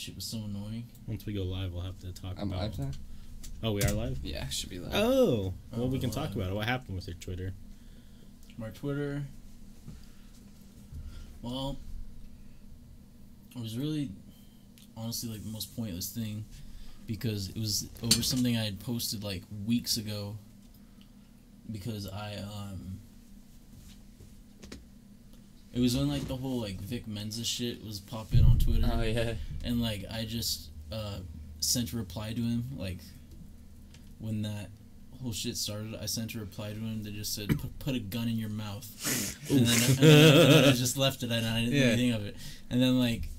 shit was so annoying. Once we go live, we'll have to talk I'm about... live now? Oh, we are live? Yeah, should be live. Oh! Well, we can live. talk about it. What happened with your Twitter? My Twitter... Well... It was really... Honestly, like, the most pointless thing. Because it was over something I had posted, like, weeks ago. Because it was when, like, the whole, like, Vic Mensa shit was popping on Twitter. Oh, yeah. And, like, I just sent a reply to him, like, when that whole shit started. I sent a reply to him that just said, put a gun in your mouth. and then I just left it, and I didn't think anything of it. And then, like,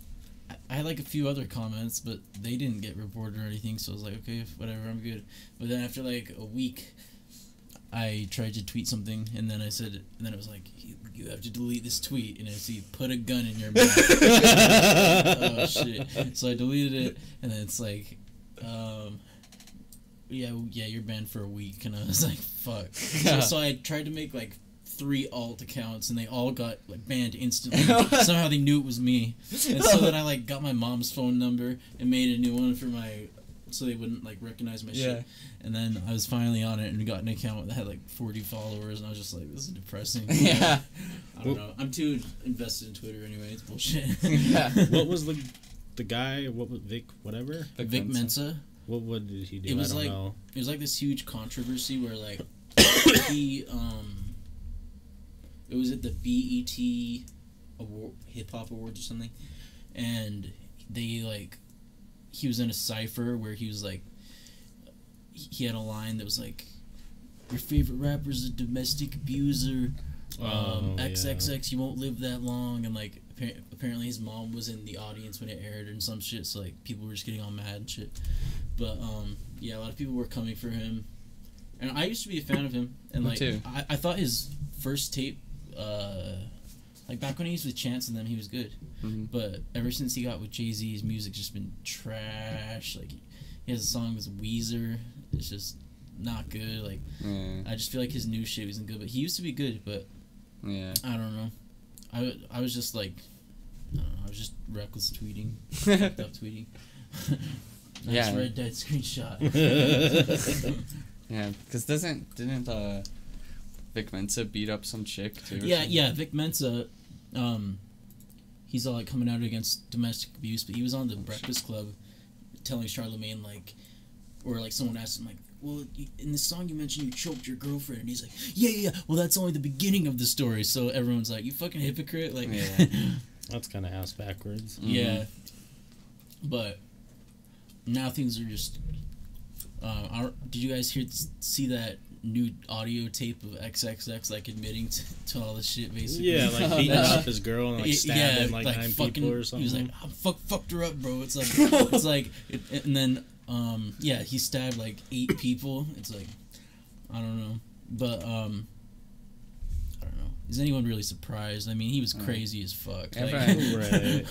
I had, like, a few other comments, but they didn't get reported or anything, so I was like, okay, whatever, I'm good. But then after, like, a week, I tried to tweet something, and then I said, and then it was like, you have to delete this tweet, and I see, put a gun in your mouth. Oh, shit. So I deleted it, and then it's like, yeah, you're banned for a week, and I was like, fuck. So I tried to make, like, 3 alt accounts, and they all got, like, banned instantly. Somehow they knew it was me. And so then I, like, got my mom's phone number and made a new one for my... so they wouldn't, like, recognize my shit. And then I was finally on it and got an account that had, like, 40 followers, and I was just like, this is depressing. Yeah. I don't know. I'm too invested in Twitter anyway. It's bullshit. Yeah. What was the guy, what was Vic, whatever? Vic Mensa. What did he do? It was I don't like, know. It was like this huge controversy where, like, he, it was at the BET award, hip-hop awards or something, and they, like, he was in a cipher where he was like, he had a line that was like, your favorite rapper's a domestic abuser, XXX, you won't live that long, and like apparently his mom was in the audience when it aired and some shit, so like people were just getting all mad and shit. But yeah, a lot of people were coming for him, and I used to be a fan of him, and like I thought his first tape, like back when he was with Chance and them, he was good. But ever since he got with Jay-Z, his music's just been trash. Like, he has a song with Weezer. It's just not good. Like, I just feel like his new shit isn't good. But he used to be good, but I don't know. I was just like, I don't know, I was just reckless tweeting. Fucked up tweeting. Nice Red Dead screenshot. Yeah, because didn't Vic Mensa beat up some chick too? Yeah, Vic Mensa, he's all like coming out against domestic abuse, but he was on the Breakfast Club telling Charlemagne, like, or like someone asked him, like, well, in this song you mentioned you choked your girlfriend, and he's like, yeah, well that's only the beginning of the story. So everyone's like, you fucking hypocrite, like, that's kind of ass backwards. Yeah, but now things are just. Did you guys see that new audio tape of XXX like admitting to all this shit basically? Yeah, like beating up his girl and like stabbing like 9 people or something. He was like, I fucked her up, bro. It's like, and then yeah, he stabbed like 8 people. It's like, I don't know, but I don't know. Is anyone really surprised? I mean, he was crazy as fuck. Like, right.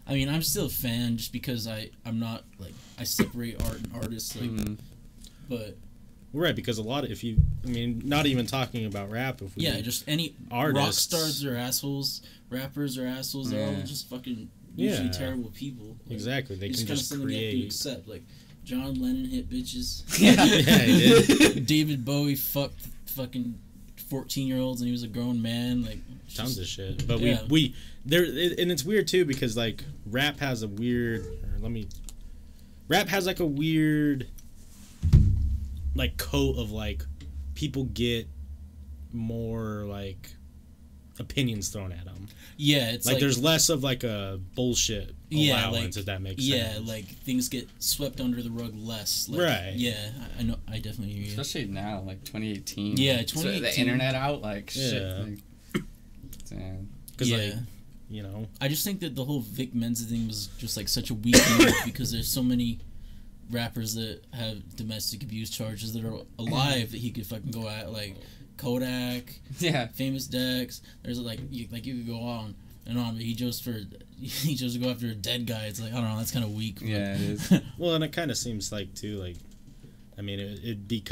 I mean, I'm still a fan just because I'm not like, I separate art and artists, like, but. Right, because a lot of, not even talking about rap, if we just any artists, rock stars are assholes, rappers are assholes, they're all just fucking usually terrible people. Like, exactly, they can just something create. you have to accept. Like, John Lennon hit bitches. Yeah, he did. David Bowie fucked fucking 14-year-olds and he was a grown man. Like, tons of shit. But we there, and it's weird too because like rap has a weird. Rap has like a weird. Like coat of like people get more like opinions thrown at them. Yeah, it's like there's less of like a bullshit allowance, if that makes sense. Yeah, like things get swept under the rug less. Like, right. Yeah, I know. I definitely hear you. Especially now, like 2018. Yeah, 2018. So the internet out, like shit. Yeah. Because like, you know, I just think that the whole Vic Mensa thing was just like such a weak move because there's so many rappers that have domestic abuse charges that are alive that he could fucking go at, like Kodak, Famous Dex. There's like you could go on and on, but he chose to go after a dead guy. It's like, I don't know, that's kind of weak. Yeah, it is. Well, and it kind of seems like too, like, I mean, it'd be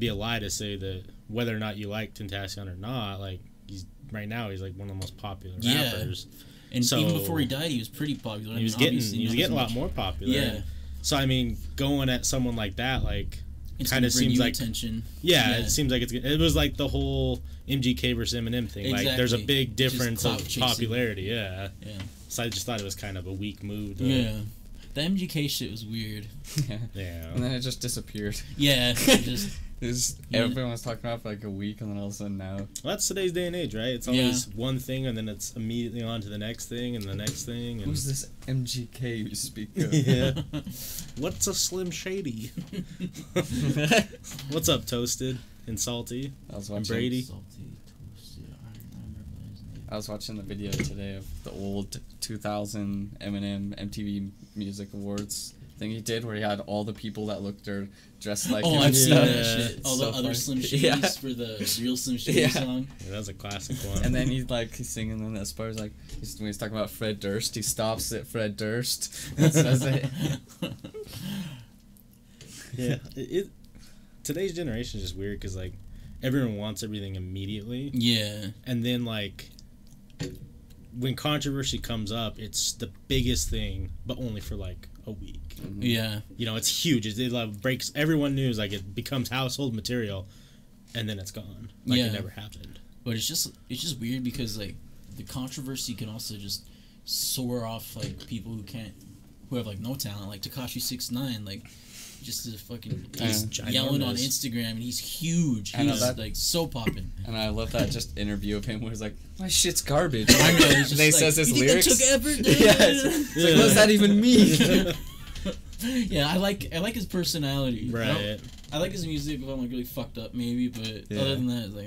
a lie to say that whether or not you like Tentacion or not, like he's like one of the most popular rappers. And So- even before he died, he was pretty popular. He was getting a lot more popular. Yeah. So I mean, going at someone like that, like, It's kind gonna of bring seems you like attention. yeah, it seems like it was like the whole MGK versus Eminem thing. Like, there's a Exactly. big difference clout of chasing. popularity. Yeah. Yeah. So I just thought it was kind of a weak move. To, Yeah. The MGK shit was weird. Yeah. Yeah. And then it just disappeared. Yeah. Just Everyone was talking about it for like a week, and then all of a sudden now. Well, that's today's day and age, right? It's always one thing, and then it's immediately on to the next thing, and the next thing. And Who's this MGK you speak of? yeah. What's a Slim Shady? What's up, Toasted and Salty I was and watching. Brady? Salty, toasted, I remember his name. I was watching the video today of the old 2000 Eminem MTV Music Awards thing he did, where he had all the people that looked or dressed like him. I've and seen stuff. that shit. All So the other funny. Slim Shadys Yeah. for the real Slim Shady Yeah. song. Yeah, that's a classic one. And then he's singing, and as far as like when he's talking about Fred Durst, he stops at Fred Durst and says it. yeah, today's generation is just weird because like everyone wants everything immediately, Yeah. and then like when controversy comes up, it's the biggest thing, but only for like a week. Yeah. You know, it's huge. It like breaks everyone news. Like it becomes household material, and then it's gone. Like Yeah. it never happened. But it's just weird because like the controversy can also just soar off like people who have like no talent, like Tekashi 6ix9ine, like just a fucking he's Yeah. yelling on Ginormous. Instagram and he's huge. I know He's that- like so popping. And I love that just interview of him where he's like, "My shit's garbage." I know. He's just They like, says his "You think lyrics. that took effort?" Yeah, it's like, what does that even mean? Yeah, I like his personality. Right. I like his music if I'm like really fucked up maybe, but Yeah. other than that, it's like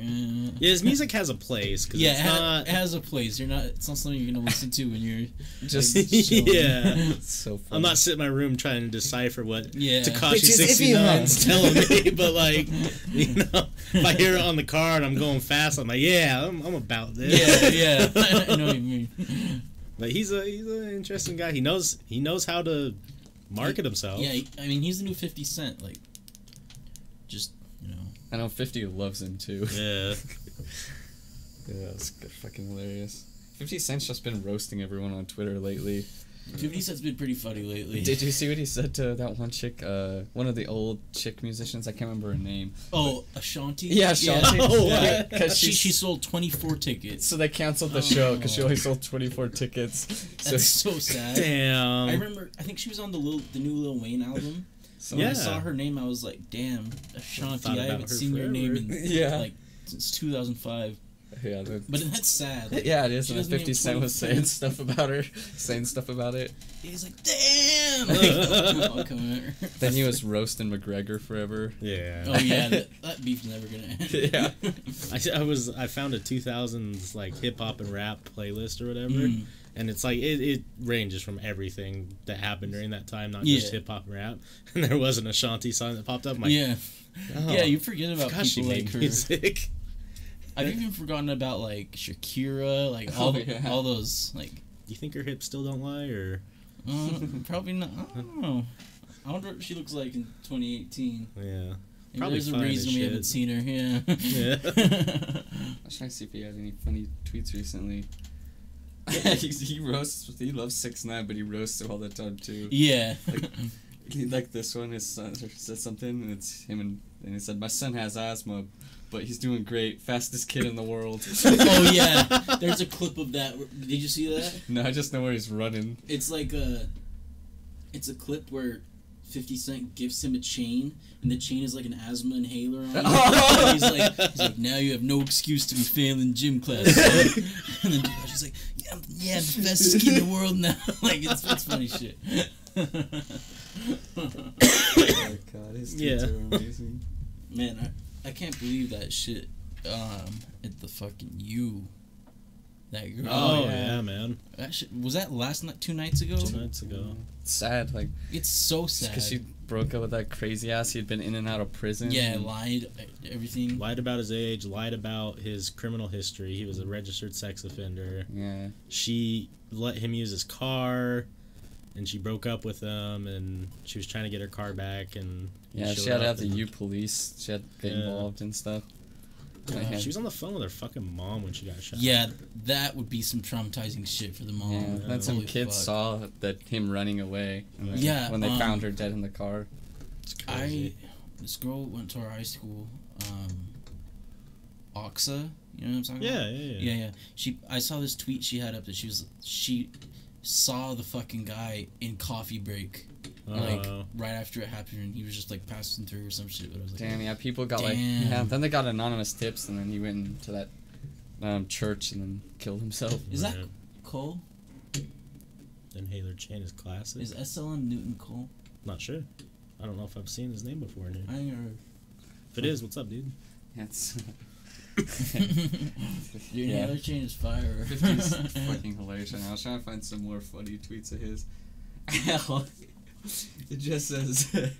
Yeah, his music has a place. Cause yeah, it's it has a place. It's not something you're gonna listen to when you're Just chilling. yeah. It's so funny. I'm not sitting in my room trying to decipher what Yeah. Tekashi Which is 69's telling me, but like, you know, if I hear it on the car and I'm going fast, I'm like, yeah, I'm about this. Yeah, I know what you mean. But he's an interesting guy. He knows how to market himself. Yeah, I mean he's the new 50 Cent. Like, just you know. I know 50 loves him too. Yeah. Yeah, that's good, fucking hilarious. 50 Cent's just been roasting everyone on Twitter lately. 50 Cent's been pretty funny lately. Did you see what he said to that one chick, one of the old chick musicians? I can't remember her name. Oh, Ashanti. Yeah, Ashanti. Oh, Yeah, what? 'cause She sold 24 tickets. So they canceled the show because she only sold 24 tickets. So That's so sad. Damn. I remember. I think she was on the new Lil Wayne album. So when Yeah. I saw her name, I was like, "Damn, Thought Ashanti! I about haven't her seen your name in Yeah. like since 2005." yeah, But that's sad. Like, yeah, it is. she And doesn't 50 even Cent was 25. saying stuff about her, saying stuff about it. He's like, "Damn!" Like, oh, come here. Then he was roasting McGregor forever. Yeah. Oh yeah, that beef's never gonna end. Yeah. I found a 2000s like hip hop and rap playlist or whatever, Mm. and it's like it ranges from everything that happened during that time, not just Yeah. hip hop and rap. And there was an Ashanti song that popped up. I'm like, Yeah, oh, yeah. You forget about gosh, she people like made her. music. I've even forgotten about like Shakira, like all Oh, yeah. all those like. You think her hips still don't lie, or Probably not. I don't know. I wonder what she looks like in 2018. yeah, Maybe Probably there's a fine as reason we shit. haven't seen her. Yeah. yeah. I was trying to see if he had any funny tweets recently. he loves 6ix9ine, but he roasts him all the time too. Yeah. Like this one, his son said something, and it's him, and he said, "My son has asthma, but he's doing great, fastest kid in the world." Oh yeah. There's a clip of that. Did you see that? No, I just know where he's running. It's like it's a clip where 50 Cent gives him a chain, and the chain is like an asthma inhaler on it. And he's like, now you have no excuse to be failing gym class. And then she's like, yeah, I'm the fastest kid in the world now. Like, it's funny shit. Oh my god, his tweets Yeah. are amazing. Man, I can't believe that shit at the fucking U. That girl. Oh yeah, man. That shit, was that last night, 2 nights ago? 2 nights ago. It's sad, like, It's so sad. because she broke up with that crazy ass. He'd been in and out of prison. Yeah, and- lied, everything. Lied about his age. Lied about his criminal history. He was a registered sex offender. Yeah. She let him use his car, and she broke up with him, and she was trying to get her car back, and he Yeah, showed she had to up have the and- U police. She had to get Yeah. involved and stuff. She was on the phone with her fucking mom when she got shot. Yeah, that would be some traumatizing shit for the mom. Yeah, then some kids saw that him running away. And then when they found her dead in the car. It's crazy. This girl went to our high school, Oxa. You know what I'm talking about? Yeah. I saw this tweet she had up that she saw the fucking guy in coffee break. Like right after it happened, and he was just like passing through or some shit. But I was like, damn, yeah, people got then they got anonymous tips, and then he went into that church and then killed himself. Is that Cole? Inhaler chain is classic. Is SLM Newton Cole? Not sure. I don't know if I've seen his name before in here. I ain't heard. If it is, what's up, dude? That's your inhaler chain is fire. 50's fucking hilarious right now. I was trying to find some more funny tweets of his. It just says,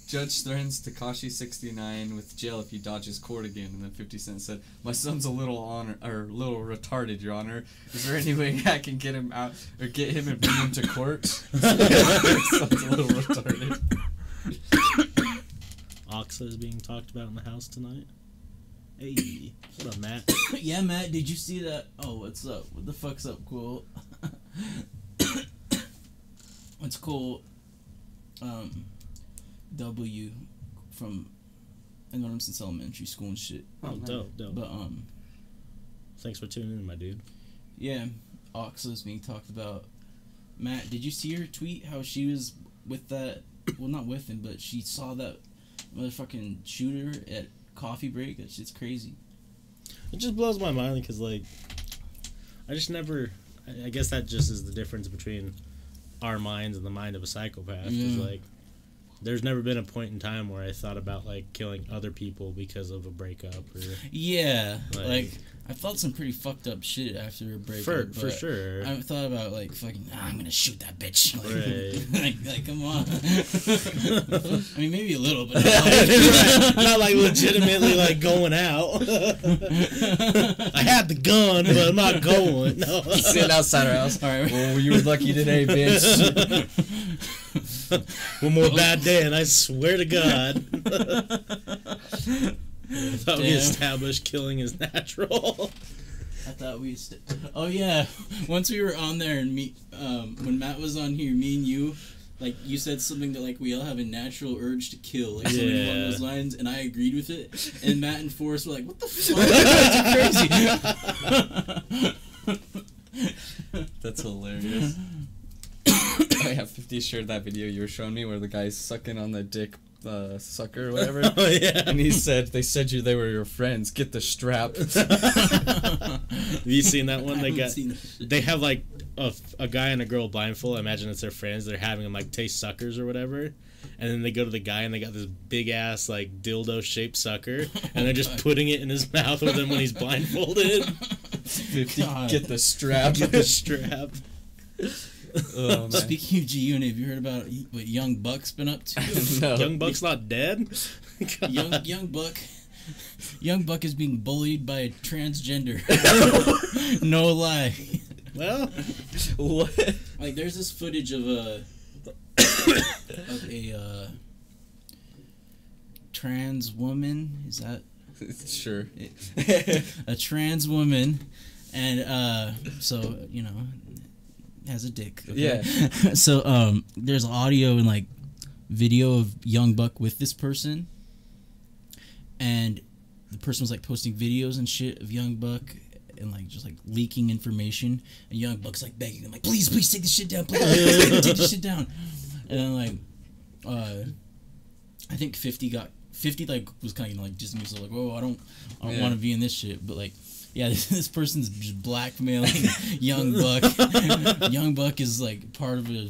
Judge threatens Tekashi 69 with jail if he dodges court again. And then 50 Cent said, my son's a little retarded, Your Honor. Is there any way I can get him out or get him and bring him to court? Son's a little retarded. Oxa is being talked about in the house tonight. Hey, what up, Matt? Yeah, Matt, did you see that? Oh, what's up? What the fuck's up, Cool? What's cool? W from I know him since elementary school and shit. Oh, dope. But thanks for tuning in, my dude. Yeah, Oxa's being talked about. Matt, did you see her tweet? How she was with that? Well, not with him, but she saw that motherfucking shooter at coffee break. That shit's crazy. It just blows my mind because, like, I guess that just is the difference between our minds and the mind of a psychopath. Because, like, there's never been a point in time where I thought about, like, killing other people because of a breakup. Or, yeah, like I felt some pretty fucked up shit after a breakup. For sure. I thought about, like, fucking, I'm gonna shoot that bitch. Right. like, come on. I mean, maybe a little, but not like legitimately, like, going out. I had the gun, but I'm not going. No. Sitting outside our house. All right. Well, you were lucky today, bitch. One more bad day, and I swear to God. I thought we established killing is natural. I thought we oh yeah, once we were on there and when Matt was on here, me and you, like, you said something that, like, we all have a natural urge to kill, like, something along those lines, and I agreed with it, and Matt and Forrest were like, what the fuck? That's crazy. That's hilarious. I have 50 shared that video you were showing me where the guy's sucking on the dick sucker or whatever. Oh, yeah. And they said they were your friends. Get the strap. Have you seen that one? They have, like, a guy and a girl blindfold. I imagine it's their friends. They're having them, like, taste suckers or whatever. And then they go to the guy and they got this big ass, like, dildo shaped sucker, and they're just putting it in his mouth with him when he's blindfolded. 50, get the strap. Get the strap. Oh, speaking of G-Unit, have you heard about what Young Buck's been up to? No. Young Buck's not dead? Young Buck is being bullied by a transgender. No lie. Well, what? Like, there's this footage of a trans woman. Is that sure? A trans woman, and so, you know, has a dick. Okay? Yeah. So there's audio and, like, video of Young Buck with this person, and the person was, like, posting videos and shit of Young Buck and, like, just, like, leaking information, and Young Buck's, like, begging him, like, please take this shit down, please take this shit down. And then, like, I think 50 like was kind of, like, just like, whoa, I don't want to be in this shit, but, like, yeah, this person's just blackmailing Young Buck. Young Buck is, like, part of a,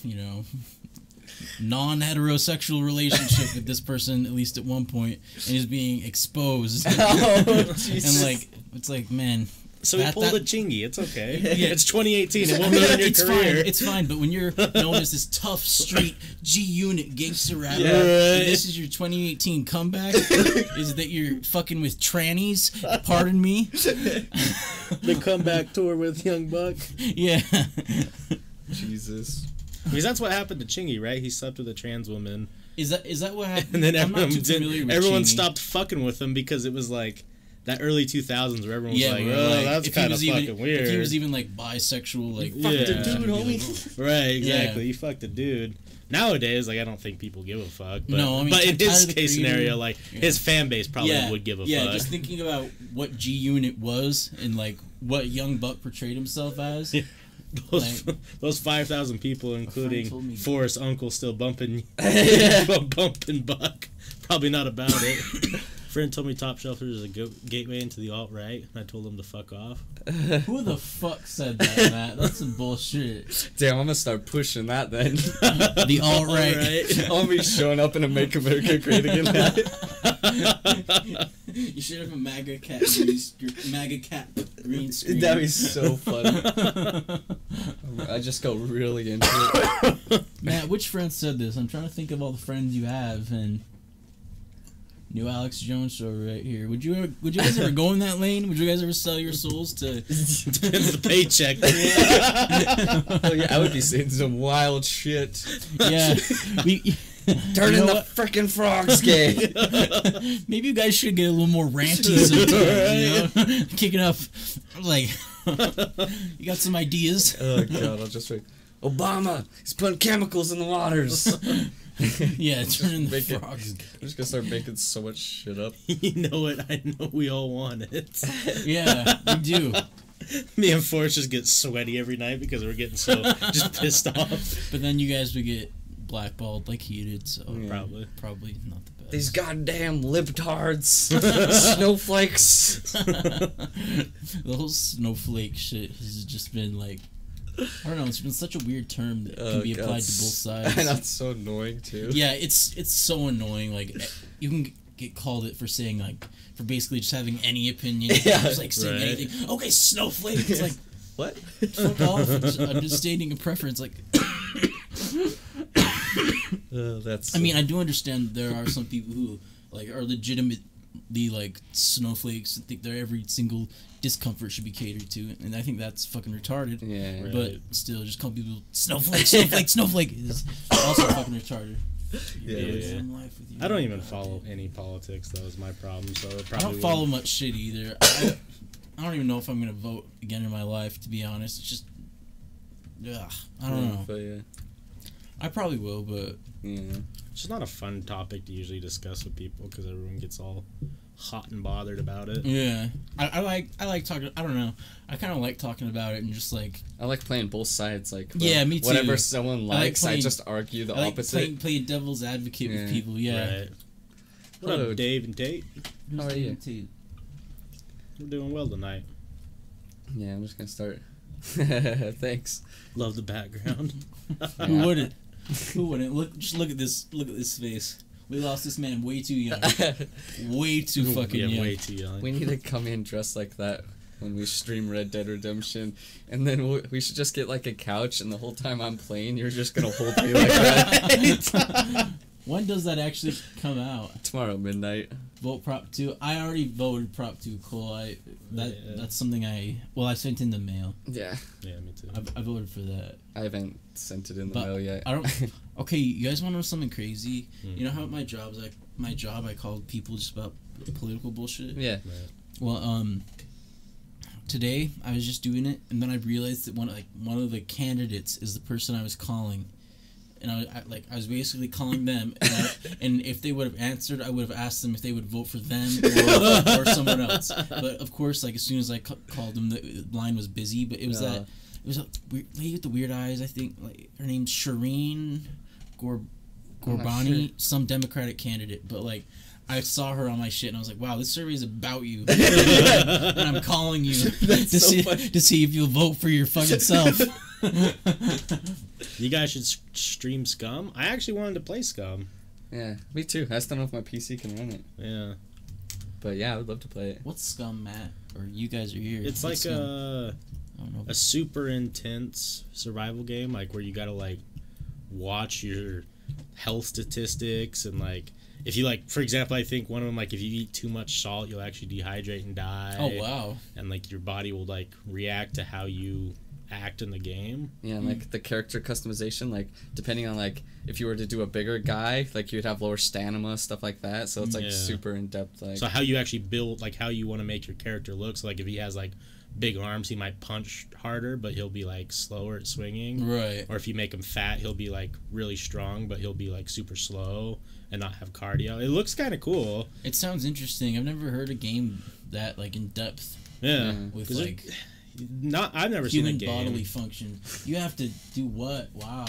you know, non-heterosexual relationship with this person, at least at one point, and is being exposed. Oh, Jesus. And, like, it's like, man. So he pulled a chingy. It's okay. Yeah. It's 2018. It won't ruin your career. It's fine. But when you're known as this tough, street G-Unit gangster rapper, right. and this is your 2018 comeback, is that you're fucking with trannies? Pardon me. The comeback tour with Young Buck. Yeah. Jesus. Because that's what happened to Chingy, right? He slept with a trans woman. Is that what happened? And then everyone Chingy. stopped fucking with him because it was like that early 2000s where everyone was like, where, oh, that's kind of fucking weird. If he was even like bisexual, like Yeah. fuck the dude, homie. Right, exactly. Yeah. You fucked a dude. Nowadays, like, I don't think people give a fuck. But, No, I mean, but in his Tyler, case scenario, like, his fan base probably would give a fuck. Yeah, just thinking about what G Unit was and like what Young Buck portrayed himself as. Yeah. Those 5,000 people, including Forrest's uncle, still bumping Buck. Probably not about it. Friend told me Topshelfers is a gateway into the alt-right, and I told him to fuck off. Who the fuck said that, Matt? That's some bullshit. Damn, I'm gonna start pushing that then. The alt-right. I'll be showing up in a Make America Great Again hat. You should have a MAGA cap green screen. That'd be so funny. I just go really into it. Matt, which friend said this? I'm trying to think of all the friends you have, and new Alex Jones show right here. Would you guys ever go in that lane? Would you guys ever sell your souls to Depends the paycheck. Oh yeah, I would be saying some wild shit. Yeah. Turning the frickin' frogs gay. Maybe you guys should get a little more ranty sometimes, you know? Kicking up, like, you got some ideas? Oh god, I'll just wait. Obama, he's putting chemicals in the waters. Yeah, turning the frogs. I'm just gonna start making so much shit up. You know it. I know we all want it. Yeah, we do. Me and Forrest just get sweaty every night because we're getting so just pissed off. But then you guys would get blackballed like he did, so probably not the best. These goddamn libtards, snowflakes. The whole snowflake shit has just been like, I don't know, it's been such a weird term that can be applied to both sides. And that's so annoying too. Yeah, it's so annoying. Like, you can get called it for saying, like, for basically just having any opinion. Yeah, just like saying anything. Okay, snowflake. It's like, what? Fuck off. I'm just stating a preference. Like, that's. I mean, I do understand there are some people who like are legitimately like snowflakes and think their every single discomfort should be catered to, and I think that's fucking retarded. Yeah. Right. But still, just call people snowflake is also fucking retarded. Yeah. I don't even follow any politics. That was my problem. So it probably I don't follow much shit either. I don't even know if I'm gonna vote again in my life. To be honest, it's just, I don't know. But yeah. I probably will, but Yeah. It's just not a fun topic to usually discuss with people because everyone gets all hot and bothered about it. yeah, I like talking. I don't know. I kind of like talking about it and just like. I like playing both sides. Like Yeah, me too. Whatever someone likes, I playing- just argue the I like opposite. playing devil's advocate with people. Yeah. Right. What Hello. up, Dave and Tate? How are you? We're doing well tonight. Yeah, I'm just gonna start. Thanks. Love the background. Who wouldn't? Who wouldn't? Look at this face. We lost this man way too young. Way too fucking young. Way too young. We need to come in dressed like that when we stream Red Dead Redemption, and then we should just get like a couch, and the whole time I'm playing, you're just gonna hold me like that. When does that actually come out? Tomorrow midnight. Vote Prop 2. I already voted Prop 2. Cool. That's something I sent in the mail. Yeah. Yeah, me too. I voted for that. I haven't sent it in the But mail yet. I don't. Okay, you guys want to know something crazy? Mm. You know how at my job I called people just about political bullshit. Yeah. Well, today I was just doing it, and then I realized that one of the candidates is the person I was calling, and I was basically calling them, and if they would have answered, I would have asked them if they would vote for them or someone else. But of course, like as soon as I called them, the line was busy. But it was a weird lady with the weird eyes. I think like her name's Shireen Gorbani, sure. some Democratic candidate. But like I saw her on my shit and I was like, wow, this survey is about you. And I'm calling you to see if you'll vote for your fucking self. You guys should stream Scum. I actually wanted to play Scum. Yeah, me too. I just don't know if my PC can run it. Yeah. But yeah, I would love to play it. What's Scum, Matt? Or you guys are here. It's like I don't know. a super intense survival game, like where you gotta like watch your health statistics and like if you like, for example, I think one of them like if you eat too much salt, you'll actually dehydrate and die. Oh wow! And like your body will like react to how you act in the game. Yeah, and like the character customization, like depending on like if you were to do a bigger guy, like you'd have lower stamina, stuff like that. So it's like super in depth. Like, so how you actually build, like how you want to make your character look. So like if he has like big arms, he might punch harder, but he'll be like slower at swinging. Right. Or if you make him fat, he'll be like really strong, but he'll be like super slow and not have cardio. It looks kind of cool. It sounds interesting. I've never heard a game that like in depth. Yeah. With like I've never seen a human game. bodily function. You have to do what? Wow.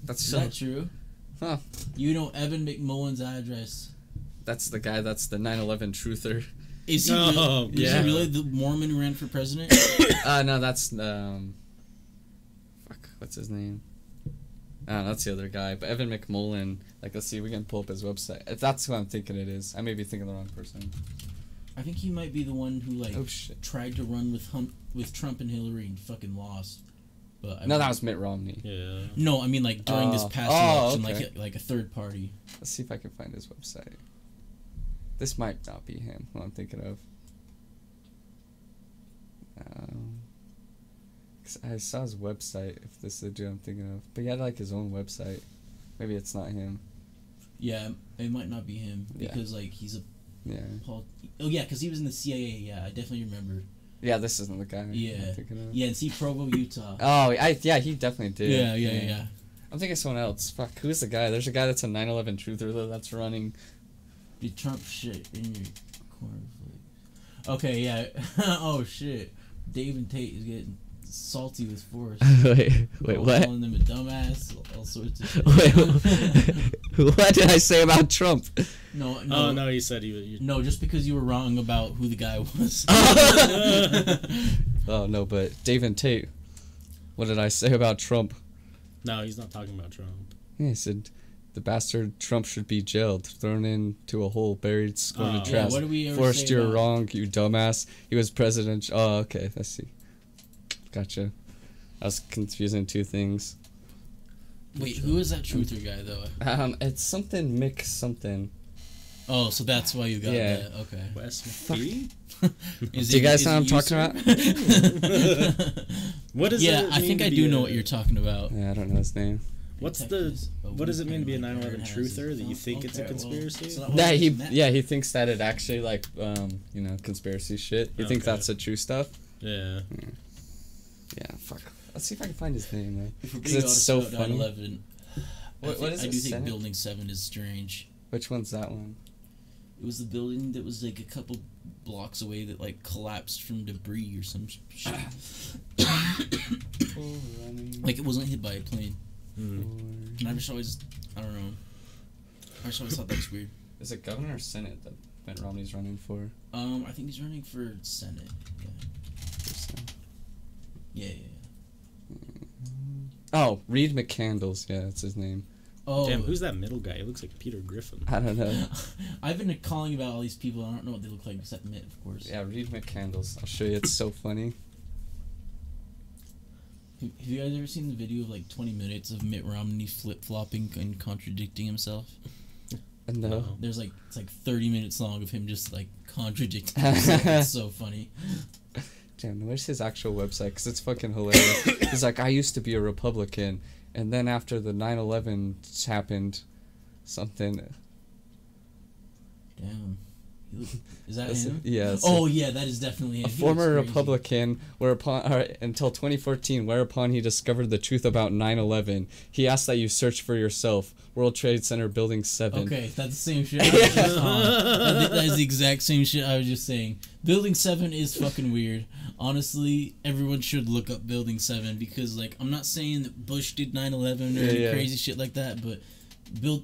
Is that true? Huh. You know Evan McMullen's address. That's the guy. That's the 9/11 truther. Is he? No, is he really the Mormon who ran for president? No, that's fuck. What's his name? That's the other guy. But Evan McMullen. Like, let's see. We can pull up his website. If that's who I'm thinking it is. I may be thinking the wrong person. I think he might be the one who like tried to run with Trump and Hillary and fucking lost. But that was Mitt Romney. Yeah. No, I mean like during this past election, like a third party. Let's see if I can find his website. This might not be him. Who I'm thinking of. 'Cause I saw his website. If this is the dude I'm thinking of, but he had like his own website. Maybe it's not him. Yeah, it might not be him because like he's a. Yeah. Oh yeah, because he was in the CIA. Yeah, I definitely remember. Yeah, this isn't the guy. Yeah. I'm thinking of. Yeah, and see Provo, Utah. Oh, yeah, he definitely did. Yeah. I'm thinking of someone else. Fuck, who's the guy? There's a guy that's a 9/11 truther though that's running. The Trump shit in your cornflakes. Okay, yeah. Oh shit, Dave and Tate is getting salty with Forrest. wait, what? Calling them a dumbass, all sorts of shit. Wait, what did I say about Trump? No. Oh no, he said he was. No, just because you were wrong about who the guy was. Oh no, but Dave and Tate. What did I say about Trump? No, he's not talking about Trump. Yeah, he said the bastard Trump should be jailed, thrown into a hole, buried, scorned, and trash. What do we ever Forrest, say you're about... wrong, you dumbass. He was president. Oh, okay, I see. Gotcha. I was confusing two things. Wait, who is that truther guy though? It's something Mick something. Oh, so that's why you got that. Okay. Wes McPhee? Do you guys know what I'm talking about? What is Yeah, I think I do know what you're talking about. Yeah, I don't know his name. What does it mean to be a 9/11 truther? That you think it's a conspiracy? He thinks that it actually like conspiracy shit. He thinks that's the true stuff. Yeah. Yeah, fuck. Let's see if I can find his name though. Because Because it's so funny. 9/11. What is it? I do think Building 7 is strange. Which one's that one? It was the building that was like a couple blocks away that like collapsed from debris or some shit. Like it wasn't hit by a plane. And I just always, I don't know. I just always thought that was weird. Is it governor or senate that Mitt Romney's running for? I think he's running for Senate. Yeah. Oh, Reed McCandles. Yeah, that's his name. Oh, damn, who's that middle guy? He looks like Peter Griffin. I don't know. I've been calling about all these people. I don't know what they look like except Mitt, of course. Yeah, Reed McCandles. I'll show you. It's so funny. Have you guys ever seen the video of like 20 minutes of Mitt Romney flip-flopping and contradicting himself? No. It's like 30 minutes long of him just like contradicting himself. It's so funny. Damn, where's his actual website? Because it's fucking hilarious. He's like, I used to be a Republican, and then after the 9/11 happened, something. Damn. Is that him? Yeah. Oh yeah, that is definitely him. A former Republican, until 2014, whereupon he discovered the truth about 9/11. He asked that you search for yourself. World Trade Center Building 7. Okay, that's the same shit I was just on. That is the exact same shit I was just saying. Building 7 is fucking weird. Honestly, everyone should look up Building 7 because, like, I'm not saying that Bush did 9/11 or any crazy shit like that, but the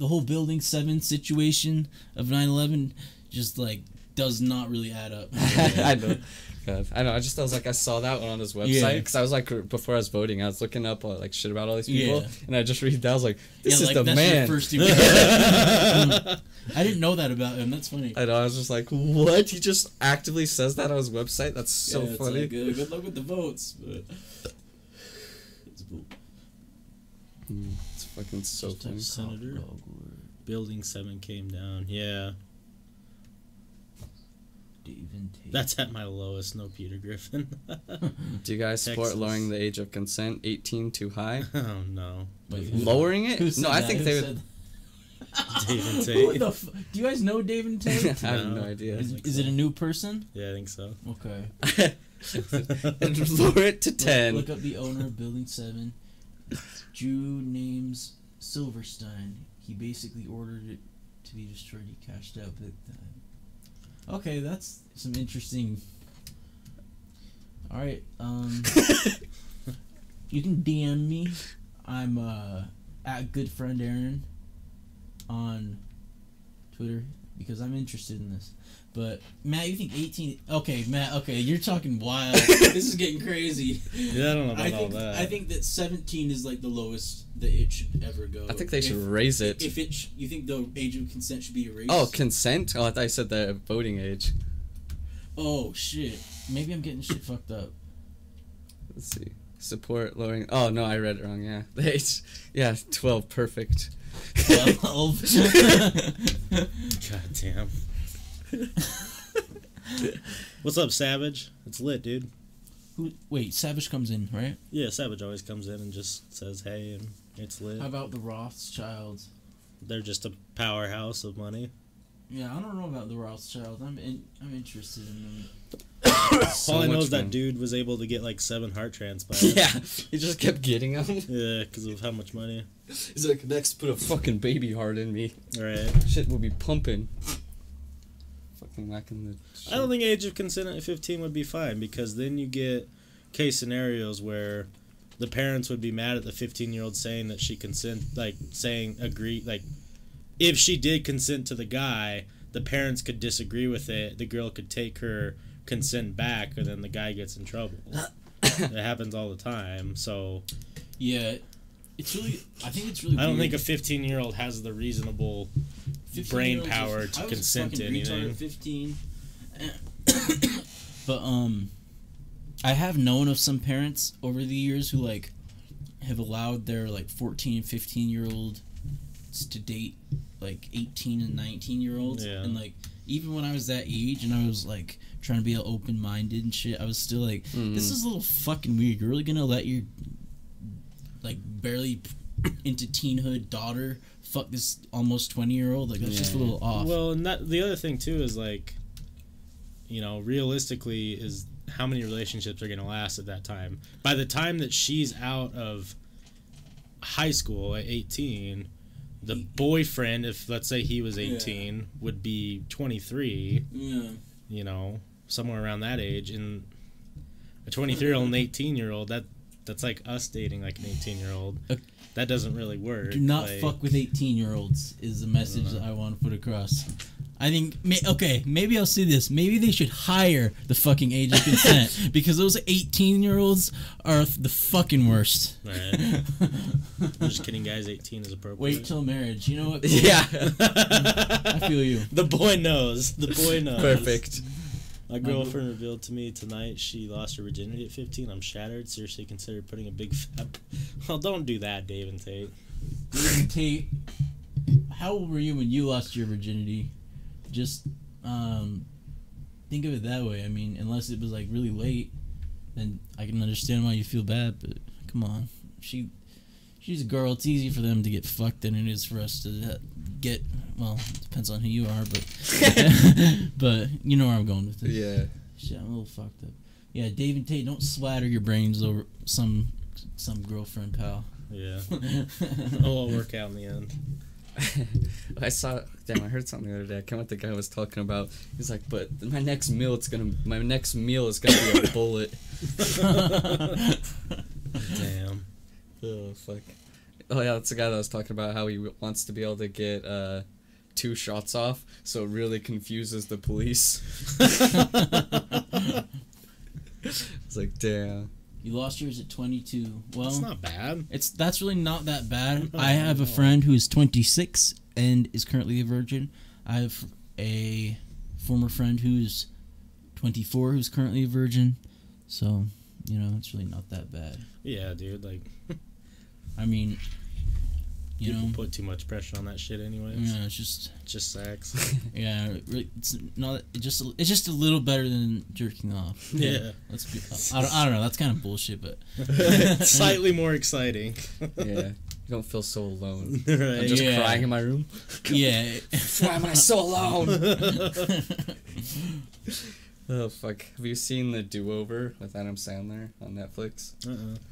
whole Building 7 situation of 9/11 just, like, does not really add up. I know. God. I know. I saw that one on his website because I was like, before I was voting, I was looking up like shit about all these people, and I just read that. I was like, this is like, the man. Your first I didn't know that about him. That's funny. I know. I was just like, what? He just actively says that on his website. That's so funny. Like, good luck with the votes, but it's cool. It's fucking so funny. Senator. Building 7 came down. Yeah. Dave David Tate. That's at my lowest. No Peter Griffin. Do you guys support Texas. lowering the age of consent 18 too high? Oh no. Wait, Lowering it? who said No, I that? think Who they said would. David Tate. What the do you guys know David Tate? I have no No. idea. Is it a new person? Yeah, I think so. Okay. And lower it to 10. Look up the owner of Building 7. Jew names Silverstein. He basically ordered it to be destroyed. He cashed out big time. Okay, that's some interesting. All right. You can DM me. I'm at good friend Aaron on Twitter because I'm interested in this. But Matt, you think 18? Okay, Matt. Okay, you're talking wild. This is getting crazy. Yeah, I don't know about all think that. I think that 17 is like the lowest that it should ever go. I think they should raise it. If you think the age of consent should be erased? Oh, consent? Oh, I thought you said the voting age. Oh shit. Maybe I'm getting shit fucked up. Let's see. Support lowering. Oh, no, I read it wrong. Yeah. The age. Yeah, 12. Perfect. 12. God damn. What's up, Savage? It's lit, dude. Wait, Savage comes in, right? Yeah, Savage always comes in and just says hey, and it's lit. How about the Rothschilds? They're just a powerhouse of money. Yeah, I don't know about the Rothschilds. I'm interested in them. All I know much is that fun. dude was able to get like 7 heart transplants. Yeah, he just kept getting them. Yeah, because of how much money. He's like, next, put a fucking baby heart in me. Right. Shit will be pumping. Fucking whacking the shit. I don't think age of consent at 15 would be fine because then you get case scenarios where the parents would be mad at the 15-year-old saying that she agree, like if she did consent to the guy, the parents could disagree with it. The girl could take her consent back, and then the guy gets in trouble. It happens all the time. So Yeah, it's really. I think it's really. I don't weird. think a 15-year-old has the reasonable 15-year-olds brain are- power to I was a consent to fucking retard anything. at 15. But I have known of some parents over the years who like have allowed their like 14 and 15-year-olds to date like 18 and 19-year-olds. Yeah. And like even when I was that age and I was like trying to be open-minded and shit, I was still like, this is a little fucking weird. You're really gonna let your like barely into teenhood daughter fuck this almost 20-year-old? Like that's just a little off. Well, and the other thing too is like, you know, realistically is how many relationships are going to last at that time. By the time that she's out of high school at 18, the boyfriend, if let's say he was 18, would be 23. Yeah. You know, somewhere around that age, and a 23-year-old and 18-year-old, that's like us dating like an 18-year-old. That doesn't really work. Do not like, fuck with 18-year-olds is the message that I want to put across. I think, maybe I'll say this. Maybe they should hire the fucking age of consent because those 18-year-olds are the fucking worst. Right. I'm just kidding, guys. 18 is appropriate. Wait till marriage. You know what? Yeah. I feel you. The boy knows. The boy knows. Perfect. My girlfriend revealed to me tonight she lost her virginity at 15. I'm shattered. Seriously considered putting a big fat... Well, don't do that, Dave and Tate. Dave and Tate, how old were you when you lost your virginity? Just think of it that way. I mean, unless it was like really late, then I can understand why you feel bad. But come on, she's a girl. It's easy for them to get fucked than it is for us to get. Well, it depends on who you are, but but you know where I'm going with this. Yeah. Shit, I'm a little fucked up. Yeah, Dave and Tate, don't splatter your brains over some girlfriend, pal. Yeah. It'll all work out in the end. I heard something the other day. I can't remember what the guy was talking about. He's like, but my next meal is gonna be a bullet. Damn. Oh fuck. Oh yeah, that's the guy that was talking about how he wants to be able to get 2 shots off, so it really confuses the police. It's like, damn. You lost yours at 22. Well, That's not bad. That's really not that bad. No, I have a no. friend who is 26 and is currently a virgin. I have a former friend who's 24 who's currently a virgin. So, you know, it's really not that bad. Yeah, dude. Like, I mean, You People know, put too much pressure on that shit, anyways. yeah, it's just sex. yeah, it's not. It's just a little better than jerking off. Yeah. Let's be. I don't know. That's kind of bullshit, but Slightly more exciting. Yeah. You don't feel so alone. Right. I'm just Yeah. crying in my room. yeah. Why am I so alone? Oh fuck! Have you seen The Do-Over with Adam Sandler on Netflix?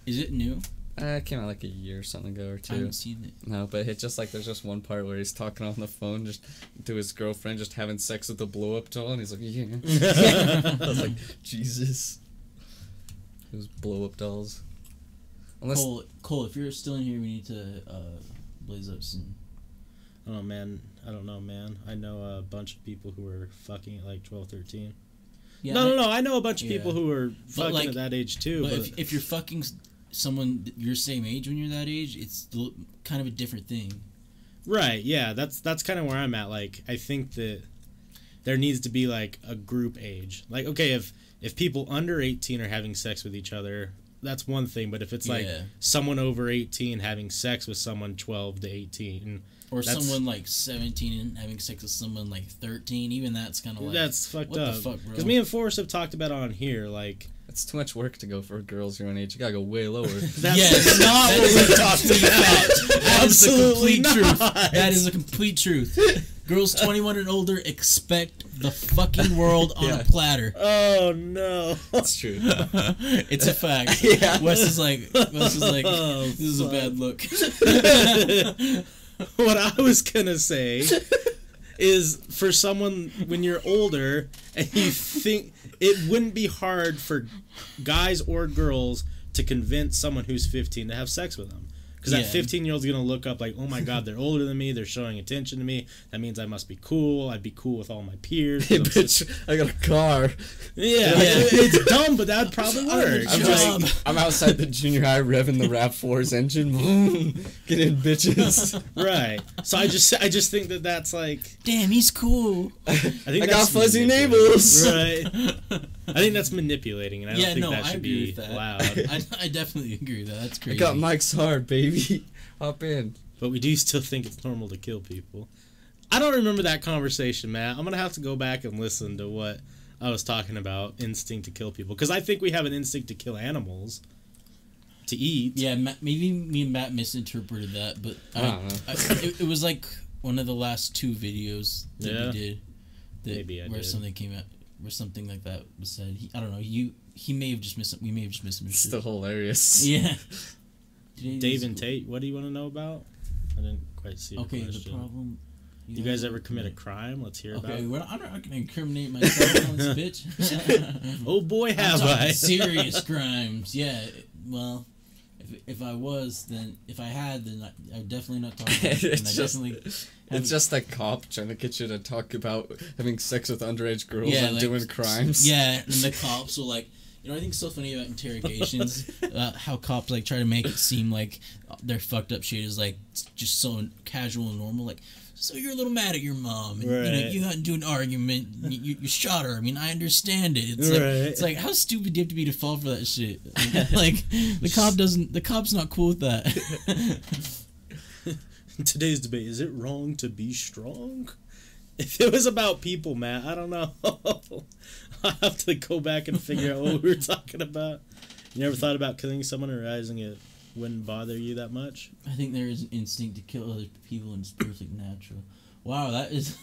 Is it new? It came out like a year or something ago or I two. haven't seen it. No, but it's just like there's just one part where he's talking on the phone just to his girlfriend, just having sex with a blow up doll, and he's like, "Yeah." I was like, Jesus. Those blow up dolls. Unless Cole, if you're still in here, we need to blaze up soon. Oh man, I don't know, man. I know a bunch of people who are fucking at like 12, 13. Yeah, No. I know a bunch of Yeah. people who are fucking like- at that age too. But if you're fucking someone your same age when you're that age, it's kind of a different thing. right, yeah, that's kind of where I'm at. Like, I think that there needs to be like a group age. Like, okay, if people under 18 are having sex with each other, that's one thing. But if it's like Yeah. someone over 18 having sex with someone 12 to 18, Or That's- someone like 17 and having sex with someone like 13, even that's kind of like... that's fucked what up. the fuck, bro? Because me and Forrest have talked about it on here, like... it's too much work to go for girls your own age. You gotta go way lower. That's Yes, not that what is we a talked complete about. fact. That is the Absolutely complete truth. not. That is a complete truth. Girls 21 and older expect the fucking world on Yeah. a platter. Oh no. That's true. It's a fact. Yeah. Wes is like, Oh, this is a fuck. bad look. What I was gonna say is, for someone when you're older and you think it wouldn't be hard for guys or girls to convince someone who's 15 to have sex with them. Because that Yeah. 15-year-old's going to look up like, oh my god, they're older than me, they're showing attention to me, that means I must be cool, I'd be cool with all my peers. Hey, bitch, I got a car. Yeah, it's dumb, but that'd probably work. I'm, Job. I'm outside the junior high revving the RAV4's engine. Boom. Get in, bitches. Right. So I just think that that's like, Damn, he's cool. I think I got that's fuzzy manipulating. neighbors. Right. I think that's manipulating, and I don't think that I should agree be with that. allowed. I definitely agree with that. That's I crazy. got Mike's hard, baby. Hop in. But we do still think it's normal to kill people. I don't remember that conversation, Matt. I'm gonna have to go back and listen to what I was talking about. Instinct to kill people, because I think we have an instinct to kill animals, to eat. Yeah, maybe me and Matt misinterpreted that, but I don't know. it was like one of the last two videos that Yeah. we did. Maybe I where did. something came out, where something like that was said. I don't know. He may have just missed. We may have just misunderstood. Still hilarious. Yeah. Dave and Tate, what do you want to know about? I didn't quite see. Okay, your the question. problem. You guys ever commit a crime? Let's hear about Okay, it. well, I'm not gonna incriminate myself on this bitch. Oh boy, I'm have talking I! serious crimes. Yeah. Well, if I was, then if I had, then I would definitely not talk about it. And I definitely. It's just a cop trying to get you to talk about having sex with underage girls Yeah, and like, doing crimes. Yeah, and the cops will like, you know, I think it's so funny about interrogations, how cops like try to make it seem like their fucked up shit is like just so casual and normal. Like, so you're a little mad at your mom, and you know, Right. you got into an argument, and you shot her. I mean, I understand it. It's Right. like, it's like, how stupid do you have to be to fall for that shit? Like, the cop's not cool with that. Today's debate, is it wrong to be strong? If it was about people, Matt, I don't know. I'll have to go back and figure out what we were talking about. You never thought about killing someone or realizing it wouldn't bother you that much? I think there is an instinct to kill other people, and it's perfect natural. Wow, that is.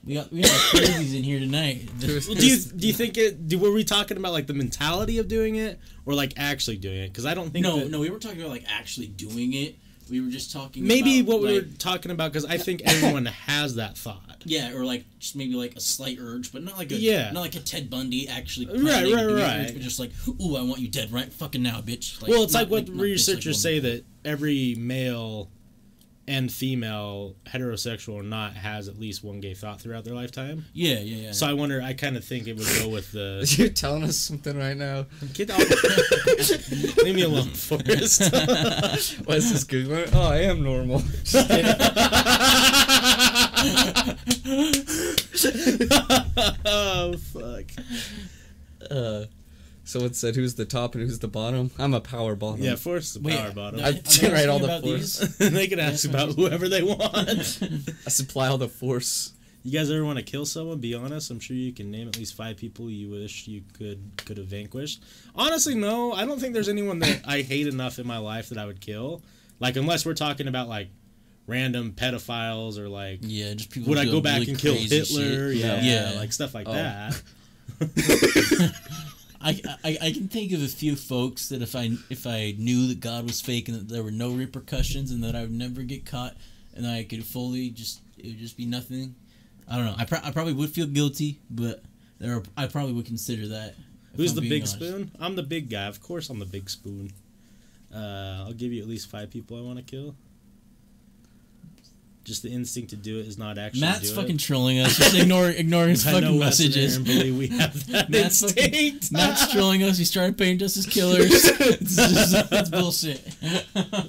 we got crazies in here tonight. Well, do you think it? Were we talking about like the mentality of doing it, or like actually doing it? Because I don't think No, we were talking about like actually doing it. We were just talking. maybe about, what we like, were talking about, because I think everyone has that thought. Yeah, or like just maybe like a slight urge, but not like a not like a Ted Bundy actually. Right, Urge, but just like, ooh, I want you dead right fucking now, bitch. Like, Well, it's not, like what not researchers just, like, say, that every male and female, heterosexual or not, has at least one gay thought throughout their lifetime. Yeah. So I wonder, I kind of think it would go with the... You're telling us something right now. Get off. Leave me alone, Forrest. Why is this Googling? Oh, I am normal. Just kidding. Oh, fuck. So it said who's the top and who's the bottom. I'm a power bottom. Yeah, Force is the power bottom. I generate all the force. They can ask about whoever they want. I supply all the force. You guys ever want to kill someone? Be honest. I'm sure you can name at least 5 people you wish you could have vanquished. Honestly, no. I don't think there's anyone that I hate enough in my life that I would kill. Like, unless we're talking about, like, random pedophiles or, like... Yeah, just people would I go back really and kill crazy Hitler? shit. Yeah, like, stuff like that. I can think of a few folks that if I knew that God was fake and that there were no repercussions and that I would never get caught and I could fully it would just be nothing. I don't know. I probably would feel guilty, but I probably would consider that. Who's the big spoon? I'm the big guy. Of course I'm the big spoon. I'll give you at least 5 people I want to kill. Just the instinct to do it is not actually Matt's fucking trolling us. Just ignoring his fucking messages. Believe we have that instinct. Matt's trolling us. He's trying to paint us as killers. It's bullshit.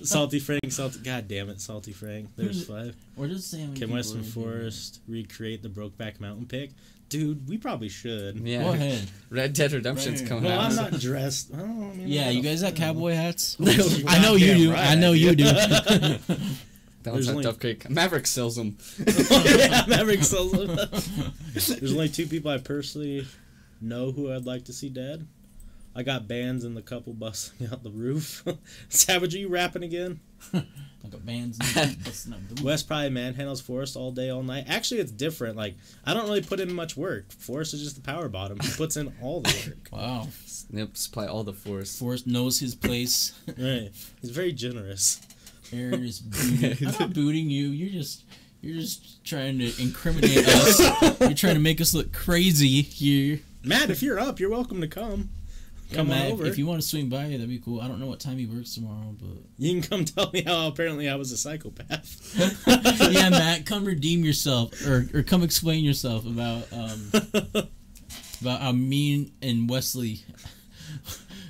Salty Frank, God damn it, Salty Frank. There's 5. Or just say Can Western Forest recreate the Brokeback Mountain pick? Dude, we probably should. Yeah. Go ahead. Red Dead Redemption's coming out. Well, I'm not dressed. I mean, yeah, you guys got cowboy hats? I know you do. Right, I know you do. That one's not Duff Creek. Maverick sells them. Yeah, Maverick sells them. There's only 2 people I personally know who I'd like to see dead. I got bands and the couple busting out the roof. Savage, are you rapping again? I got bands and busting out the roof. Wes probably manhandles Forrest all day, all night. Actually, it's different. Like, I don't really put in much work. Forrest is just the power bottom. He puts in all the work. Wow. Yep, supply all the force. Forrest knows his place. Right. He's very generous. Aaron is booting. I'm not booting you. You're just trying to incriminate us. You're trying to make us look crazy here. Matt, if you're up, you're welcome to come. Come Matt, on over. if you want to swing by, that'd be cool. I don't know what time he works tomorrow, but you can come tell me how apparently I was a psychopath. Yeah, Matt, come redeem yourself, or come explain yourself about how me and Wesley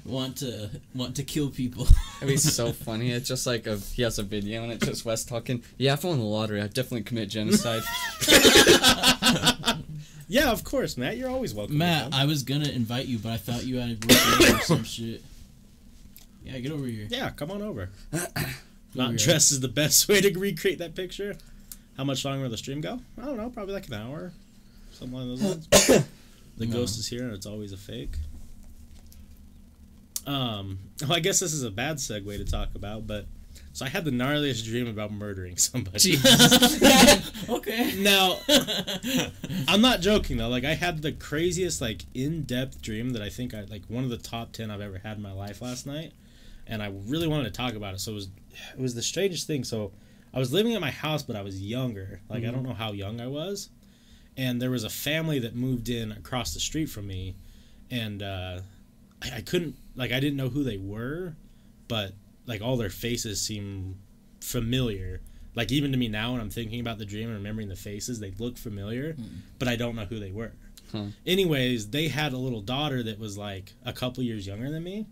want to kill people. It'd be so funny. It's just like he has a video and it's just Wes talking. Yeah, if I won the lottery, I'd definitely commit genocide. Yeah, of course, Matt. You're always welcome. Matt, I was gonna invite you, but I thought you had work or some shit. Yeah, get over here. Yeah, come on over. Not dressed is the best way to recreate that picture. How much longer will the stream go? I don't know, probably like an hour. Something along those lines. The ghost is here and it's always a fake. Well, I guess this is a bad segue to talk about, but so I had the gnarliest dream about murdering somebody. Okay. Now, I'm not joking though. Like, I had the craziest, like, in-depth dream that I think one of the top 10 I've ever had in my life last night, and I really wanted to talk about it. So it was the strangest thing. So I was living at my house, but I was younger. Like, I don't know how young I was, and there was a family that moved in across the street from me, and I couldn't, like, I didn't know who they were, but like all their faces seem familiar. Like, even to me now when I'm thinking about the dream and remembering the faces, they look familiar, but I don't know who they were. Anyways, they had a little daughter that was like a couple years younger than me,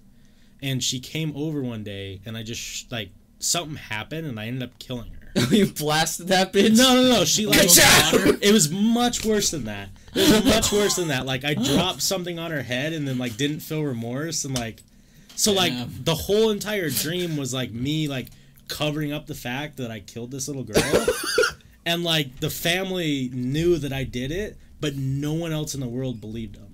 and she came over one day, and I just like something happened and I ended up killing her. You blasted that bitch? No. She like it was much worse than that. It was much worse than that. Like, I dropped something on her head and then like didn't feel remorse, and like so like the whole entire dream was like me like covering up the fact that I killed this little girl. And like the family knew that I did it, but no one else in the world believed them.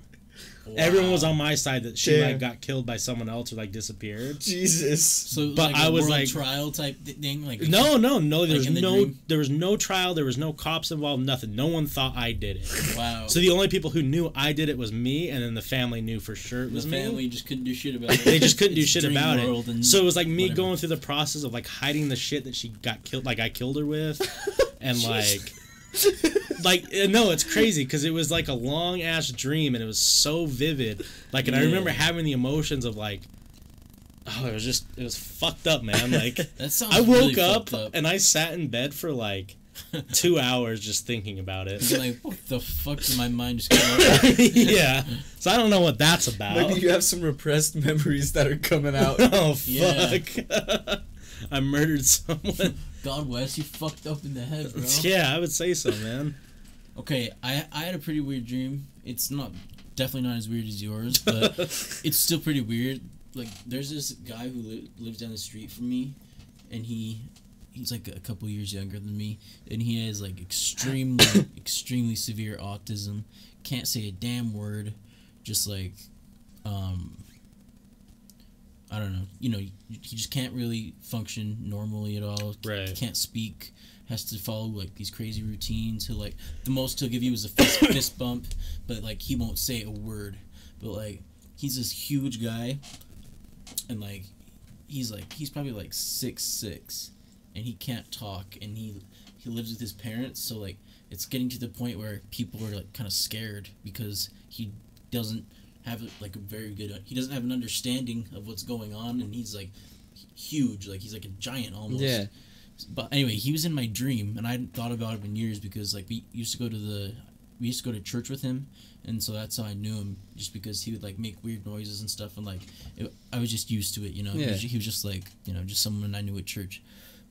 Wow. Everyone was on my side that she like got killed by someone else or like disappeared. Jesus. So, but like I was world like trial type thing. Like no. Like There was no trial. There was no cops involved. Nothing. No one thought I did it. Wow. So the only people who knew I did it was me, and then the family knew for sure it was me. The family just couldn't do shit about it. They just couldn't do shit about it. So it was like me whatever. going through the process of like hiding the shit that she got killed, like I killed her with, and like no, it's crazy because it was like a long ass dream and it was so vivid. Like, and I remember having the emotions of like, oh, it was fucked up, man. Like, that sounds I woke really up fucked up and I sat in bed for like 2 hours just thinking about it. You're like, what the fuck did my mind just come up? Yeah. So I don't know what that's about. Maybe you have some repressed memories that are coming out. Oh fuck. I murdered someone. God, Wes, you fucked up in the head, bro. Yeah, I would say so, man. Okay, I had a pretty weird dream. It's not definitely not as weird as yours, but it's still pretty weird. Like, there's this guy who lives down the street from me, and he's like a couple years younger than me, and he has like extremely severe autism. Can't say a damn word, just like, I don't know. You know, he just can't really function normally at all. Right. Can't speak. Has to follow like these crazy routines. He'll like the most he'll give you is a fist bump, but like he won't say a word. But like he's this huge guy, and like he's probably like 6'6", and he can't talk, and he lives with his parents. So like it's getting to the point where people are like kind of scared because he doesn't have like a very good. He doesn't have an understanding of what's going on, and he's like huge. Like he's like a giant almost. Yeah. But anyway, he was in my dream, and I hadn't thought about him in years because like we used to go to church with him, and so that's how I knew him, just because he would like make weird noises and stuff, and like I was just used to it, you know. Yeah. He was just like, you know, just someone I knew at church.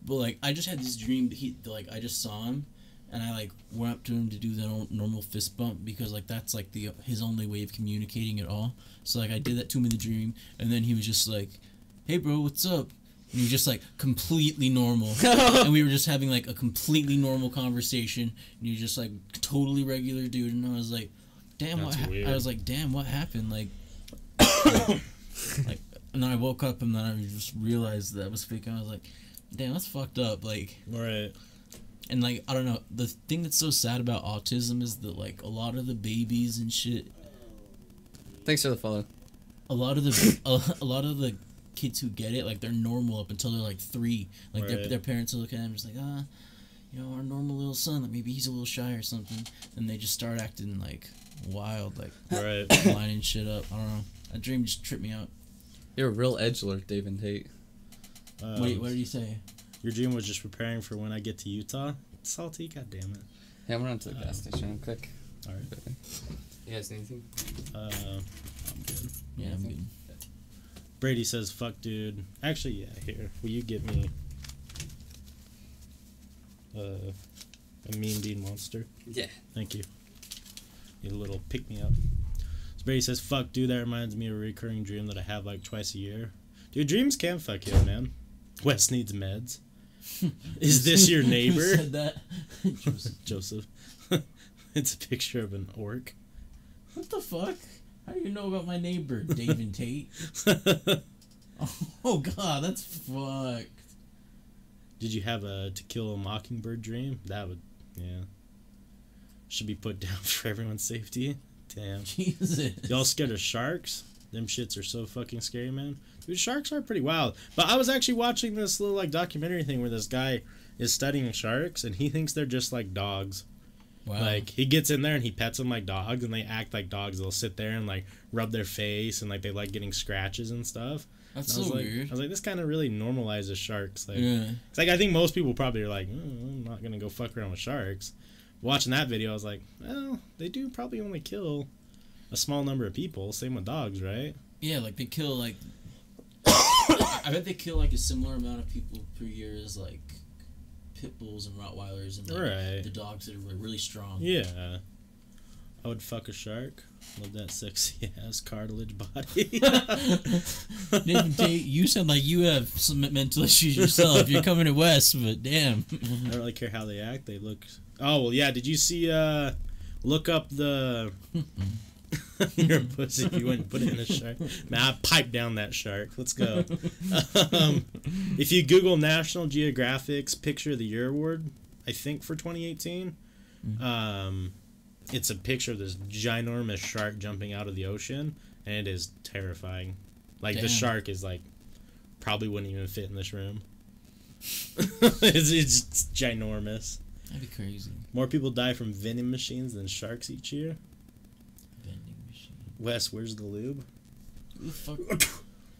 But like I just had this dream that I just saw him, and I like went up to him to do the normal fist bump because like that's like his only way of communicating at all. So like I did that to him in the dream, and then he was just like, "Hey bro, what's up?" And he was just like completely normal, and we were just having like a completely normal conversation, and he was just like totally regular dude, and I was like, damn, weird. I was like, damn, what happened? Like, like, and then I woke up, and then I just realized that was fake. And I was like, damn, that's fucked up. Like, Right. and like I don't know, the thing that's so sad about autism is that like a lot of the babies and shit, Thanks for the follow. a lot of the kids who get it, like they're normal up until they're like 3. Like Right. their parents will look at them just like, you know, our normal little son, like maybe he's a little shy or something, and they just start acting like wild, like Right. lining shit up. I don't know. That dream just tripped me out. You're a real edgelord, David Tate. Wait, what did you say? Your dream was just preparing for when I get to Utah. Salty, god damn it. Hey, I'm running to the gas station real quick. All right. You guys need anything? I'm good. Yeah, I'm good. Brady says, "Fuck, dude." Actually, yeah. Here, will you get me a mean bean monster? Yeah. Thank you. You little pick me up. So Brady says, "Fuck, dude." That reminds me of a recurring dream that I have like twice a year. Dude, dreams can fuck you up, man. Wes needs meds. Is this your neighbor? Who said that? Joseph. It's a picture of an orc. What the fuck? How do you know about my neighbor, David Tate? Oh god, that's fucked. Did you have a To Kill a Mockingbird dream? That would, yeah. Should be put down for everyone's safety. Damn. Jesus. Y'all scared of sharks? Them shits are so fucking scary, man. Dude, sharks are pretty wild. But I was actually watching this little like documentary thing where this guy is studying sharks, and he thinks they're just like dogs. Wow. Like, he gets in there and he pets them like dogs, and they act like dogs. They'll sit there and, like, rub their face, and, like, they like getting scratches and stuff. That's and so I weird. was like, this kind of really normalizes sharks. Like, Yeah. it's like, I think most people probably are like, I'm not going to go fuck around with sharks. Watching that video, I was like, well, they do probably only kill a small number of people. Same with dogs, right? Yeah, like, they kill, like... I bet they kill, like, a similar amount of people per year as, like... pit bulls and Rottweilers and like Right. the dogs that are really strong. Yeah. I would fuck a shark. Love that sexy ass cartilage body. David Tate, you sound like you have some mental issues yourself. You're coming to West, but damn. I don't really care how they act. They look. Oh well, yeah. Did you see? Look up the. You're a pussy if you wouldn't put it in a shark. Man, I pipe down that shark. Let's go. If you Google National Geographic's Picture of the Year Award, I think for 2018, it's a picture of this ginormous shark jumping out of the ocean, and it is terrifying. Like, the shark is like probably wouldn't even fit in this room. It's ginormous. That'd be crazy. More people die from vending machines than sharks each year. Vending machine. Wes, where's the lube? Who the fuck?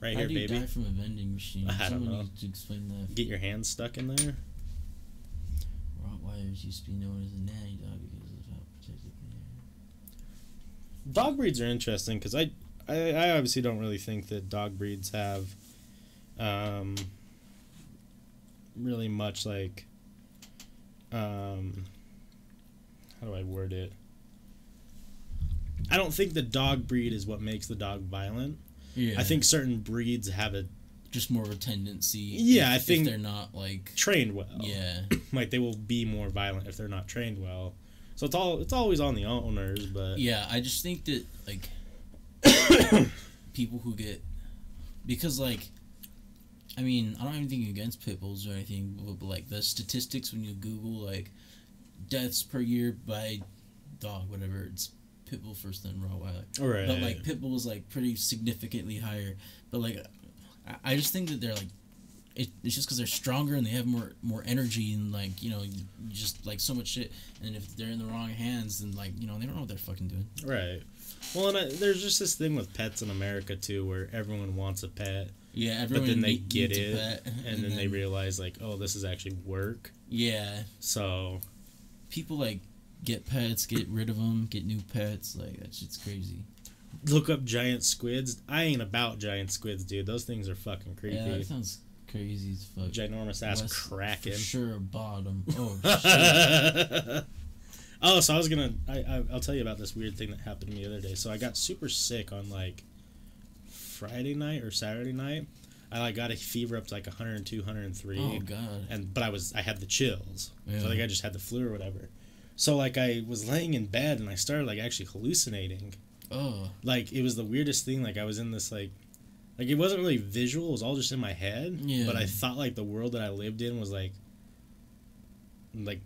Right How here, do you baby. die from a vending machine? I don't Someone know. needs to explain that. Get your hands stuck in there. Rottweilers used to be known as a nanny dog because of how protected they are. Dog breeds are interesting because I obviously don't really think that dog breeds have really much like how do I word it? I don't think the dog breed is what makes the dog violent. Yeah. I think certain breeds have a just more of a tendency. Yeah, I think if they're not like trained well. Yeah. Like they will be more violent if they're not trained well. So it's always on the owners, but yeah, I just think that like people who get because like I mean I don't have anything against pit bulls or anything, but like the statistics when you Google like deaths per year by dog, whatever, it's pit bull first then Rottweiler. right. But like pit bull is like pretty significantly higher. But like I just think that they're like it's just because they're stronger and they have more energy and like you know just like so much shit. And if they're in the wrong hands, then like you know they don't know what they're fucking doing. Right. Well, and there's just this thing with pets in America too, where everyone wants a pet. Yeah, everyone. But then they get needs it, a pet, and then they realize like, oh, this is actually work. Yeah. So people like get pets, get rid of them, get new pets. Like that shit's crazy. Look up giant squids. I ain't about giant squids, dude. Those things are fucking creepy. Yeah, that sounds crazy as fuck. Ginormous ass West kraken. For sure, bottom. Oh shit. Oh, so I was gonna. I'll tell you about this weird thing that happened to me the other day. So I got super sick on like Friday night or Saturday night. I like got a fever up to like 102, 103. Oh god. But I had the chills. Yeah. So like I just had the flu or whatever. So like I was laying in bed and I started like actually hallucinating. Oh. Like it was the weirdest thing. Like I was in this like it wasn't really visual. It was all just in my head. Yeah. But I thought like the world that I lived in was like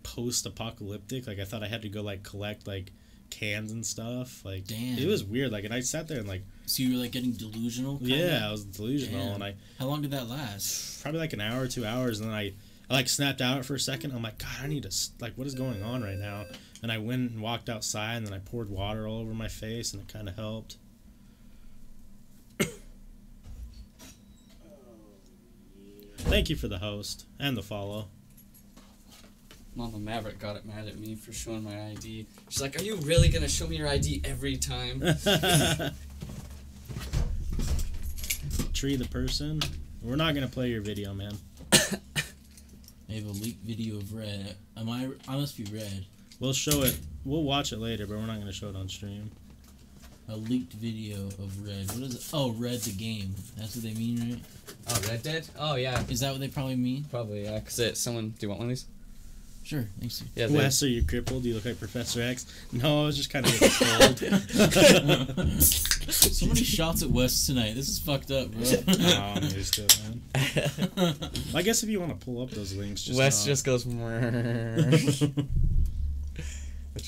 post-apocalyptic. Like I thought I had to go like collect like cans and stuff. Like damn. It was weird. Like and I sat there and like. So you were like getting delusional? Yeah, I was delusional. Damn. And How long did that last? probably like an hour or 2 hours, and then I like snapped out for a second. I'm like, God, I need to like, what is going on right now? And I went and walked outside, and then I poured water all over my face, and it kind of helped. Thank you for the host and the follow. Mama Maverick got it mad at me for showing my ID. She's like, "Are you really gonna show me your ID every time?" Tree the person. We're not gonna play your video, man. I have a leaked video of Red. I must be Red. We'll show it. We'll watch it later, but we're not gonna show it on stream. A leaked video of Red. What is it? Oh, Red the game. That's what they mean, right? Oh, Red Dead? Oh, yeah. Is that what they probably mean? Probably, yeah. Do you want one of these? Sure, thanks. Yeah. Wes, are you crippled? Do you look like Professor X? No, I was just kind of cold. So many shots at Wes tonight. This is fucked up, bro. Oh, I'm used to it, man. I guess if you want to pull up those links, Wes just goes. Which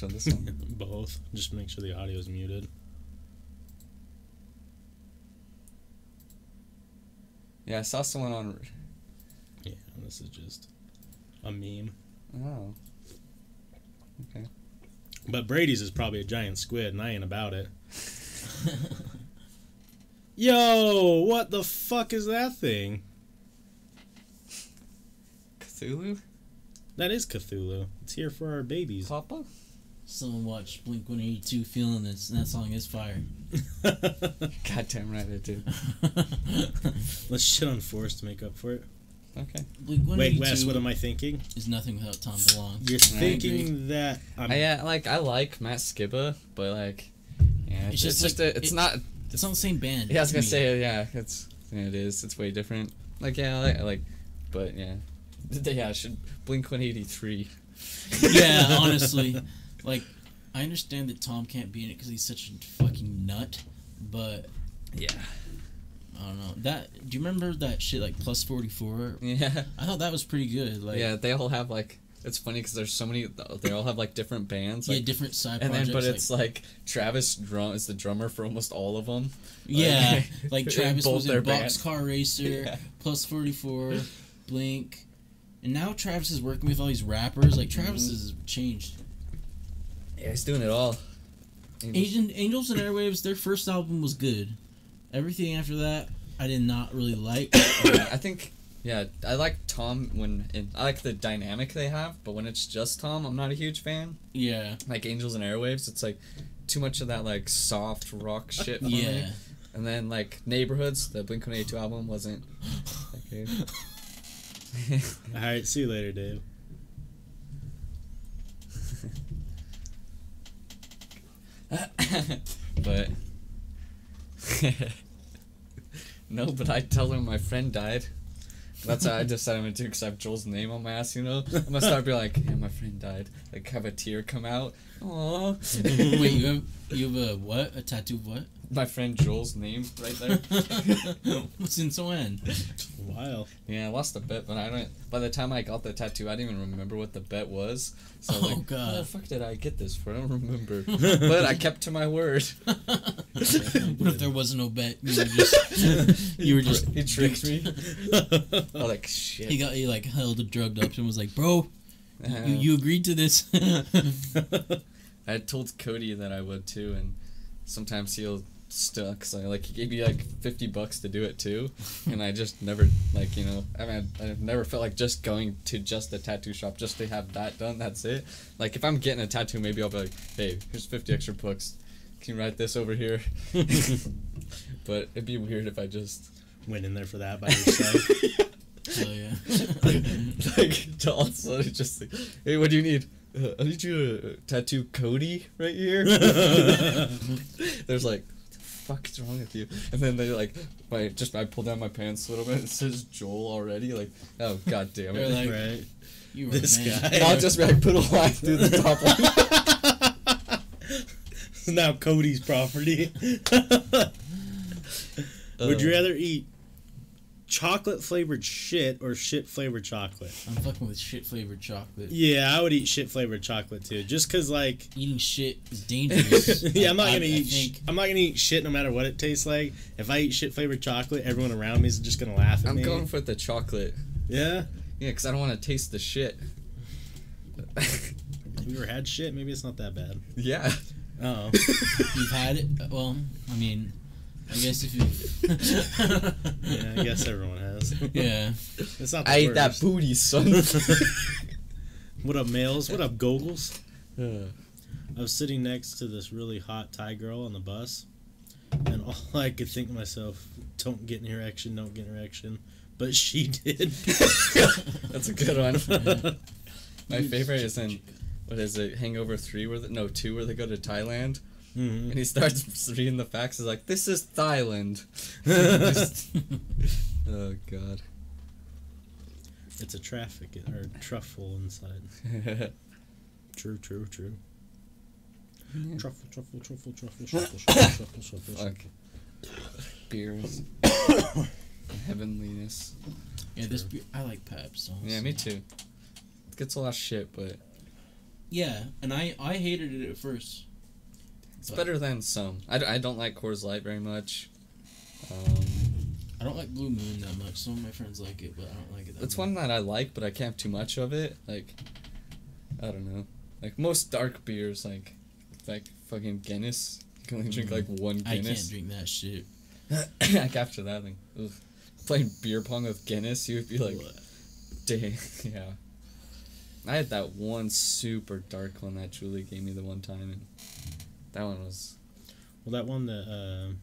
one? This one? Both. Just make sure the audio is muted. Yeah, I saw someone on. Yeah, this is just a meme. Oh. Okay. But Brady's is probably a giant squid, and I ain't about it. Yo, what the fuck is that thing? Cthulhu? That is Cthulhu. It's here for our babies. Papa? Someone watched Blink-182 feeling this, and that song is fire. Goddamn right I did. Let's shit on Forrest to make up for it. Okay. Blink-182 Wait, Wes, what am I thinking? is nothing without Tom DeLonge. You're thinking that I like Matt Skiba, but like, yeah, It's just like- it's not. It's not the same band. Yeah, I was to gonna me. say it is. It's way different. Like I like, but yeah, yeah. Should Blink-183. Yeah, honestly. Like, I understand that Tom can't be in it because he's such a fucking nut, but Yeah. I don't know. Do you remember that shit like Plus 44? Yeah. I thought that was pretty good. Like, Yeah, they all have like. It's funny because there's so many. They all have like different bands. Like, yeah, different side and then, projects. but it's like Travis is the drummer for almost all of them. yeah, like in Travis both was in their Boxcar Racer, Yeah. Plus 44, Blink, and now Travis is working with all these rappers. Like Travis has changed. Yeah, he's doing it all. Angels and Airwaves, their first album was good. Everything after that, I did not really like. I think, yeah, I like Tom I like the dynamic they have, but when it's just Tom, I'm not a huge fan. Yeah. Like Angels and Airwaves, it's like too much of that like soft rock shit for me. Yeah. And then like Neighborhoods, the Blink-182 album wasn't that good. Alright, see you later, Dave. but no, but I tell him my friend died. That's how I decided I'm gonna do, because I have Joel's name on my ass, you know? I'm gonna start being like, yeah, my friend died. Like, have a tear come out. Aww. Wait, you have a what? A tattoo of what? My friend Joel's name right there. Since when? Wow. Yeah, I lost a bet, but I don't. By the time I got the tattoo, I didn't even remember what the bet was. So I was like, God. "What the fuck did I get this for? I don't remember." But I kept to my word. What if there was no bet? You were just. He tricked me. I was like, shit. He like held it drugged up and was like, "Bro, you agreed to this." I had told Cody that I would too, and sometimes he'll still, cause he gave me like $50 to do it too, and I just never, like, you know, I mean, I've never felt like just going to just a tattoo shop just to have that done. That's it. Like, if I'm getting a tattoo, maybe I'll be like, hey, here's 50 extra bucks. Can you write this over here? But it'd be weird if I just went in there for that by yourself. Oh yeah. like to also just like, hey, what do you need? I need you to tattoo Cody right here. There's like, what the fuck is wrong with you? And then they like, I pull down my pants a little bit. It says Joel already. Like, oh god damn it! Like, right. You were This man. guy. I'll just be like, put a line through the top line. It's now Cody's property. Would you rather eat chocolate flavored shit or shit flavored chocolate? I'm fucking with shit flavored chocolate. Yeah, I would eat shit flavored chocolate too, just cause like Eating shit is dangerous. yeah, I'm not gonna I eat. think I'm not gonna eat shit no matter what it tastes like. If I eat shit flavored chocolate, everyone around me is just gonna laugh at me. I'm going for the chocolate. Yeah. Yeah, because I don't want to taste the shit. Have you ever had shit? Maybe it's not that bad. Yeah. Oh. You've had it. Well, I mean, I guess if you. Yeah, I guess everyone has. Yeah. It's not. The I ate worst. that booty, son. What up, males? What up, Gogles? Uh, I was sitting next to this really hot Thai girl on the bus, and all I could think to myself, don't get an erection, don't get an erection. But she did. That's a good one. My favorite is in, what is it, Hangover 3, 2, where they go to Thailand. Mm-hmm. And he starts reading the facts. He's like, this is Thailand. Oh, God. It's a truffle inside. True. Truffle. Fuck. Beers. Heavenliness. Yeah, this beer, I like Pabst. Honestly. Yeah, me too. It gets a lot of shit, but Yeah, and I hated it at first. it's better than some. I don't like Coors Light very much. I don't like Blue Moon that much. Some of my friends like it, but I don't like it that It's much. one that I like, but I can't have too much of it. Like, I don't know. Like, most dark beers, like fucking Guinness. You can only drink, like, one Guinness. I can't drink that shit. Like, after that, like, ugh. Playing beer pong with Guinness, you would be like, dang, yeah. I had that one super dark one that Julie gave me the one time, and that one was... Well, that one that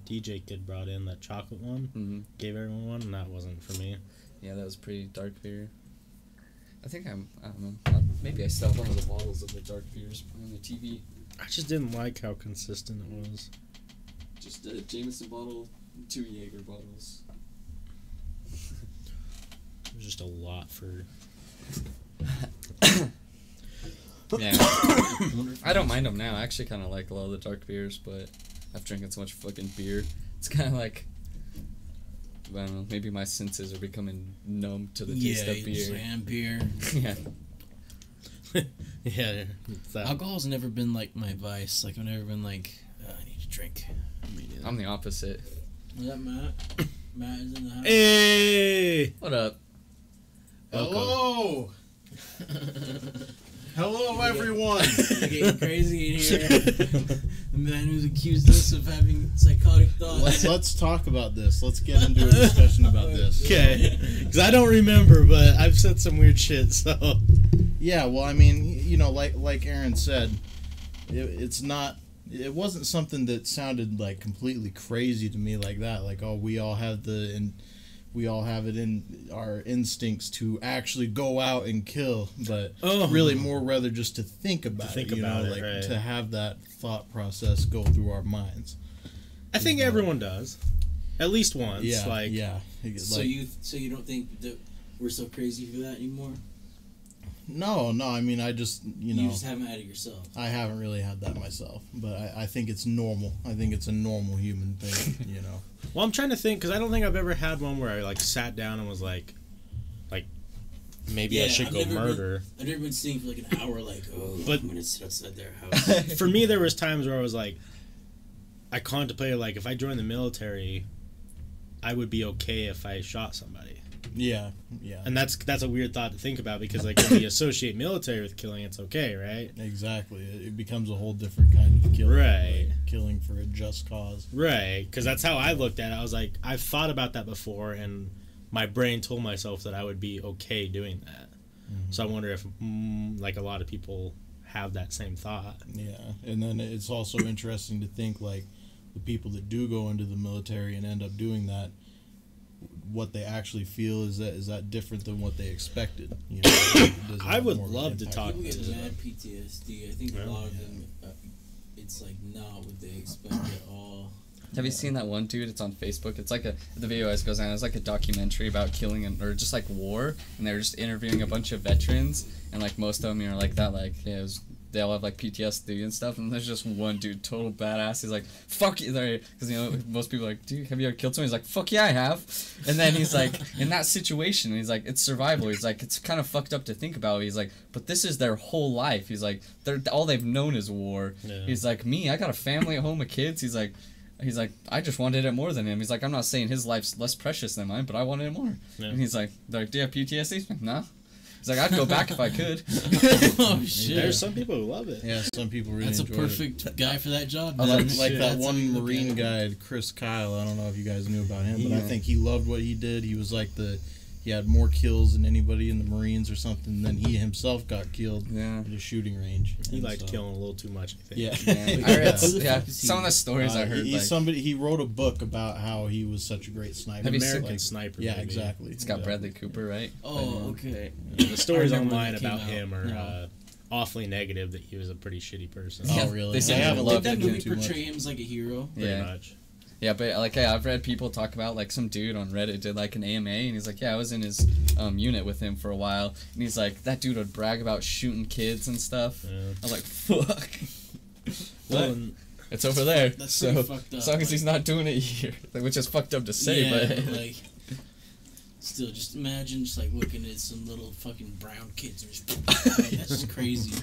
DJ kid brought in, that chocolate one, gave everyone one, and that wasn't for me. Yeah, that was pretty dark beer. I think I don't know. Maybe I still have one of the bottles of the dark beers on the TV. I just didn't like how consistent it was. Just a Jameson bottle, 2 Jaeger bottles. It was just a lot for... Yeah. I don't mind them now. I actually kind of like a lot of the dark beers, but I've drinking so much fucking beer. It's kind of like, I don't know, maybe my senses are becoming numb to the taste of beer. And beer. Yeah. Yeah. It's that. Alcohol's never been like my vice. Like I've never been like, I need to drink. I'm the opposite. Is that Matt? Matt is in the house. Hey! What up? Hello! Hello, everyone! We're getting crazy in here. The man who's accused us of having psychotic thoughts. Let's talk about this. Let's get into a discussion about this. Okay. Because I don't remember, but I've said some weird shit, so... Yeah, well, I mean, you know, like Aaron said, it wasn't something that sounded like completely crazy to me like that. Like, oh, we all have we all have it in our instincts to actually go out and kill, but Oh. really more rather just to think about it, like right. to have that thought process go through our minds. I think everyone does, at least once. Yeah, like, yeah. So you don't think that we're so crazy for that anymore? No. I mean, I just You just haven't had it yourself. I haven't really had that myself, but I think it's normal. I think it's a normal human thing, Well, I'm trying to think, because I don't think I've ever had one where I like sat down and was like maybe I should go murder. I've never been sitting for like an hour, like, But- I'm gonna sit outside their house. For me, there was times where I was like, I contemplated like if I joined the military, I would be okay if I shot somebody. Yeah. And that's a weird thought to think about, because like when we associate military with killing, it's okay, right? Exactly. It becomes a whole different kind of killing. Right. Like killing for a just cause. Right, because that's how I looked at it. I was like, I've thought about that before, and my brain told myself that I would be okay doing that. Mm-hmm. So I wonder if like a lot of people have that same thought. Yeah. And then it's also interesting to think like the people that do go into the military and end up doing that, what they actually feel is that different than what they expected. Does it I have would more of an love to impact? talk People get to mad PTSD. I think a lot of them, it's like not what they expect at all. Have you seen that one dude? It's on Facebook. It's like the video always goes on. It's like a documentary about killing or just like war, and they were just interviewing a bunch of veterans, and like most of them are like that, like they all have like PTSD and stuff, and there's just one dude, total badass. He's like, fuck you, because most people are like, dude, have you ever killed someone? He's like, fuck yeah, I have. And then he's like, in that situation, he's like, it's survival. He's like, it's kind of fucked up to think about. He's like, but this is their whole life. He's like, all they've known is war. Yeah. He's like, me, I got a family at home with kids. He's like, I just wanted it more than him. He's like, I'm not saying his life's less precious than mine, but I wanted it more. Yeah. And he's like, do you have PTSD? He's like, no. He's like, I'd go back if I could. Oh shit! There's some people who love it. Yeah, some people really That's a enjoy perfect guy for that job. it. man. Like that That's how one you look Marine at it. guy, Chris Kyle. I don't know if you guys knew about him, but I Yeah. think he loved what he did. He was like he had more kills than anybody in the Marines or something. Then he himself got killed Yeah. at a shooting range. He And liked so- killing a little too much, I think. Yeah. Yeah. I read, Who the yeah, fuck is he? some of the stories I heard. He wrote a book about how he was such a great sniper. Have you seen- American Sniper. Yeah, maybe. exactly. It's got Yeah. Bradley Cooper, right? Oh, okay. The stories I remember online when it came about out. him are No. awfully negative, that he was a pretty shitty person. Oh, Yeah, really? they said I he haven't loved looked Did that into movie it too much. portray him as like a hero? Pretty Yeah. much. Yeah, but like, I've read people talk about like some dude on Reddit did like an AMA, and he's like, yeah, I was in his unit with him for a while, and he's like, that dude would brag about shooting kids and stuff. Yeah. I was like, fuck. Well, But and it's over there. That's so pretty fucked up, as long as like- he's not doing it here, which is fucked up to say, yeah, but like, still, just imagine just like looking at some little fucking brown kids and just, that's just crazy.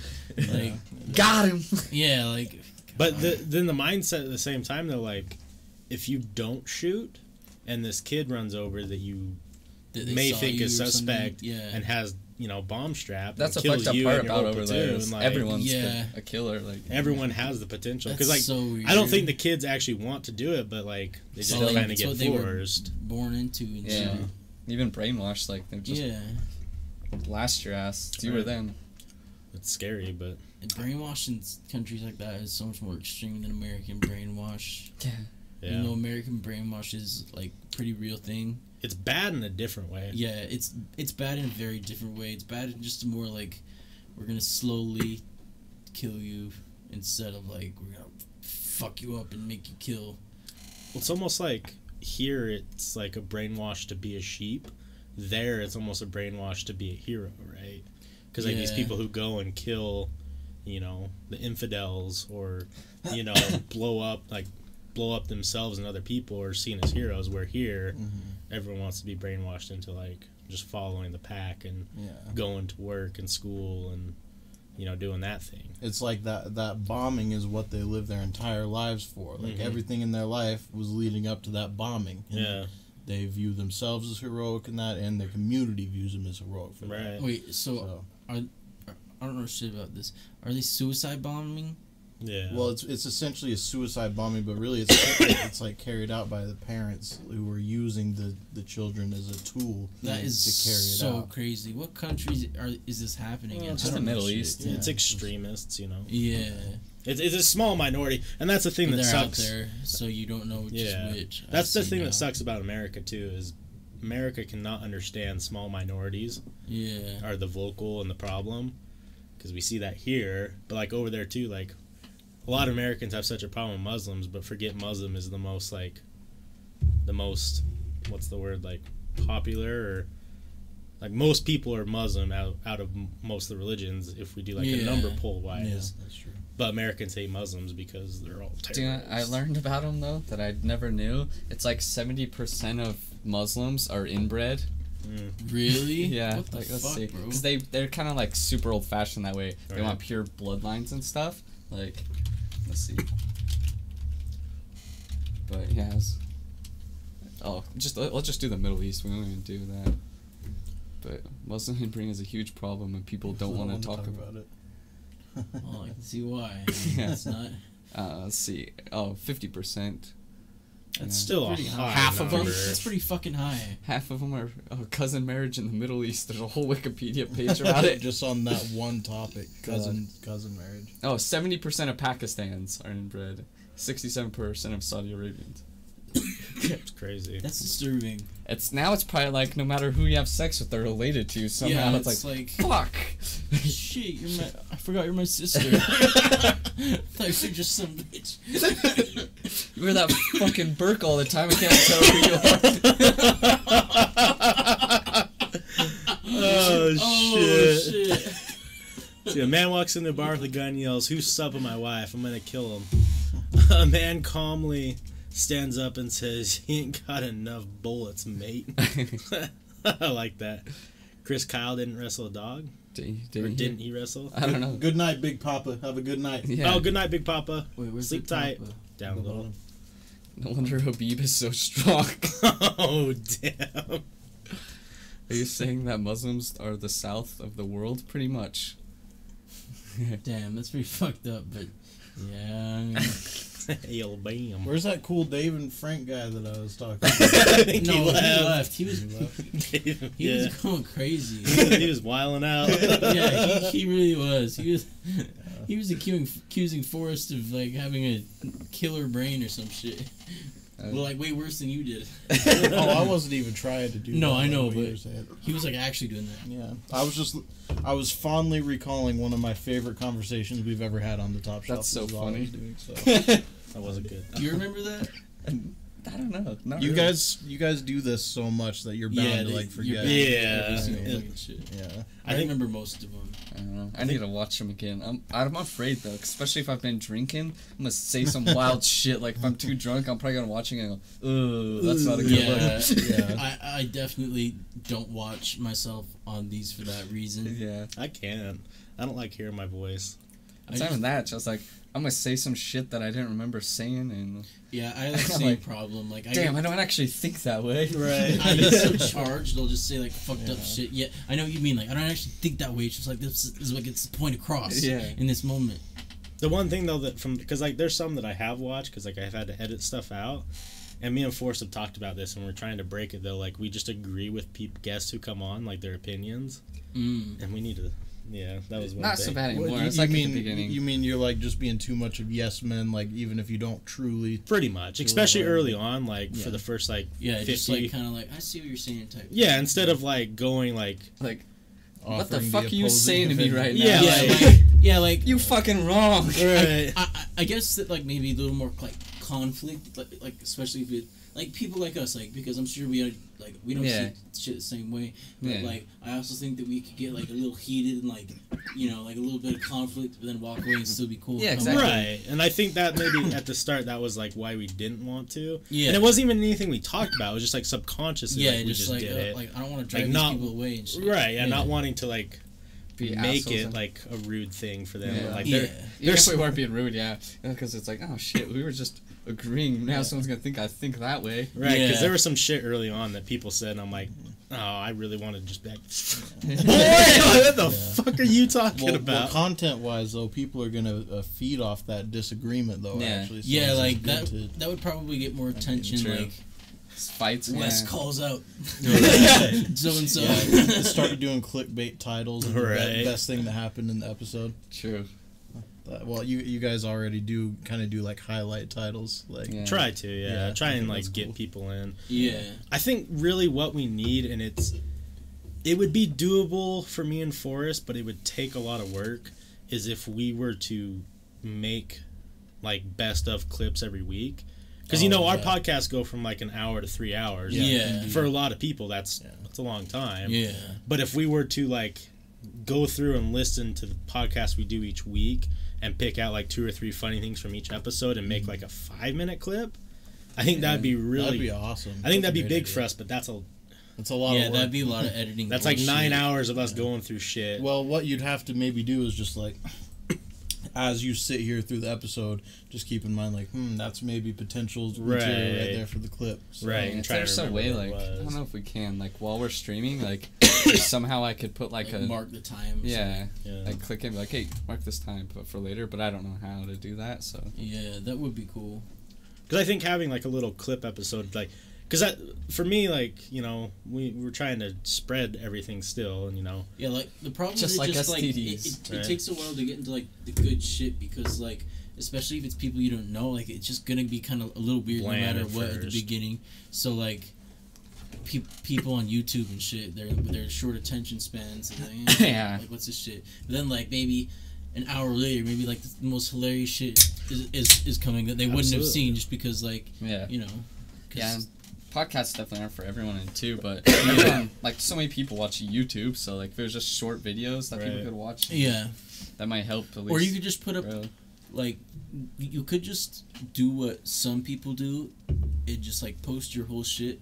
Like, got him. yeah, like, but then the mindset at the same time, though, like, if you don't shoot and this kid runs over that you that they may saw think you is or something. suspect Yeah. and has, bomb strap, That's and the kills fucked up you part and your about whole over there. platoon, Is like, everyone's Yeah. a killer. Like everyone has the potential. Because, That's like, so weird. I don't think the kids actually want to do it, but, like, they just So, like, kind of it's get what they were forced. born into and yeah, shit. even brainwashed. Like they're just Yeah. blast your ass. You were Right. then. It's scary, but And brainwash in countries like that is so much more extreme than American brainwash. Yeah. yeah. You know, American brainwash is like pretty real thing. It's bad in a different way. Yeah, it's bad in a very different way. It's bad in just a more like we're gonna slowly kill you instead of like we're gonna fuck you up and make you kill. It's almost like here it's like a brainwash to be a sheep. There it's almost a brainwash to be a hero, right? Because like these Yeah. people who go and kill, the infidels or, blow up themselves and other people are seen as heroes. Where here, everyone wants to be brainwashed into like just following the pack and going to work and school and doing that thing. It's like that bombing is what they live their entire lives for. Like Mhm. everything in their life was leading up to that bombing. And Yeah. they view themselves as heroic in that, and the community views them as heroic for that. Right. Wait, so I don't know shit about this. Are they suicide bombing? Yeah. Well, it's essentially a suicide bombing, but really it's like carried out by the parents who are using the children as a tool That is to carry it so out. crazy. What countries is this happening in? Just I the don't know Middle shit. East. Yeah. It's extremists, Yeah. It's a small minority, and that's the thing But that they're sucks. out there, so you don't know which Yeah. is which. That's the I see thing now. that sucks about America too, is America cannot understand small minorities Yeah. are the vocal and the problem, because we see that here, but like over there too, like a lot of Americans have such a problem with Muslims, but forget Muslim is the most what's the word, like popular, or like most people are Muslim out of most of the religions if we do like a number poll wise. Yeah, that's true. But Americans hate Muslims because they're all terrorists. Dude, I learned about them though that I never knew. It's like 70% of Muslims are inbred. Really? Yeah. What the Like, let's fuck, see, bro? because they're kind of like super old fashioned that way. They Right. want pure bloodlines and stuff. Like, let's see. But yeah. Let's just do the Middle East. We don't even do that. But Muslim inbreeding is a huge problem, and people don't want to talk about it. Well, I can see why. Yeah. It's not. Let's see. Oh, 50%. That's still a Pretty high Half of them- number. That's pretty fucking high. Half of them are cousin marriage in the Middle East. There's a whole Wikipedia page about it. Just on that one topic, cousin marriage. Oh, 70% of Pakistans are inbred. 67% of Saudi Arabians. It's crazy. That's disturbing. It's probably like no matter who you have sex with, they're related to somehow. Yeah, it's like fuck. shit. I forgot you're my sister. Thought you were just some bitch. You wear that fucking Burke all the time. I can't tell who you are. Oh, shit. shit. See, a man walks in the bar with a gun and yells, "Who's supping my wife? I'm gonna kill him." A man calmly stands up and says, "He ain't got enough bullets, mate." I like that. Chris Kyle didn't wrestle a dog? Didn't he wrestle? I don't know. Good night, Big Papa. Have a good night. Yeah. Oh, good night, Big Papa. Wait, where's Sleep the tight. Papa? Down a little. No wonder Habib is so strong. Oh, damn. Are you saying that Muslims are the south of the world? Pretty much. Damn, that's pretty fucked up, but yeah. I mean, Hail bam. Where's that cool Dave and Frank guy that I was talking I about? think no, he he left. left. He Yeah. was going crazy. He was wiling out. Yeah, he really was. He was accusing Forrest of like having a killer brain or some shit. Well, like way worse than you did. Oh, I wasn't even trying to do that. No, I know, like what you but were saying. he was like actually doing that. Yeah, I was fondly recalling one of my favorite conversations we've ever had on the Top Shelf. That's so is all I funny. was doing, so. That wasn't good. Do you remember that? I don't know. Not You really. guys do this so much that you're bound to like you're forget. bound to Yeah. every single Yeah. fucking shit. Yeah. I remember most of them. I don't know. I need to watch them again. I'm afraid though, especially if I've been drinking. I'm gonna say some wild shit. Like if I'm too drunk, I'm probably gonna watch it and go, "Ugh, that's not a good Yeah, one." Yeah. I definitely don't watch myself on these for that reason. Yeah. I can't. I don't like hearing my voice. It's not even that. Just like I'm gonna say some shit that I didn't remember saying, and Yeah, I have the I'm same like, problem. Like, damn, I don't actually think that way. Right. I get so charged, they'll just say like fucked up shit. Yeah, I know what you mean. Like, I don't actually think that way. It's just like this is what gets the point across. Yeah. In this moment. The one thing though because like there's some that I have watched because like I've had to edit stuff out, and me and Forrest have talked about this and we're trying to break it though. Like we just agree with guests who come on, like their opinions, and we need to. Yeah, that was one Not thing. so bad anymore. What, It's like mean, at the beginning. you mean you're like just being too much of yes men, like even if you don't truly. Pretty much, especially early on, like for Yeah. the first like Yeah, 50. just like kind of like I see what you're saying type. Yeah, instead of like going like Like, what the offering fuck are you opposing saying to me opinion. right now? Yeah, Yeah, like- like, yeah, like You fucking wrong. right. I guess that like maybe a little more like conflict, like especially with like people like us, like because I'm sure we don't Yeah. see shit the same way. But Yeah. like I also think that we could get like a little heated and like like a little bit of conflict, but then walk away and still be cool. Yeah, Come exactly. on. Right, and I think that maybe at the start that was like why we didn't want to. Yeah. And it wasn't even anything we talked about. It was just like subconsciously. Yeah, like, we just just like did it. like I don't want to drive Like, these not- people away and shit. Right, yeah, not wanting to like Be make assholes it and- like a rude thing for them. Yeah. Like Yeah. they're Even if so- we weren't being rude, yeah, because it's like, oh shit, we were just agreeing. Now someone's gonna think I think that way. right, because Yeah. there was some shit early on that people said, and I'm like, oh, I really wanted to just be like, boy, what the fuck are you talking Well, about? content wise though, people are gonna feed off that disagreement though. Yeah. Actually, so Yeah, it's like good that. That would probably get more attention. true. Like Fights. Wes yeah. calls out Right. so and so. Started doing clickbait titles. And Right. the best thing that happened in the episode. True. Well, you guys already do kind of do like highlight titles, like Try to, Yeah, try I and think like that's get cool. people in. Yeah. I think really what we need, and it would be doable for me and Forrest, but it would take a lot of work, is if we were to make like best of clips every week. Because our podcasts go from like an hour to 3 hours. Yeah. For a lot of people, that's a long time. Yeah. But if we were to like go through and listen to the podcast we do each week and pick out like 2 or 3 funny things from each episode and make like a 5-minute clip, I think that'd be really... That'd be awesome. I think that'd be That's a big great for idea. us, but that's a lot of work. That'd be a lot of editing. that's like 9 bullshit. hours of us going through shit. Well, what you'd have to maybe do is just like, as you sit here through the episode, just keep in mind like, that's maybe potential material right there for the clip. So, Right. If try to there's some remember way, what it like, I was. don't know if we can, like, while we're streaming, like, somehow I could put, like, Like, a... mark the time. Yeah. Like, click in, like, hey, mark this time, put for later, but I don't know how to do that, so... Yeah, that would be cool. Because I think having like a little clip episode, like, because that for me, like, we're trying to spread everything still, and Yeah, like the problem Just is like just like STDs, it right? takes a while to get into like the good shit because like especially if it's people you don't know, like it's just gonna be kind of a little weird Bland no matter at what at the first. beginning. So like people on YouTube and shit, they're short attention spans. And like, Yeah. like what's this shit? But then like maybe an hour later, maybe like the most hilarious shit is coming that they wouldn't have Absolutely. seen just because like Yeah. 'cause- Yeah, and podcasts definitely aren't for everyone in too, but like so many people watch YouTube, so like if there's just short videos that people Right. could watch, yeah. that might help at least. Or you could just put up really. like you could just do what some people do and just like post your whole shit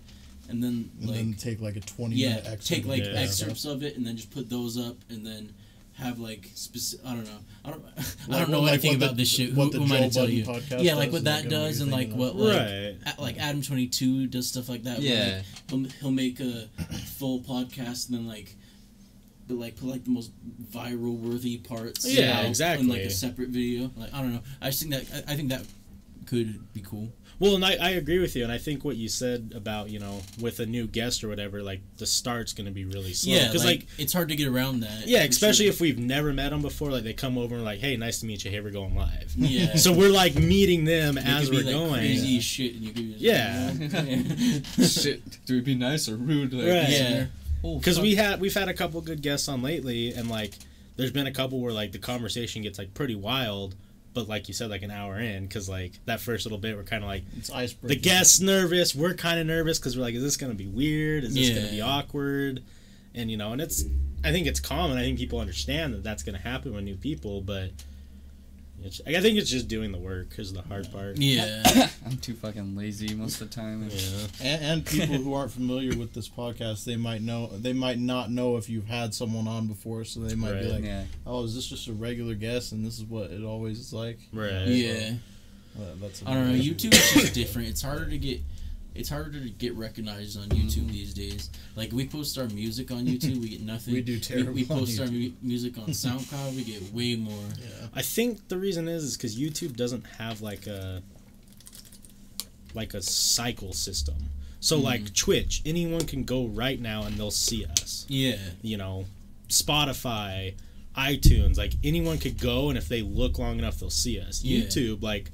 and then and like then take like a 20 yeah minute excerpt. take like Yeah. excerpts of it and then just put those up and then have like specific I don't know I Like don't know what- like anything what about the- this shit what who the am I Joe to tell Budden you podcast yeah like does what is that like does and like everything what Right. like Adam 22 does stuff like that where, Yeah. like, he'll make a full podcast and then like but like put like the most viral worthy parts Yeah, in exactly. like a separate video like I don't know I just think that I think that could be cool. Well, and I agree with you, and I think what you said about with a new guest or whatever, like the start's going to be really slow. Yeah, because like it's hard to get around that. yeah, for especially sure. if we've never met them before. Like they come over and like, hey, nice to meet you. Hey, we're going live. Yeah. So we're like meeting them It as could be, we're like, going. crazy as shit, and you could be just Yeah. Shit, do we be nice or rude? Like, Right. Yeah. Because we've had a couple good guests on lately, and like there's been a couple where like the conversation gets like pretty wild, but like you said, like an hour in, because like that first little bit we're kind of like It's icebreaker. the guest's nervous, we're kind of nervous because we're like, is this gonna be weird? Is this gonna be Yeah. awkward? And and I think it's common. I think people understand that that's gonna happen with new people, but I think it's just doing the work is the hard part. Yeah. I'm too fucking lazy most of the time. Yeah. And people who aren't familiar with this podcast, they might not know if you've had someone on before, so they might be Right. like, Yeah. "Oh, is this just a regular guest, and this is what it always is like?" Right. Yeah. That's I don't know. YouTube is just different. It's harder to get recognized on YouTube these days. Like we post our music on YouTube, we get nothing. We do terrible We on post our YouTube. music on SoundCloud, we get way more. Yeah. I think the reason is because YouTube doesn't have like a cycle system. So like Twitch, anyone can go right now and they'll see us. Yeah. Spotify, iTunes, like anyone could go and if they look long enough they'll see us. Yeah. YouTube, like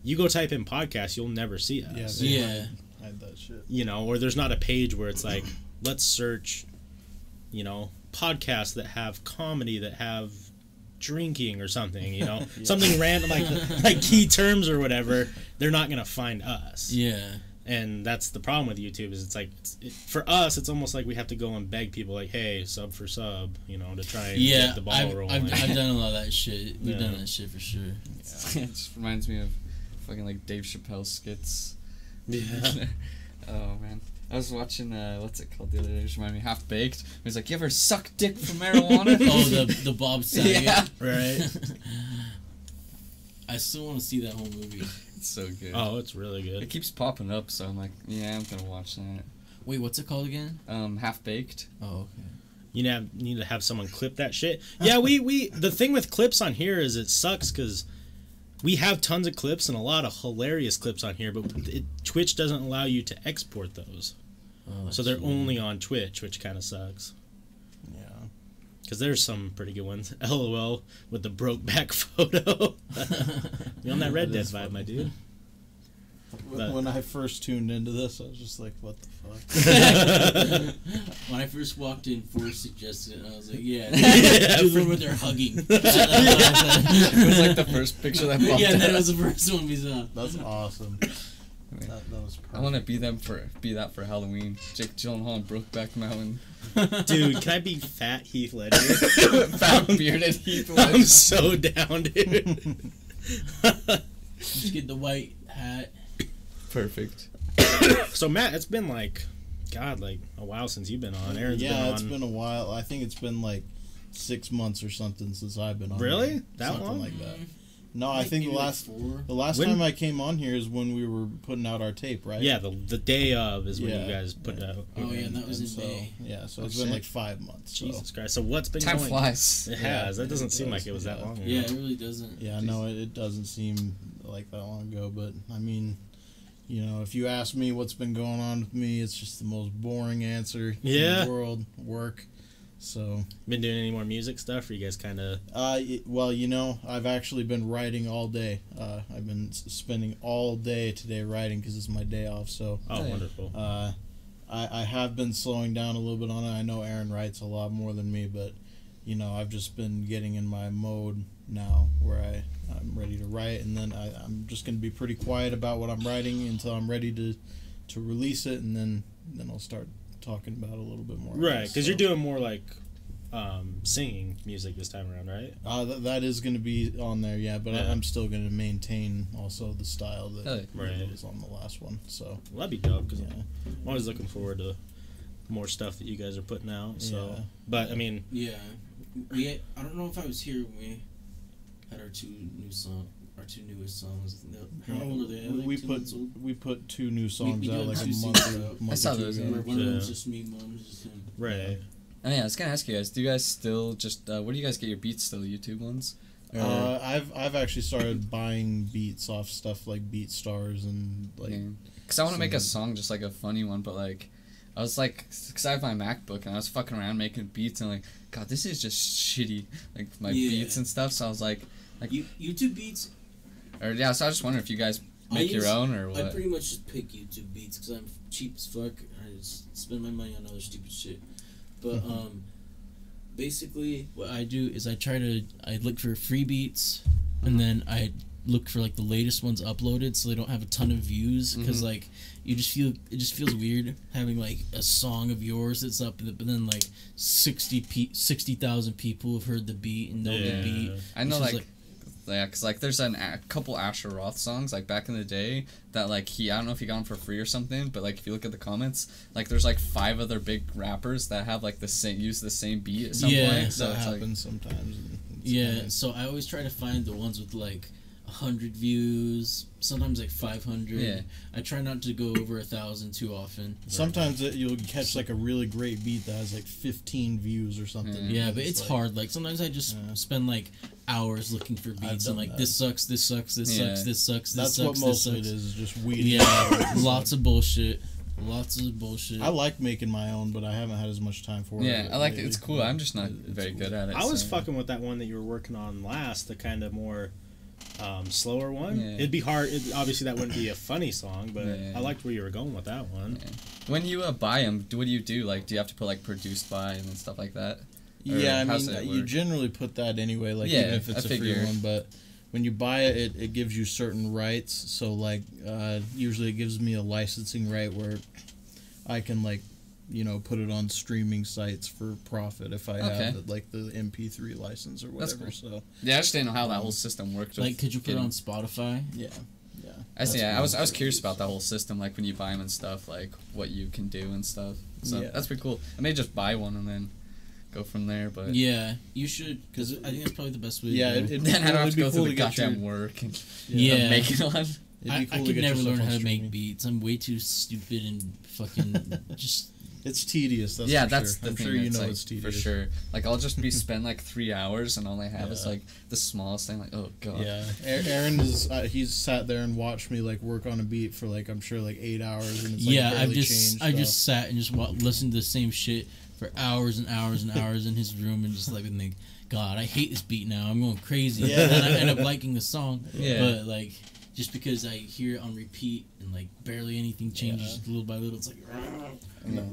you go type in podcast, you'll never see us. they Yeah. hide that shit. Or there's not a page where it's like let's search podcasts that have comedy that have drinking or something, something random like key terms or whatever. They're not gonna find us. Yeah. And that's the problem with YouTube is it's like for us it's almost like we have to go and beg people like, hey, sub for sub, to try and Yeah. get the ball I've rolling. done a lot of that shit. We've Yeah. done that shit for sure. It just reminds me of fucking like Dave Chappelle skits. Yeah. Oh man. I was watching what's it called the other day? It just reminded me Half Baked. He's like, you ever suck dick for marijuana? Oh, the Bob Saget. Yeah. Right. I still want to see that whole movie. It's so good. Oh, it's really It good. keeps popping up, so I'm like, yeah, I'm gonna watch that. Wait, what's it called again? Half Baked. Oh, okay. You need to have someone clip that shit. Yeah, we the thing with clips on here is it sucks because we have tons of clips and a lot of hilarious clips on here, but Twitch doesn't allow you to export those. Oh, So they're only on Twitch, which kind of sucks. Yeah. Because there's some pretty good ones. LOL with the broke back photo. You on that Red Dead vibe, my dude? When I first tuned into this, I was just like, what the fuck? When I first walked in, Forrest suggested it, and I was like, yeah. Do the one where they're hugging. It was like the first picture that popped yeah, up. that was the first one we saw. That's awesome. That was perfect. I want to be that for Halloween. Jake Gyllenhaal and Brokeback Mountain. Dude, can I be fat Heath Ledger? Fat bearded Heath Ledger. I'm so down, dude. Just get the white hat. Perfect. So Matt, it's been like a while since you've been on. Aaron's been on. It's been a while. I think it's been like 6 months or something since I've been on. Really? Here. That something long? like that. No, I think the last time I came on here is when we were putting out our tape, right? Yeah, the day of is when you guys put it out. Oh yeah, that was in May. Yeah, so it's been like 5 months. Jesus Christ! So what's been Time going? flies. It has. That doesn't seem like it was that long ago. Yeah, it really doesn't. Yeah, no, it doesn't seem like that long ago. But I mean, you know, if you ask me what's been going on with me, it's just the most boring answer in the world. Work. So, been doing any more music stuff? Or you guys kind of? Well, you know, I've actually been writing all day. I've been spending all day today writing because it's my day off. So, wonderful. I have been slowing down a little bit on it. I know Aaron writes a lot more than me, but you know, I've just been getting in my mode now where I'm ready to write, and then I'm just going to be pretty quiet about what I'm writing until I'm ready to release it, and then I'll start talking about it a little bit more. Right, because you're doing more like singing music this time around, right? That is going to be on there, yeah, but I'm still going to maintain also the style that was on the last one. So that'd be dope, because I'm always looking forward to more stuff that you guys are putting out. So, but I mean, I don't know if I was here when we had our two newest songs. How old are they? We put 2 new songs out like a month. I saw those. One of them's just me, one was just him. Right. I mean, I was gonna ask you guys. Do you guys still just? Where do you guys get your beats? Still YouTube ones? I've actually started buying beats off stuff like BeatStars and like. Because I want to make a song just like a funny one, but like. I was like, because I have my MacBook and I was fucking around making beats and like, God, this is just shitty, like my beats and stuff. So I was like YouTube beats. So I was just wondering if you guys make your own or what. I pretty much just pick YouTube beats because I'm cheap as fuck. I just spend my money on other stupid shit. But basically, what I do is I look for free beats, and then I look for like the latest ones uploaded so they don't have a ton of views because like it just feels weird having like a song of yours that's up but then like 60,000 people have heard the beat and know the beat. I know because like there's a couple Asher Roth songs like back in the day that like I don't know if he got them for free or something, but like if you look at the comments, like there's like 5 other big rappers that have like use the same beat at some point. So that it's happens sometimes. So I always try to find the ones with like 100 views, sometimes like 500. Yeah. I try not to go over 1,000 too often. Sometimes you'll catch like a really great beat that has like 15 views or something. Yeah, but it's like, hard. Like sometimes I just spend like hours looking for beats and like this sucks, this sucks, this sucks, this sucks, this That's sucks. What most of it is just weeding. Yeah, lots of bullshit. Lots of bullshit. I like making my own, but I haven't had as much time for it. Yeah, I like it. It's cool. I'm just not very good at it. I was fucking with that one that you were working on last, the kind of more slower one. It'd be hard. Obviously, that wouldn't be a funny song, but I liked where you were going with that one. When you buy them, what do you do? Like, do you have to put like produced by and stuff like that? Or I mean, you generally put that anyway. Like, even if it's a free one, but when you buy it, it gives you certain rights. So like, usually it gives me a licensing right where I can like, you know, put it on streaming sites for profit if I have like the MP3 license or whatever. Cool. So I just didn't know how that whole system worked. Like, could you put it on Spotify? Yeah. I see. I was curious about that whole system, like when you buy them and stuff, like what you can do and stuff. So that's pretty cool. I may just buy one and then go from there. But yeah, you should, because I think that's probably the best way. to do it. Then I don't have to go through the goddamn work and make one. I could never learn how to make beats. I'm way too stupid and fucking just. It's tedious. That's the thing. I'm sure you know it's tedious. For sure. Like, I'll just spend like 3 hours and all I have is like the smallest thing. Like, oh god. Yeah. Aaron is he's sat there and watched me like work on a beat for like I'm sure like 8 hours and it's like barely changed. I just sat and just listened to the same shit for hours and hours and hours in his room and just like and think, God, I hate this beat now. I'm going crazy. Yeah. And then I end up liking the song. Yeah. But like just because I hear it on repeat and like barely anything changes little by little, it's like.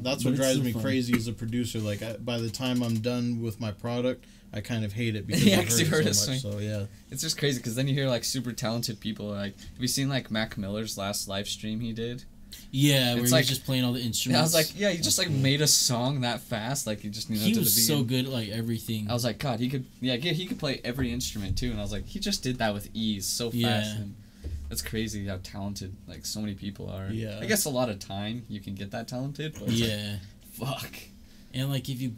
That's But what it's drives so me fun. crazy as a producer. Like by the time I'm done with my product, I kind of hate it because Yeah, I've 'cause you heard heard it so it much. swing. So yeah, It's just crazy because then you hear like super talented people. Like, have you seen like Mac Miller's last live stream he did? Yeah, where It's he's like- just playing all the Yeah, instruments. I was like, yeah, he just like made a song that fast. Like he just knew he to was the so beginning. good at like everything. I was like, God, he could play every instrument too. And I was like, he just did that with ease so fast. Yeah. And it's crazy how talented like so many people are. Yeah. I guess a lot of time you can get that talented. But it's yeah. like, fuck. And like if you're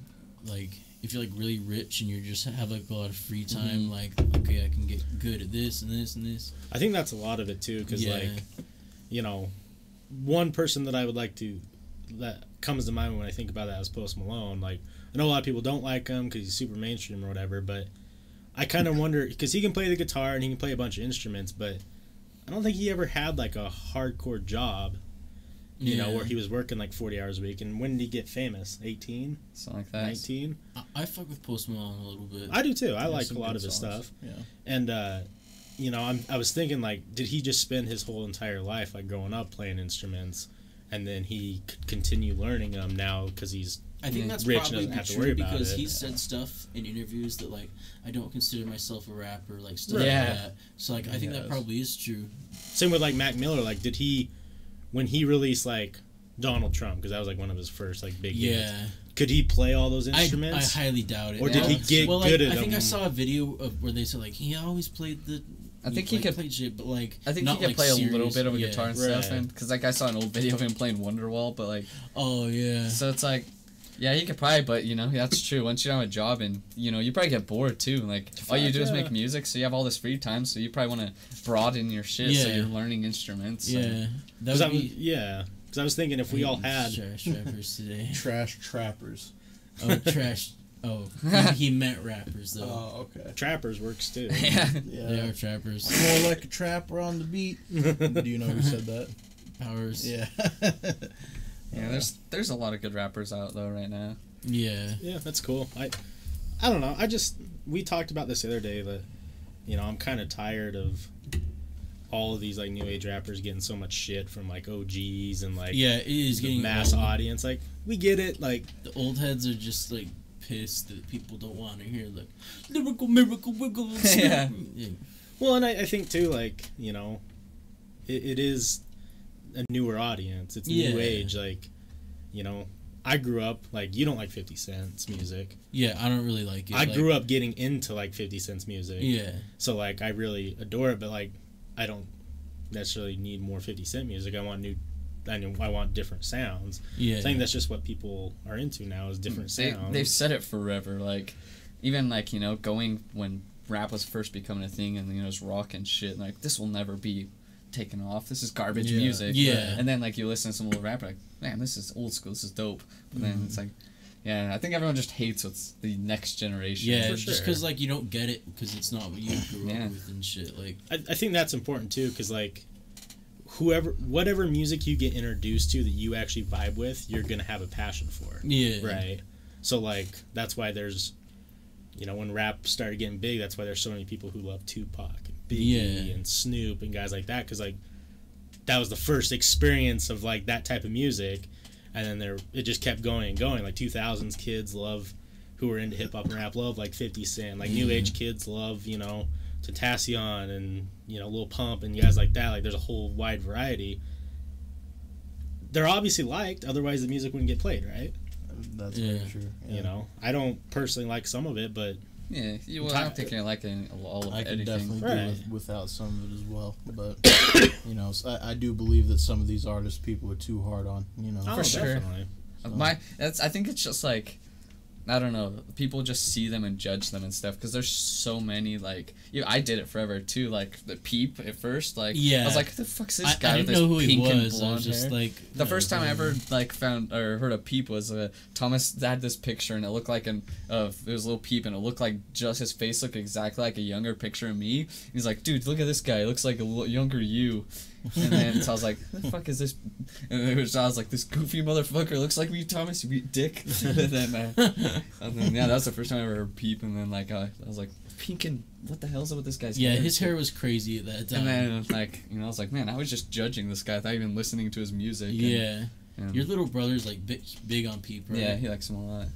like really rich and you just have like a lot of free time, like okay, I can get good at this and this and this. I think that's a lot of it too, because Yeah. like, you know, one person that I would like to that comes to mind when I think about that is Post Malone. Like, I know a lot of people don't like him because he's super mainstream or whatever, but I kind of wonder because he can play the guitar and he can play a bunch of instruments, but I don't think he ever had like a hardcore job. You know, Yeah. where he was working like 40 hours a week. And when did he get famous? 18? Something like that. 19? I fuck with Post Malone a little bit. I do too. I Yeah, like a some lot good of his songs. stuff. Yeah. And, you know, I was thinking, like, did he just spend his whole entire life, like, growing up playing instruments, and then he could continue learning them now because he's I think that's rich probably doesn't have to true worry about because it. he said stuff in interviews that like I don't consider myself a rapper, like stuff Yeah. like that. So like I think that Yes. probably is true. Same with, like, Mac Miller. Like, did he, when he released, like, Donald Trump, because that was, like, one of his first, like, big hits, Yeah, could he play all those I instruments? highly doubt it. Or did he get well, good like, at I think I them? saw a video of where they said like he always played the. I think he could- play shit, but like I think not he could like play a little serious- bit of a yeah. guitar and Right. stuff, and because like I saw an old video of him playing Wonderwall, but like Oh yeah. so it's like, yeah, he could probably, but you know that's true. Once you have a job and you know you probably get bored too. Like all you do is yeah. make music, so you have all this free time, so you probably want to broaden your shit, so Yeah. you're learning instruments. Yeah, and- that Because would be. I was thinking if we all had... trash rappers today. Trash trappers. Oh, trash. Oh, he meant rappers though. Oh, okay. Trappers works too. yeah. They Yeah. are trappers. More like a trapper on the beat. Do you know who said that? Powers. Yeah. Yeah, there's a lot of good rappers out though right now. Yeah. Yeah, that's cool. I don't know. We talked about this the other day that, you know, I'm kind of tired of all of these like new age rappers getting so much shit from like OGs and like Yeah, it is the getting mass old. audience. Like, we get it. Like, The old heads are just like pissed that people don't want to hear like lyrical miracle wiggles. Yeah. well, and I think too, like, you know, it is a newer audience. It's new Yeah. age. Like, you know, I grew up like, you don't like 50 Cent's music. Yeah, I don't really like it. I grew up getting into like 50 Cent's music. Yeah. So like I really adore it, but like I don't necessarily need more 50 Cent music. I want different sounds. Yeah. I think that's just what people are into now is different sounds. They've said it forever. Like even like you know going when rap was first becoming a thing and you know it was rock and shit. Like this will never be taken off. This is garbage Yeah. music. Yeah. And then like you listen to some old rapper like man this is old school. This is dope. But then it's like yeah I think everyone just hates what's the next generation. Yeah, For just sure. because like you don't get it because it's not what you grew Yeah. up with and shit. Like I think that's important too, because like whatever music you get introduced to that you actually vibe with, you're gonna have a passion for. yeah. Right. So like that's why there's, you know, when rap started getting big, that's why there's so many people who love Tupac and Biggie Yeah. and Snoop and guys like that, because like that was the first experience of like that type of music, and then it just kept going and going. Like 2000s kids who were into hip hop and rap love like 50 Cent. Like new age kids love, you know, Tentacion and, you know, Lil Pump and guys like that. Like there's a whole wide variety. They're obviously liked, otherwise the music wouldn't get played, right? That's Yeah. very true. Yeah. You know, I don't personally like some of it, but Yeah. I don't think I like all of I can anything. definitely Right. do without some of it as well. But you know, I do believe that some of these artists people are too hard on. You know, For sure. definitely. I think it's just like I don't know. People just see them and judge them and stuff because there's so many like. I did it forever too. Like the Peep at first, like Yeah. I was like, "Who the fuck's this guy I with didn't this know who he pink and was. I blonde was just hair?" like The first time I ever like found or heard a Peep was Thomas had this picture and it looked like it was a little Peep and it looked like just his face looked exactly like a younger picture of me. He's like, dude, look at this guy. He looks like a younger you. And then so I was like, "Who the fuck is this?" And then I was like, "This goofy motherfucker looks like me, Thomas. You dick." And then yeah, that was the first time I ever heard Peep. And then like I was like, "Pink and what the hell's up with this guy's hair?" Yeah, his hair was crazy at that time. And then like I was like, "Man, I was just judging this guy without even listening to his music." Yeah. And Your little brother's like big on Peep, right? yeah, he likes him a lot.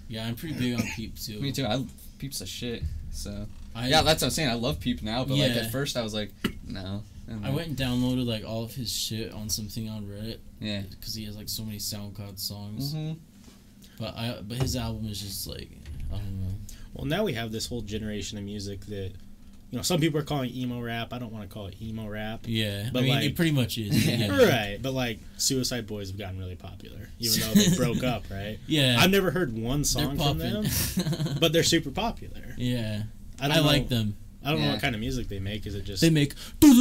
Yeah, I'm pretty big on Peep too. Me too. Peep's a shit. So Yeah, that's what I'm saying. I love Peep now, but like Yeah. at first I was like, no. And I went and downloaded like all of his shit on something on Reddit. Yeah. Because he has like so many SoundCloud songs. Mhm. But his album is just like, I don't know. Well, now we have this whole generation of music that, some people are calling emo rap. I don't want to call it emo rap. Yeah, But I mean, like- it pretty much is. Yeah. Right, but like Suicide Boys have gotten really popular, even though they broke up, right? Yeah. I've never heard one They're song from popping. them, but they're super popular. Yeah. I I like know, them. I don't know Yeah. what kind of music they make. Is it just They make. Yeah,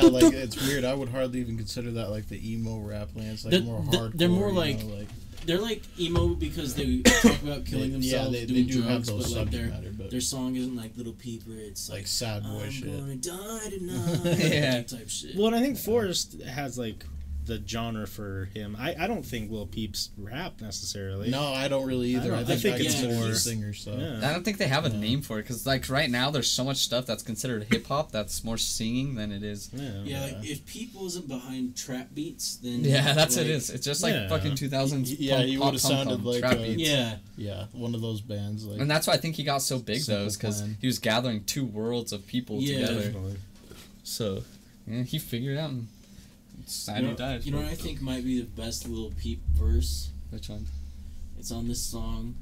like it's weird. I would hardly even consider that like the emo rap land. It's like They're- more they're- hardcore. they're more you like- know, They're like emo because they talk about killing yeah, themselves, they doing do have drugs, those but like subject matter, but their song isn't like Little Peeper. It's like like sad boy I'm shit. gonna die tonight. Yeah. Type shit. Well, and I think Forrest has like the genre for him. I don't think Lil Peep's rap necessarily. No, I don't really either. I I don't- think, I think I it's consider more- him a singer. So Yeah. I don't think they have a name for it because like right now there's so much stuff that's considered hip hop that's more singing than it is. Yeah. Yeah, like if Peep wasn't behind trap beats, then Yeah, that's what like, it is. It's just like Yeah. fucking 2000s. Yeah, he pop, would've pop, sounded pop, like trap a- beats. Yeah, yeah, one of those bands. Like, And that's why I think he got so big though, is because Simple Plan. he was gathering two worlds of people Yeah. together. Definitely. So yeah, he figured it out. And it's sad he died. You know what I think might be the best Little Peep verse? Which one? It's on this song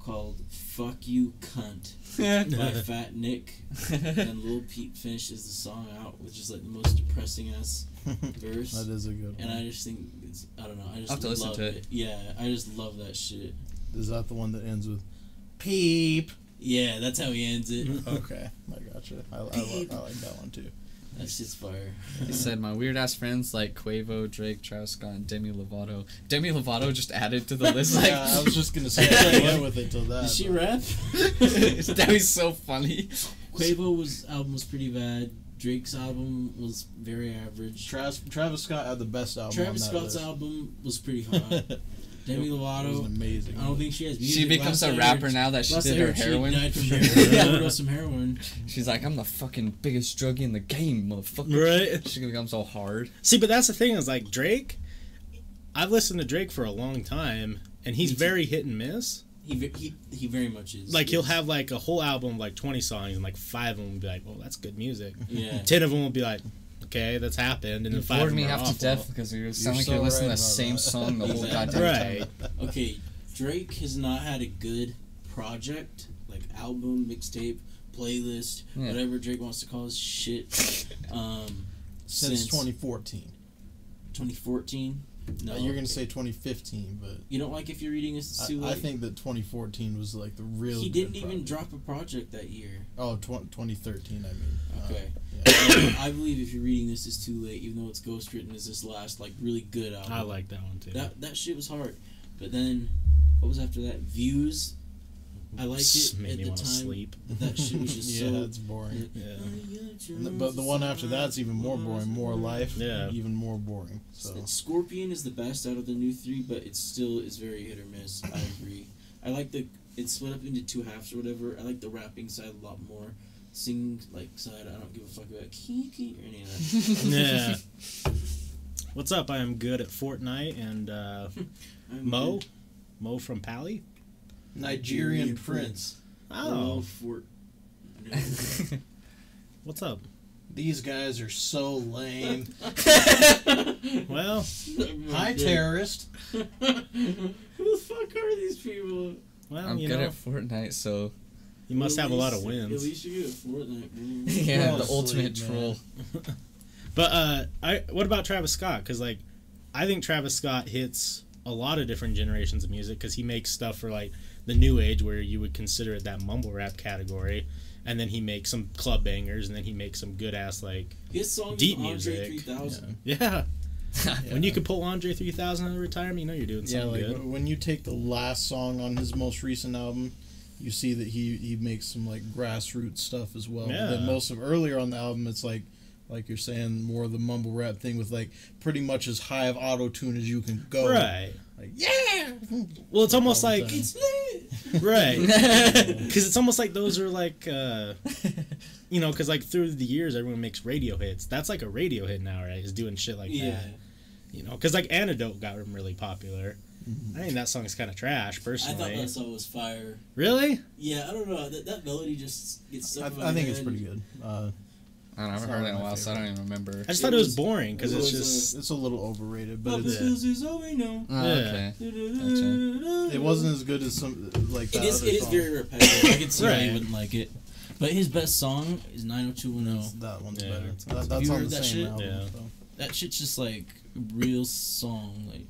called "Fuck You Cunt" Yeah. by Fat Nick, and Lil Peep finishes the song out with just like the most depressing ass verse. that is a good one. And I just think it's, I don't know, I just I'll have to listen love to it. Yeah, I just love that shit. Is that the one that ends with Peep? Yeah, that's how he ends it. Okay, I gotcha. I like that one too. That shit's fire. He said, "My weird ass friends like Quavo, Drake, Travis Scott, and Demi Lovato." Demi Lovato just added to the list. Like, Yeah, I was just gonna say I went with it till that. Did she but- rap? that was so funny. Quavo's album was pretty bad. Drake's album was very average. Travis Scott had the best album. Travis on that Scott's list. album was pretty hot. Demi It was Lovato, amazing. I don't think she has music. She becomes Last a I rapper heard- now that she last did I her heard, heroin. She died from heroin. Yeah, overdosed some heroin. She's like, "I'm the fucking biggest druggie in the game, motherfucker." Right. She's gonna become so hard. See, but that's the thing is like Drake. I've listened to Drake for a long time, and he's Me too. very hit and miss. He very much is. Like he'll have like a whole album, like 20 songs, and like 5 of them will be like, "Well, that's good music." Yeah. 10 of them will be like, "Okay, that's happened," and You then 5 of bored them me are half to awful. death because you sound like so you're listening right to the about same that. song the whole Exactly. goddamn time. Right. Okay, Drake has not had a good project, like album, mixtape, playlist, Yeah. whatever Drake wants to call his shit. Since 2014. 2014. No, You're gonna say 2015, but you don't like If You're Reading This It's Too Late. I think that 2014 was like the real. he good didn't even project. drop a project that year. Oh, 2013. I mean. Okay. Yeah. I believe If You're Reading This Is Too Late, even though it's ghostwritten, is this last like really good album. I like that one too. that shit was hard, but then what was after that? Views. I liked it Made at me the want to time. sleep. But that shit was just Yeah, so. it's boring. Yeah. But the one after that's even more boring. More life. Yeah. Even more boring. So. Scorpion is the best out of the new three, but it still is very hit or miss. I agree. I like it's split up into two halves or whatever. I like the rapping side a lot more. Singing side, I don't give a fuck about Kiki or any of that. Yeah. What's up? I am good at Fortnite and I'm Mo. good. Mo from Pally. Nigerian Prince. Oh, Fort. what's up? These guys are so lame. Well, Hi, terrorist. Who the fuck are these people? well, I'm you good know, at Fortnite, so you must At have a lot of least- wins. At least you're good at Fortnite, man. yeah, Fall the asleep, ultimate man. troll. But what about Travis Scott? Because like, I think Travis Scott hits a lot of different generations of music because he makes stuff for like the new age where you would consider it that mumble rap category, and then he makes some club bangers, and then he makes some good ass like His song deep with Andre music. 3000. Yeah. Yeah. When you can pull Andre 3000 out of retirement, you know you're doing Yeah, something like good. when you take the last song on his most recent album, you see that he makes some like grassroots stuff as well. Yeah. But then most of earlier on the album, it's like like you're saying, more of the mumble rap thing with like pretty much as high of auto tune as you can go. Right. Like, yeah. Well, it's almost All the like time. It's lit. right, because it's almost like those are like, you know, because like through the years everyone makes radio hits. That's like a radio hit now, right? Is doing shit like Yeah. that. You know, because like Antidote got really popular. I think that song's kind of trash, I personally. thought that song was fire. Really? Yeah, I don't know. That melody just gets stuck in my I think head. it's pretty good. I don't know, I haven't heard it in a while, so I don't even remember. I just thought it was boring because it it's was, just. It's a little overrated, but But it's, this is all we know. Oh, Yeah. okay. Gotcha. it wasn't as good as some like that It is. other It is song. very repetitive. I can see why Right. you wouldn't like it. But his best song is 90210. That one's Yeah. better. Have That's you on heard the that same shit? album. Yeah. So. That shit's just like a real song. Like,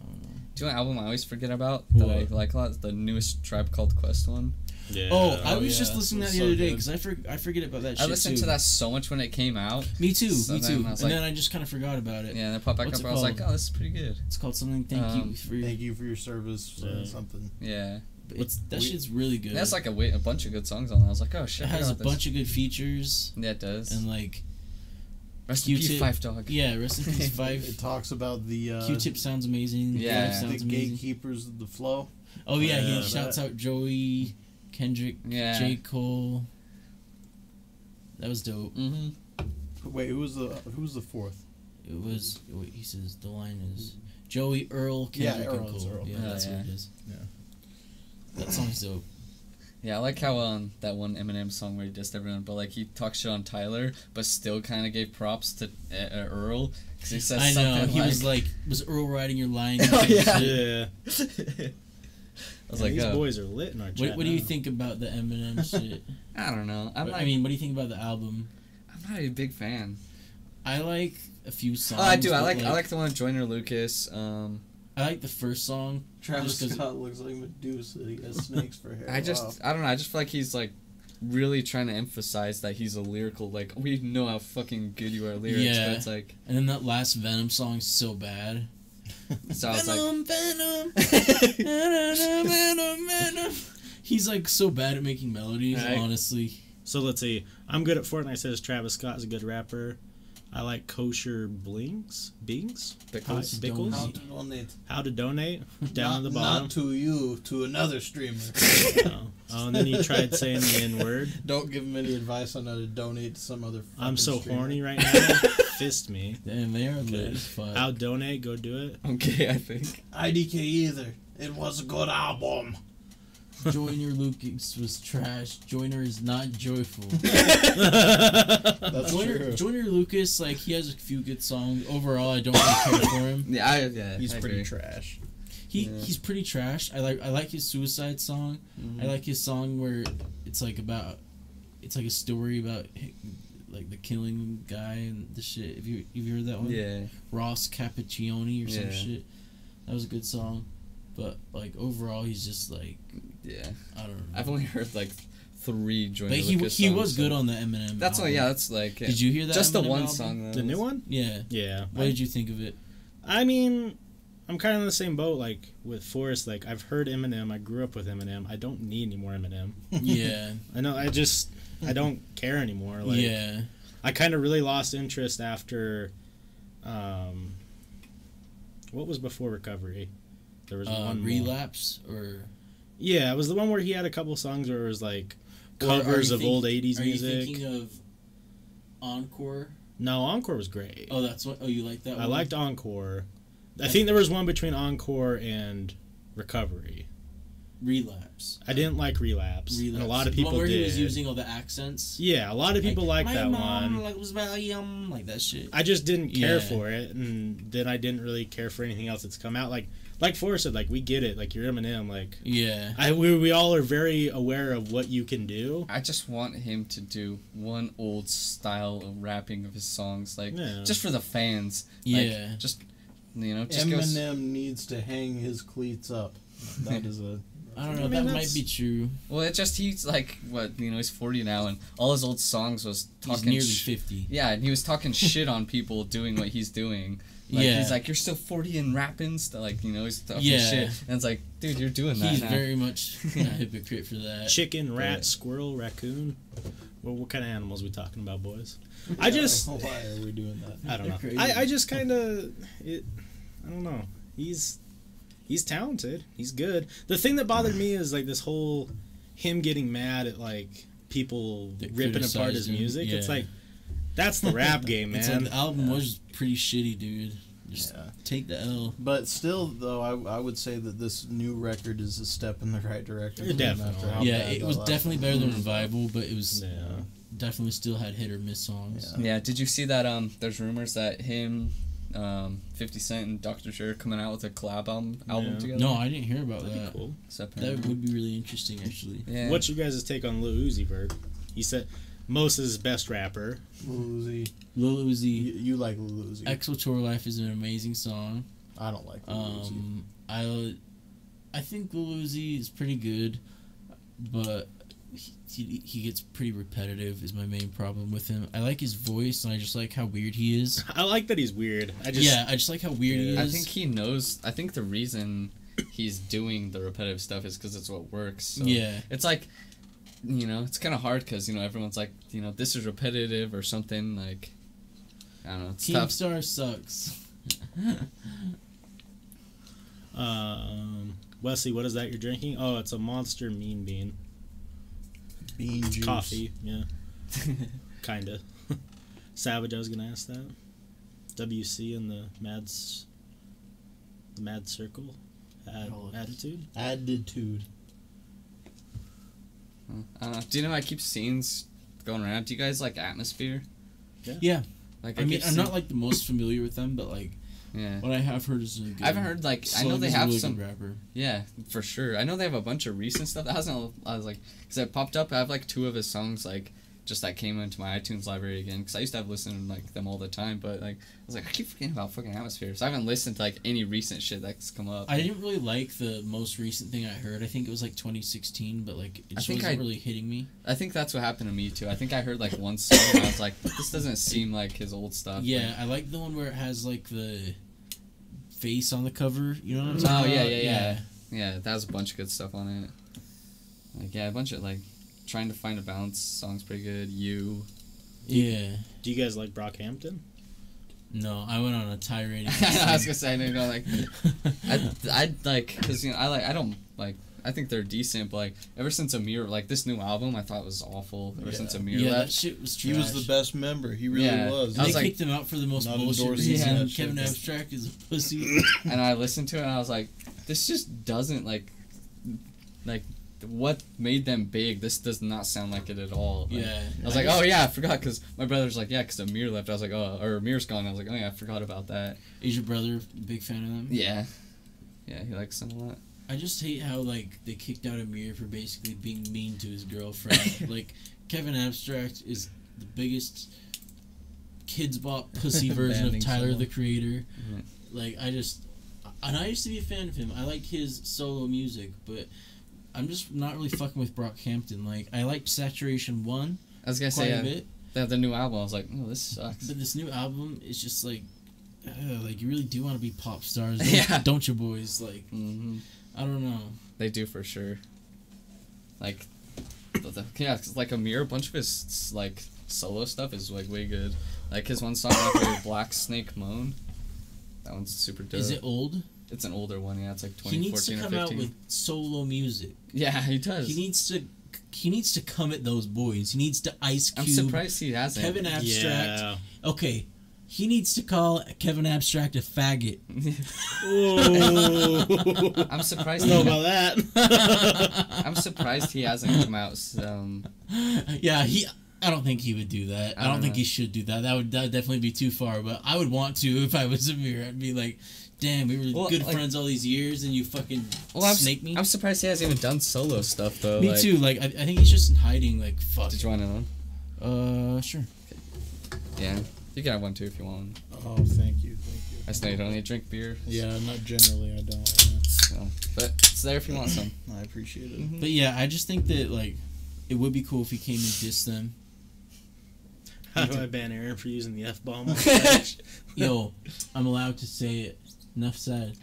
I don't know. Do you know what album I always forget about What? that I like a lot? The newest Tribe Called Quest one. Yeah. Oh, I was yeah, just listening to it's that the so other day good. because I forget about that shit I listened too. to that so much when it came out. Me too. So Me then too. I was And like- then I just kind of forgot about it. Yeah, and it popped back What's up. it I was like, called? oh, this is pretty good. It's called something. Thank you for your. Thank you for your service. Yeah. Something. Yeah. That shit's really good. It has like a bunch of good songs on it. I was like, oh shit. It I has a got this. bunch of good features Yeah, it does. and like Rest in peace, Q-Tip. Five Dog. yeah, rest in peace It Five. talks about the Q-Tip sounds amazing. Yeah. Five the sounds amazing. gatekeepers of the flow. Oh yeah, Yeah, he shouts out Joey, Kendrick, Yeah. J. Cole. That was dope. Mm-hmm. Wait, who was the fourth? It was. Wait, he says the line is Joey, Earl, Kendrick, Earl, and it's Cole. Earl. Yeah, Oh, that's yeah. what it is. Yeah. That song's dope. Yeah, I like how that one Eminem song where he dissed everyone, but like he talked shit on Tyler, but still kind of gave props to Earl because he says I know. something He like, was like, "Was Earl riding your line?" Oh, yeah. Yeah. I was Yeah, like, these oh, boys are lit in our chat. What do you now. think about the Eminem shit? I don't know. I'm I mean, what do you think about the album? I'm not a big fan. I like a few songs. Oh, I do. I but, like the one with Joyner Lucas. I like the first song. Travis Just 'cause- Scott looks like Medusa. He has snakes for hair. I don't know. I just feel like he's like really trying to emphasize that he's a lyrical. Like we know how fucking good you are at lyrics, Yeah. but it's like And then that last Venom song's so bad. so I was like, Venom, Venom. He's like so bad at making melodies. Right. Honestly, So let's see. I'm good at Fortnite. Says Travis Scott is a good rapper. I like Kosher Bings. Pickles. Bickles. How to donate? How to donate? Down at the bottom. Not to you, to another streamer. Oh, and then you tried saying the N word. Don't give him any advice on how to donate to some other. I'm so fucking streamer. horny right now. Fist me. damn, they are lit as fuck. How donate? Go do it. Okay, I think. IDK either. It was a good album. Joyner Lucas was trash. Joyner is not joyful. That's true. Joyner Lucas, like he has a few good songs. Overall, I don't really care for him. Yeah, He's I pretty agree. trash. He's pretty trash. I like his Suicide song. Mhm. I like his song where it's like a story about like the killing guy and the shit. Have you heard that one? Yeah. Ross Cappuccioni or some Yeah. shit. That was a good song, but like overall, he's just like Yeah. I don't know. I've only heard like 3 Joyner But Lucas he songs, was good so- on the Eminem. That's album. that's like. Yeah. Did you hear that? Just the Eminem one album? song though. The new one? Yeah. Yeah. What did you think of it? I mean, I'm kind of in the same boat. Like with Forrest, like I've heard Eminem. I grew up with Eminem. I don't need any more Eminem. Yeah. I know. I don't care anymore. Like, yeah. I kind of really lost interest after. What was before Recovery? There was one more. Relapse or Yeah, it was the one where he had a couple songs where it was like Or are covers you of think- old '80s Are music. you thinking of Encore? No, Encore was great. Oh, that's what. Oh, you like that one? I liked Encore. I think there was one between Encore and Recovery. Relapse. I didn't like Relapse. And a lot of The people one where did. he was using all the accents. Yeah, a lot of people liked My that mom, one. Like was Valium, like that shit. I just didn't care Yeah. for it, and then I didn't really care for anything else that's come out. Like Forrest said, like we get it, like you're Eminem, like Yeah. we all are very aware of what you can do. I just want him to do one old style of rapping of his songs, like Yeah. just for the fans. Like, Yeah. just just goes. Eminem needs to hang his cleats up. That is a. I don't know. I mean, that that's- might be true. Well, it just he's like he's 40 now, and all his old songs was He's talking. nearly 50. Yeah, and he was talking shit on people doing what he's doing. Like, Yeah. he's like, you're still 40 and rapping, he's talking Yeah. shit, and it's like, dude, you're doing that He's now. very much a hypocrite for that. Chicken, rat, Yeah. squirrel, raccoon. Well, what kind of animals are we talking about, boys? I just... Why are we doing that? I don't know. Crazy. I just kind of... I don't know. He's talented. He's good. The thing that bothered me is, like, this whole... him getting mad at, like, people That ripping apart his criticized him. music. Yeah. It's like... That's the rap game, man. It's like the album was pretty shitty, dude. Just Yeah. take the L. But still, though, I would say that this new record is a step in the right direction. for him Definitely. after how Yeah, bad it that was last definitely one better than was. Revival, but it was Yeah. definitely still had hit or miss songs. Yeah. Yeah, did you see that? There's rumors that him, 50 Cent, and Dr. Dre are coming out with a collab album Yeah. together. No, I didn't hear about That'd that. be cool. That would be really interesting, actually. Yeah. What's your guys' take on Lil Uzi Vert? He said Moses' best rapper. Lil Uzi. Lil Uzi, You like Lil Uzi. Exo Tour Life is an amazing song. I don't like Lil Uzi. I think Lil Uzi is pretty good, but he gets pretty repetitive is my main problem with him. I like his voice, and I just like how weird he is. I like that he's weird. I just like how weird he is. I think he knows. I think the reason he's doing the repetitive stuff is because it's what works. So Yeah. It's like, it's kind of hard because, everyone's like, this is repetitive or something. Like, I don't know. It's tough. Keemstar sucks. Wesley, what is that you're drinking? Oh, it's a Monster Mean Bean. Bean juice. Coffee, yeah. Kinda. Savage, I was gonna ask that. WC and the Mad Circle attitude. Attitude. I don't know. Do you know I keep seeing going around? Do you guys like Atmosphere? Yeah. Like I mean, keep I'm seeing- not like the most familiar with them, but like Yeah. what I have heard is really good. I haven't heard like I know Slug they is a have really some. good rapper. Yeah, for sure. I know they have a bunch of recent stuff that hasn't. I was like, because it popped up. I have like 2 of his songs like just that came into my iTunes library again because I used to have listened to like them all the time. But like I was like, I keep forgetting about fucking Atmosphere. So I haven't listened to like any recent shit that's come up. I didn't really like the most recent thing I heard. I think it was like 2016, but like it just think wasn't really hitting me. I think that's what happened to me too. I think I heard like one song and I was like, this doesn't seem like his old stuff. Yeah, I like the one where it has like the face on the cover. You know what I'm Oh, talking yeah, about? yeah. Yeah, that was a bunch of good stuff on it. Like a bunch of like Trying to Find a Balance song's pretty good. Yeah. Do you guys like Brockhampton? No, I went on a tirade. I was gonna say, like, I like, cause I don't like. I think they're decent, but like ever since Amir, like this new album, I thought was awful. Ever since Amir Yeah, that left, shit was He trash. was the best member. He really Yeah. was. I They was like- kicked him out for the most Not bullshit endorsing reason. that Kevin shit. Abstract is a pussy. and I listened to it, and I was like, this just doesn't like what made them big. This does not sound like it at all. Like, Yeah. I was like, oh yeah, I forgot, because my brother's like, yeah, because Amir left. I was like, oh, or Amir's gone. I was like, oh yeah, I forgot about that. Is your brother a big fan of them? Yeah, he likes them a lot. I just hate how like they kicked out Amir for basically being mean to his girlfriend. Like Kevin Abstract is the biggest kids bop pussy version of Banning Tyler someone. the Creator. Mhm. Like I used to be a fan of him. I like his solo music, but I'm just not really fucking with Brockhampton. Like I liked Saturation 1 I was gonna quite say a bit, the new album. I was like, oh, this sucks. but this new album is just like you really do want to be pop stars, Yeah. don't you boys? Like Mm-hmm. I don't know. They do for sure. Like, yeah, 'cause, like Amir, a bunch of his like solo stuff is like way good. Like his one song, like Black Snake Moan. That one's super dope. Is it old? It's an older one, yeah. It's like He needs to 2014 or come out 15. with solo music. Yeah, he does. He needs to come at those boys. He needs to Ice Cube. I'm surprised he hasn't. Kevin Abstract. Yeah. Okay, he needs to call Kevin Abstract a faggot. Whoa. I'm surprised. I don't know about that. I'm surprised he hasn't come out. Yeah, I don't think he would do that. I don't think know. he should do that. That would definitely be too far. But I would want to if I was Amir. I'd be like, damn, we were Well, good like- friends all these years, and you fucking Well, snake me. I'm surprised he hasn't even done solo stuff though. Me like, too. Like I think he's just in hiding. Like fuck. Did you want to know? Sure. Yeah, you can have one too if you want. Oh, thank you. I just know you don't need to drink beer. Yeah, not generally. I don't. Yeah. So, but it's there if you want some. I appreciate it. But yeah, I just think that like it would be cool if he came and dissed them. How do I ban Aaron for using the F-bomb? Yo, I'm allowed to say it. Enough said.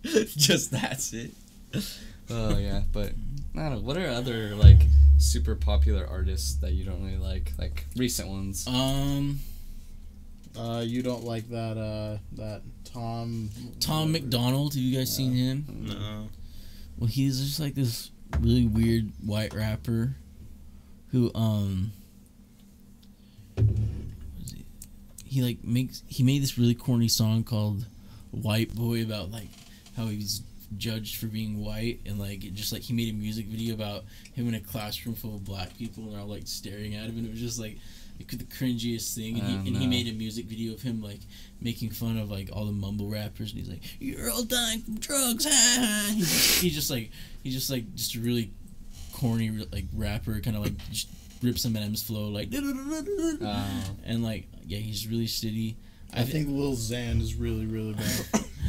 Just that's it. Oh yeah, but I don't know. What are other like super popular artists that you don't really like recent ones? You don't like that Tom McDonald? Have you guys seen him? No. Well, he's just like this really weird white rapper who he made this really corny song called White Boy about like how he's judged for being white, and like it just like he made a music video about him in a classroom full of black people and they're all like staring at him, and it was just like the cringiest thing. And he made a music video of him like making fun of like all the mumble rappers, and he's like, "You're all dying from drugs." He's just a really corny like rapper, kind of like just rips Eminem's flow like and like yeah, he's really shitty. I think Lil Xan is really, really bad.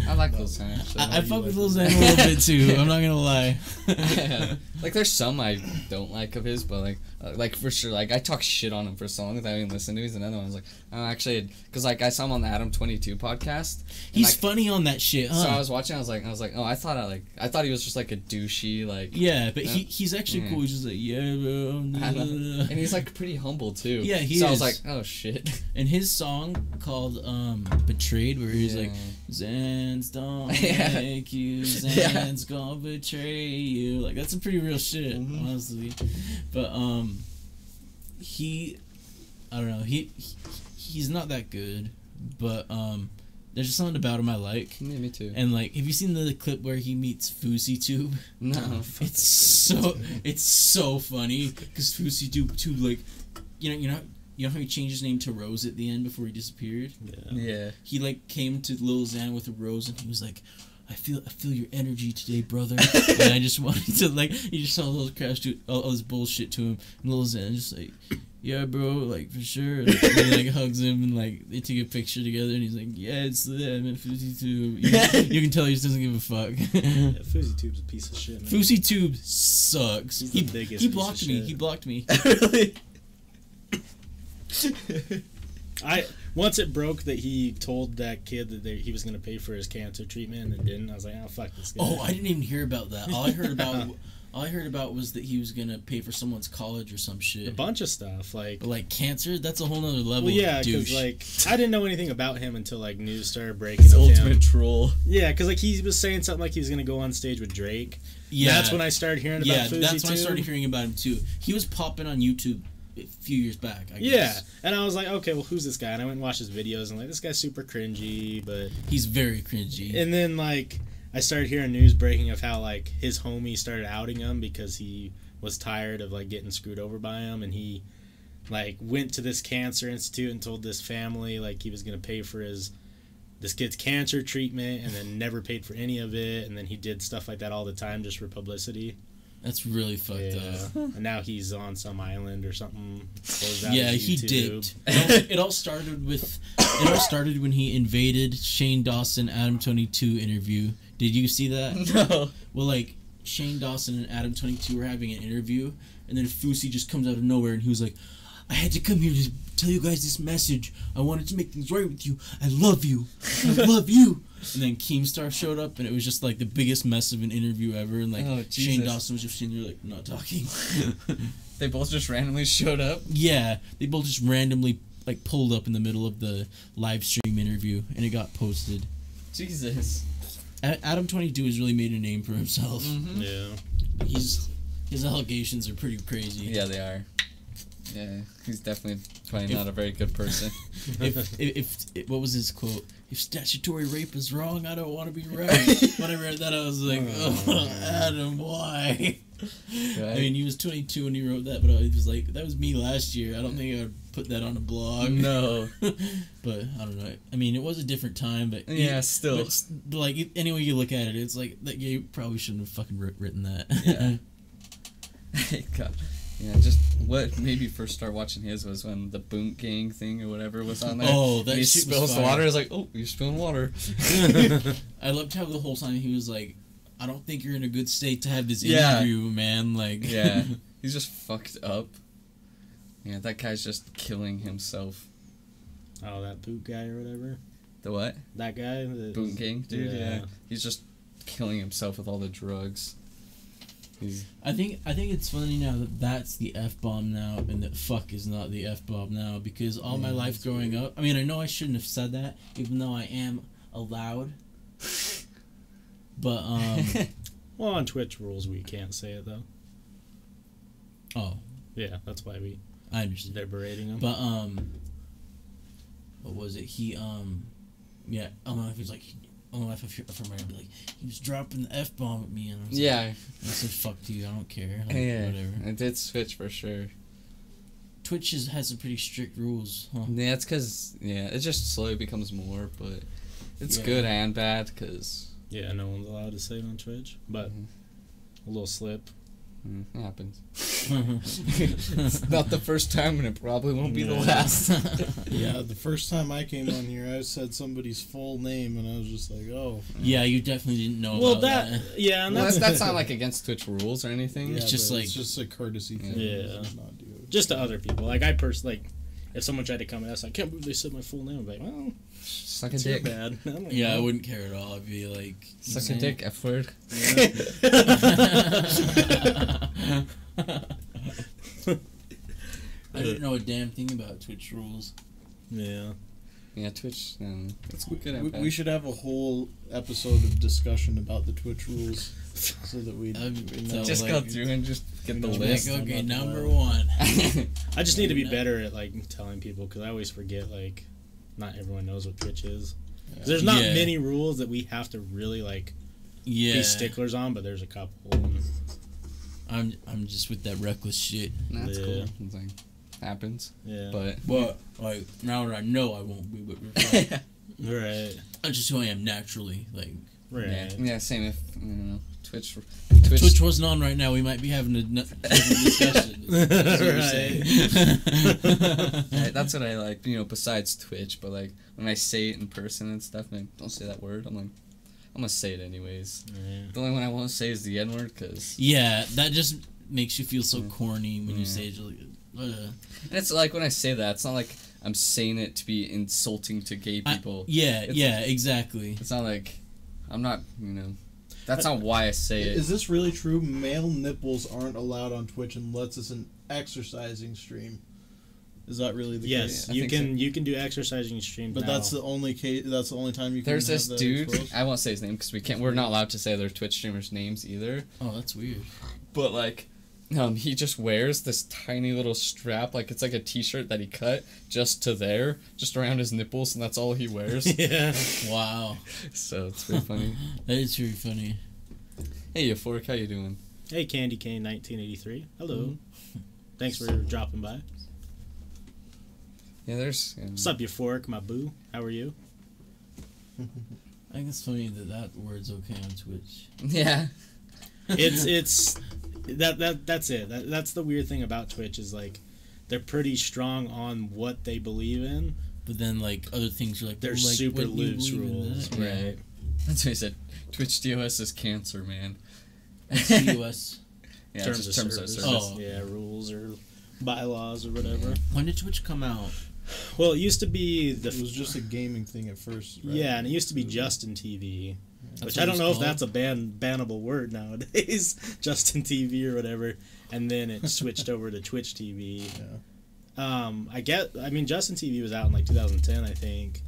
I like Lil Xan, actually. I fuck with Lil Xan a little bit too. I'm not gonna lie. Yeah. Like there's some I don't like of his, but like for sure, like I talk shit on him for so long that I didn't listen to. He's another one. I was like, oh, actually, because like I saw him on the Adam 22 podcast. He's like, funny on that shit, huh? So I was watching. I was like, oh, I thought he was just like a douchey like. Yeah, but he's actually cool. He's just like, yeah, bro. And he's like pretty humble too. Yeah, he is. So I was like, oh shit. And his song called Betrayed, where he's like, Xan's don't make you, Xan's gonna betray you. Like that's some pretty real shit, honestly. But I don't know, he's not that good, but there's just something about him I like. Yeah, me too. And like, have you seen the clip where he meets Fousey Tube? No. It's so funny because Fousey Tube like, you know how he changed his name to Rose at the end before he disappeared? Yeah. He like came to Lil Xan with a rose and he was like, I feel your energy today, brother. And I just wanted to like, he just saw all those crash to all this bullshit to him, and Lil Xan just like, yeah, bro, like for sure. And he like hugs him and like they take a picture together and he's like, yeah, it's them and Fousey Tube. You can tell he just doesn't give a fuck. Yeah, Fousey Tube's a piece of shit. Man. Fousey Tube sucks. He blocked me. He blocked me. Really? Once it broke that he told that kid that he was gonna pay for his cancer treatment and didn't, I was like, oh fuck this guy. Oh, I didn't even hear about that. All I heard about was that he was gonna pay for someone's college or some shit. A bunch of stuff like. But like cancer, that's a whole nother level. Well, yeah, because like I didn't know anything about him until like news started breaking. His of ultimate him. troll. Yeah, because like he was saying something like he was gonna go on stage with Drake. Yeah, that's when I started hearing about Fousey that's when I too. started hearing about him too. He was popping on YouTube a few years back, I guess. Yeah, and I was like, okay, well, who's this guy? And I went and watched his videos, and like, this guy's super cringy, but he's very cringy. And then like, I started hearing news breaking of how like his homie started outing him because he was tired of like getting screwed over by him, and he like went to this cancer institute and told this family like he was gonna pay for this kid's cancer treatment, and then never paid for any of it, and then he did stuff like that all the time just for publicity. That's really fucked up. And now he's on some island or something. Yeah, he dipped. It all started when he invaded Shane Dawson Adam 22 interview. Did you see that? No. Well, like Shane Dawson and Adam 22 were having an interview, and then Fousey just comes out of nowhere and he was like, I had to come here to tell you guys this message. I wanted to make things right with you. I love you. I love you. And then Keemstar showed up, and it was just like the biggest mess of an interview ever. And like Shane Dawson was just sitting there like not talking. They both just randomly showed up? Yeah, they both just randomly like pulled up in the middle of the live stream interview, and it got posted. Jesus. Adam 22 has really made a name for himself. Mm-hmm. Yeah. His allegations are pretty crazy. Yeah, they are. Yeah, he's definitely probably not a very good person. if what was his quote? If statutory rape is wrong, I don't want to be right. When I read that, I was like, oh, Adam, why? Right. I mean, he was 22 when he wrote that, but it was like, that was me last year. I don't think I would put that on a blog. No. But I don't know. I mean, it was a different time, but yeah, still. But like any way you look at it, it's like that guy probably shouldn't have fucking written that. Yeah. God. Yeah, just what made me first start watching his was when the Boont Gang thing or whatever was on there. Oh, that he shit spills was the fire. water. I was like, oh, you're spilling water. I loved how the whole time he was like, I don't think you're in a good state to have this interview, man. Like, yeah, he's just fucked up. Yeah, that guy's just killing himself. Oh, that boot guy or whatever. The what? That guy? Boont Gang, dude. Yeah. He's just killing himself with all the drugs. I think it's funny now that that's the F-bomb now, and that fuck is not the F-bomb now, because all my life growing up, I mean, I know I shouldn't have said that, even though I am allowed, but, Well, on Twitch rules, we can't say it, though. Oh. Yeah, that's why I understand. they're berating him. But, what was it? He, yeah, I don't know if he was like, I don't know if I'm right, but like, he was dropping the F-bomb at me, and I was like, I said, fuck you, I don't care. Like, whatever. I did Twitch for sure. Twitch has some pretty strict rules, huh? Yeah, it's because, it just slowly becomes more, but it's good and bad, because... Yeah, no one's allowed to say it on Twitch, but a little slip. It happens. It's not the first time, and it probably won't be the last. Yeah, the first time I came on here, I said somebody's full name, and I was just like, oh. Yeah, you definitely didn't know Well, about that. Yeah, and that's not like against Twitch rules or anything. Yeah, It's just like... It's just a courtesy thing. Yeah. Not do it. Just to other people. Like, I personally, like, if someone tried to come and ask, I can't believe they said my full name, I'd be like, well, Suck a it's dick. bad. Yeah, I wouldn't care at all. I'd be like... Suck a dick, F word. I didn't know a damn thing about Twitch rules. Yeah. Yeah, Twitch, it's good and bad. We should have a whole episode of discussion about the Twitch rules, so that we know. Just like, go through and just get the know, list. Like, okay, I'm not number allowed. one. I just need to be better at, like, telling people, because I always forget, like, not everyone knows what Twitch is. Yeah. There's not Yeah. many rules that we have to really, like, be sticklers on, but there's a couple. I'm just with that reckless shit. That's Yeah. cool. It's like, happens. Yeah. But Like, now that I know I won't be, but we're fine. Right. That's just who I am naturally. Like, Right. yeah, same if Twitch. Twitch wasn't on right now, we might be having a different discussion. That's what you're saying. That's what I like, besides Twitch. But like when I say it in person and stuff, and don't say that word. I'm like, I'm gonna say it anyways. Yeah. The only one I won't say is the N word, cause Yeah, that just makes you feel so corny when you say it. Like, and it's like when I say that, it's not like I'm saying it to be insulting to gay people. Exactly. It's not like I'm not, That's not why I say it. Is this really true? Male nipples aren't allowed on Twitch unless it's an exercising stream. Is that really the Yes, case? you can do exercising streams. But now. that's the only case. That's the only time you can. There's this have that dude. exposed? I won't say his name because we're not allowed to say other Twitch streamers' names either. Oh, that's weird. But like, he just wears this tiny little strap, like it's like a T-shirt that he cut just around his nipples, and that's all he wears. Yeah. Wow. So it's pretty funny. That is very funny. Hey, Euphoric, how you doing? Hey, Candy Cane 1983. Hello. Mm-hmm. Thanks for dropping by. Yeah, there's. What's up, Euphoric, my boo? How are you? I think it's funny that word's okay on Twitch. Yeah. It's that's it. That's the weird thing about Twitch is like they're pretty strong on what they believe in, but then like other things are like they're like, super what do you loose believe in rules, that? right? That's what he said. Twitch DOS is cancer, man. CUS. Yeah, terms just of terms service. of service. Oh. Yeah, rules or bylaws or whatever. When did Twitch come out? Well, it used to be It was just a gaming thing at first. Right? yeah, and it used to be Justin TV, That's which what I don't it's know if called? that's a bannable word nowadays. Justin TV or whatever, and then it switched over to Twitch TV. Yeah. Mm-hmm. I mean, Justin TV was out in like 2010, I think,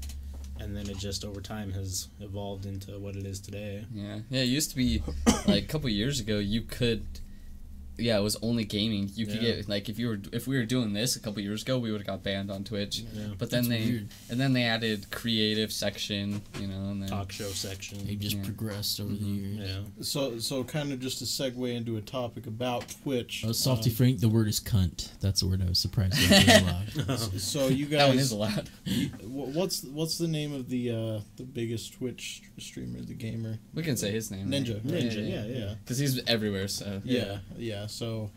and then it just over time has evolved into what it is today. Yeah, it used to be like a couple years ago. You could, it was only gaming. You could Yeah. get like if we were doing this a couple years ago, we would have got banned on Twitch. Yeah. But then That's weird. they added creative section, and then Talk show section. They just Yeah. progressed over the years. Yeah. So kind of just to segue into a topic about Twitch. Salty Frank, the word is cunt. That's the word I was surprised that was allowed. So you that one is guys, allowed. what's the name of the biggest Twitch streamer, the gamer? We can say his name. Ninja. Right? Ninja, yeah. Because he's everywhere. So Yeah. So,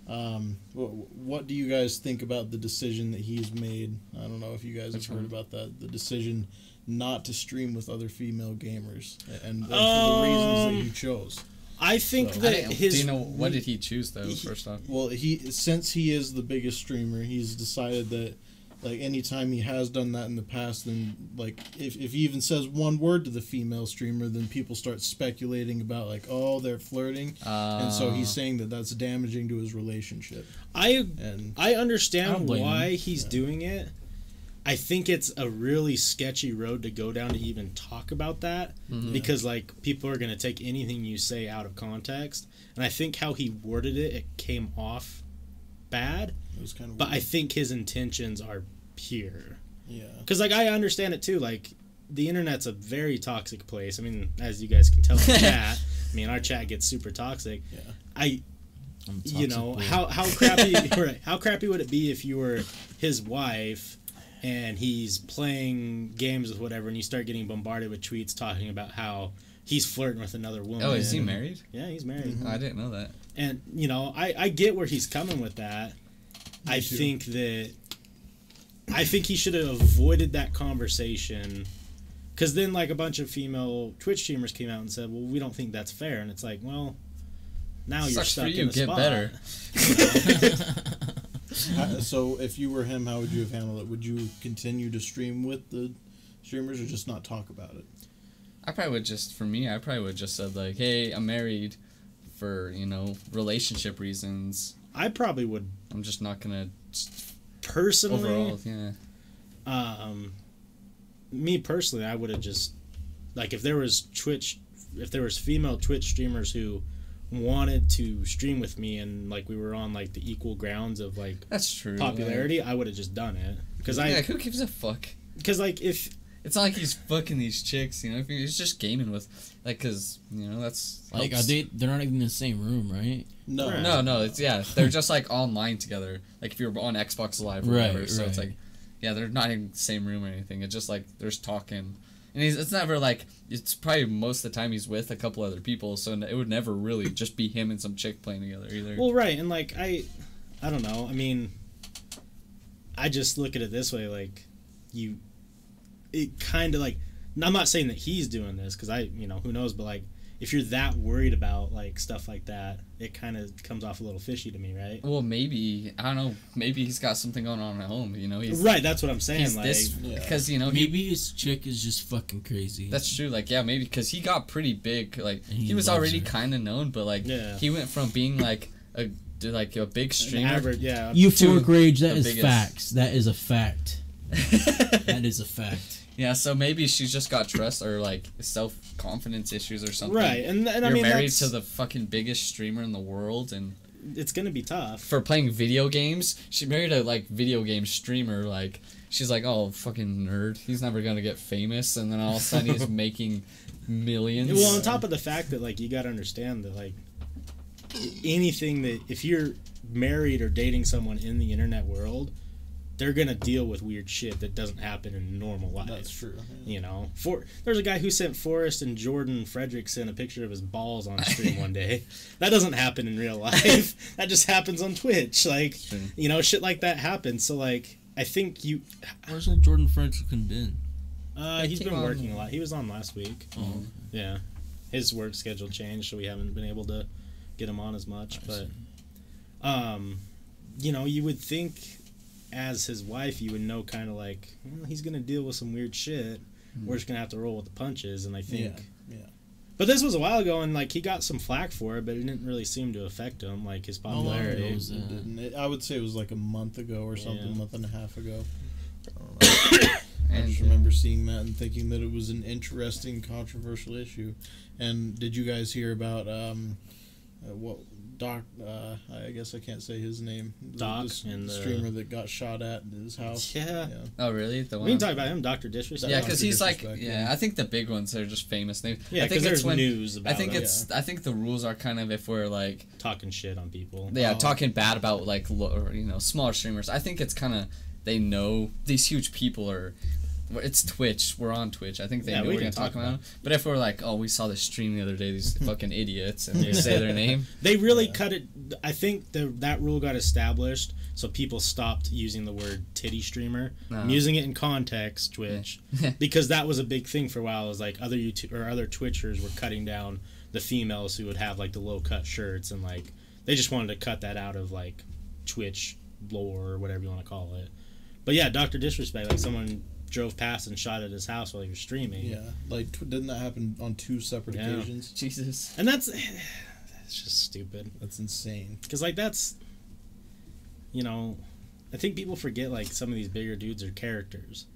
what do you guys think about the decision that he's made? I don't know if you guys Which have heard one? about that. The decision not to stream with other female gamers, and for the reasons that he chose. I think So- that Do his you know what did he choose though? First off, Well, since he is the biggest streamer, he's decided that like anytime he has done that in the past, then like if he even says one word to the female streamer, then people start speculating about like, oh, they're flirting, and so he's saying that that's damaging to his relationship. I I understand don't blame why him. he's doing it. I think it's a really sketchy road to go down to even talk about that, because like people are gonna take anything you say out of context, and I think how he worded it came off bad. It was kind of, but I think his intentions are pure. yeah, Because like I understand it too. Like the internet's a very toxic place. I mean, as you guys can tell in the chat, I mean our chat gets super toxic. yeah. You know how crappy right, how crappy would it be if you were his wife and he's playing games with whatever, and you start getting bombarded with tweets talking about how he's flirting with another woman. Oh, is he married? Yeah, he's married. I didn't know that. And you know, I get where he's coming with that. I too. think he should have avoided that conversation, because then like a bunch of female Twitch streamers came out and said, well, we don't think that's fair, and it's like, well, now you're Sucks stuck for you. in a Get spot. better. So if you were him, how would you have handled it? Would you continue to stream with the streamers or just not talk about it? I probably would just said like, hey, I'm married for, you know, relationship reasons. I probably would I'm just not gonna personally. overall, yeah. Me personally, I would have just like if there was female Twitch streamers who wanted to stream with me and like we were on like the equal grounds of like That's true. popularity, I would have just done it because who gives a fuck? because like if It's not like he's fucking these chicks, you know. If he's just gaming with, like, cause you know that's Like, helps. they're not even in the same room, right? No. Right. No, it's they're just like online together. Like if you're on Xbox Live or Right, whatever, so it's right. like, yeah, they're not in the same room or anything. It's just like there's talking, and it's never like it's probably most of the time he's with a couple other people, so it would never really just be him and some chick playing together either. well, right, and like I don't know. I mean, I just look at it this way, like it kind of like. I'm not saying that he's doing this because who knows, but like if you're that worried about like stuff like that, it kind of comes off a little fishy to me, right? Well, maybe I don't know. Maybe he's got something going on at home. You know, he's Right, that's what I'm saying. He's Like, this because you know Maybe his chick is just fucking crazy. That's true. Like, yeah, maybe because he got pretty big. Like, And he he was loves already her. kind of known, but like, Yeah. he went from being like a big an streamer. average, yeah. Euphoric rage, that the is biggest- facts. That is a fact. That is a fact. Yeah, so maybe she's just got trust or like self confidence issues or something. Right, and I You're mean married that's, to the fucking biggest streamer in the world, and it's gonna be tough. for playing video games, she married a like video game streamer. Like, she's like, oh, fucking nerd. He's never gonna get famous, and then all of a sudden he's making millions. Well, on top of the fact that like you gotta understand that like anything that if you're married or dating someone in the internet world, they're gonna deal with weird shit that doesn't happen in normal life. That's true. You know, there's a guy who sent Forrest and Jordan Fredrickson a picture of his balls on stream one day. That doesn't happen in real life. That just happens on Twitch. Like, Sure. you know, shit like that happens. So like, I think Where's old Jordan Fredrickson been? he's came been on- working a lot. He was on last week. Oh, Yeah, his work schedule changed, so we haven't been able to get him on as much. But, you know, you would think as his wife, you would know kind of like, well, he's gonna deal with some weird shit. We're just gonna have to roll with the punches, and I think. Yeah. But this was a while ago, and like he got some flack for it, but it didn't really seem to affect him, like his long ago popularity. was that? It didn't. I would say it was like a month ago or something, Yeah. a month and a half ago. I don't know. I And, just remember seeing that and thinking that it was an interesting, controversial issue. And did you guys hear about what Doc? I guess I can't say his name. Doc the and the- streamer that got shot at in his house. Yeah. oh, really? The one. We can talk about him, Dr. Disrespect. Yeah, Dr. because he's like, Disrespect, yeah, yeah. I think the big ones are just famous names. Yeah, I think because it's there's when news about I think him. it's. I think the rules are kind of if we're like, Talking shit on people. yeah, Oh. talking bad about like smaller streamers. I think it's kind of they know these huge people are. It's Twitch. We're on Twitch. I think they Yeah, know we we're can gonna talk talk about it. But if we're like, oh, we saw this stream the other day, these fucking idiots, and they say their name. They really cut it. I think that rule got established, so people stopped using the word titty streamer. I'm using it in context, Twitch, because that was a big thing for a while. It was like other other Twitchers were cutting down the females who would have like the low cut shirts, and like they just wanted to cut that out of like Twitch lore or whatever you want to call it. But yeah, Dr. Disrespect, like someone drove past and shot at his house while he was streaming. Yeah, like didn't that happen on 2 separate occasions? Jesus. And it's just stupid. That's insane. Because like that's, I think people forget like some of these bigger dudes are characters.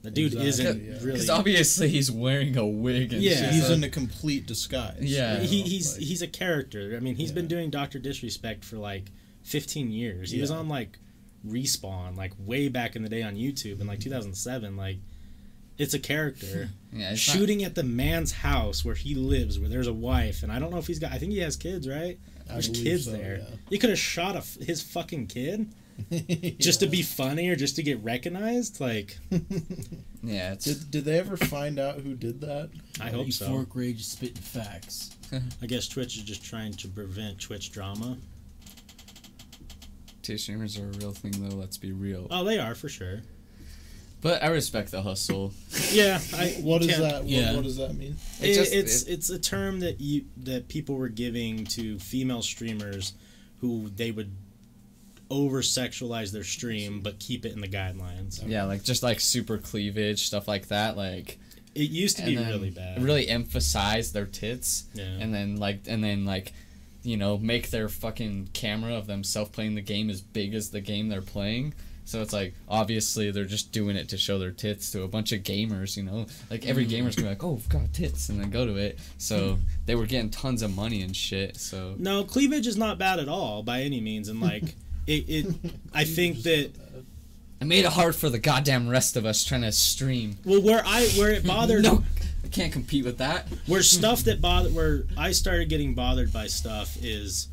The dude isn't really. Because obviously he's wearing a wig and shit. He's in a complete disguise. Yeah. He's a character. I mean, he's been doing Dr. Disrespect for like 15 years. He was on like Respawn, like way back in the day on YouTube in like 2007. Like, it's a character. It's shooting at the man's house where he lives, where there's a wife, and I don't know if I think he has kids, right? There's kids there. Yeah. You could have shot his fucking kid. Just to be funny or just to get recognized, like. Yeah. Did they ever find out who did that? I hope so. Fork Rage is spitting facts. I guess Twitch is just trying to prevent Twitch drama. Twitch streamers are a real thing, though. Let's be real. Oh, they are for sure. But I respect the hustle. Yeah. What is that? What does that mean? It's a term that people were giving to female streamers who they would over-sexualize their stream but keep it in the guidelines. Yeah, like just like super cleavage, stuff like that. Like it used to be really bad. Really emphasize their tits. Yeah. And then make their fucking camera of themselves playing the game as big as the game they're playing. So it's like, obviously, they're just doing it to show their tits to a bunch of gamers, Like, every gamer's gonna be like, oh, I've got tits, and then go to it. So they were getting tons of money and shit, so... No, cleavage is not bad at all, by any means, and, like, I think that... It made it hard for the goddamn rest of us trying to stream. Well, where it bothered... No, I can't compete with that. Where I started getting bothered by stuff is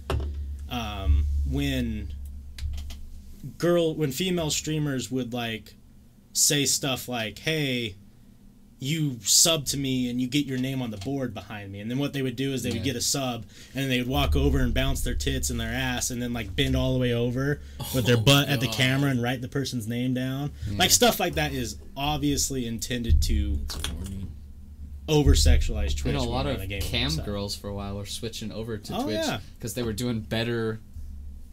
when female streamers would like say stuff like, hey, you sub to me and you get your name on the board behind me, and then what they would do is they would get a sub and they would walk over and bounce their tits and their ass and then like bend all the way over with their butt at the camera and write the person's name down. Like stuff like that is obviously intended to over sexualize Twitch. And a lot of cam girls for a while are switching over to Twitch because they were doing better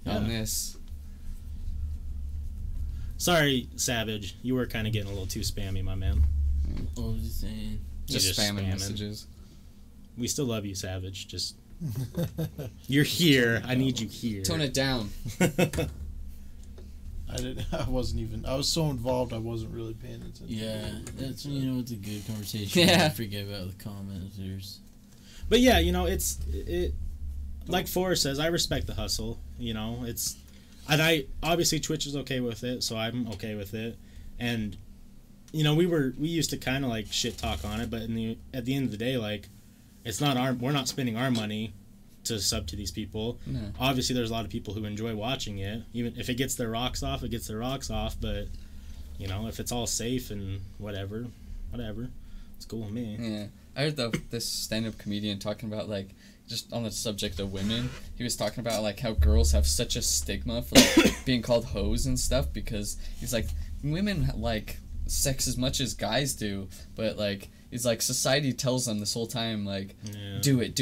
on this. Sorry, Savage. You were kind of getting a little too spammy, my man. What was he saying? Just spamming messages. We still love you, Savage. Just you're here. I need you here. Tone it down. I was so involved I wasn't really paying attention. Yeah, that's it's a good conversation. Yeah. I forget about the commenters. But yeah, it like Forrest says, I respect the hustle. And I obviously Twitch is okay with it, so I'm okay with it. And we used to kind of like shit talk on it, but at the end of the day, like we're not spending our money to sub to these people. No. Obviously, there's a lot of people who enjoy watching it. Even if it gets their rocks off, it gets their rocks off. But if it's all safe and whatever, it's cool with me. Yeah, I heard this stand-up comedian talking about like, just on the subject of women, he was talking about like how girls have such a stigma for like being called hoes and stuff, because he's like, women like sex as much as guys do, but like he's like, society tells them this whole time like, do it,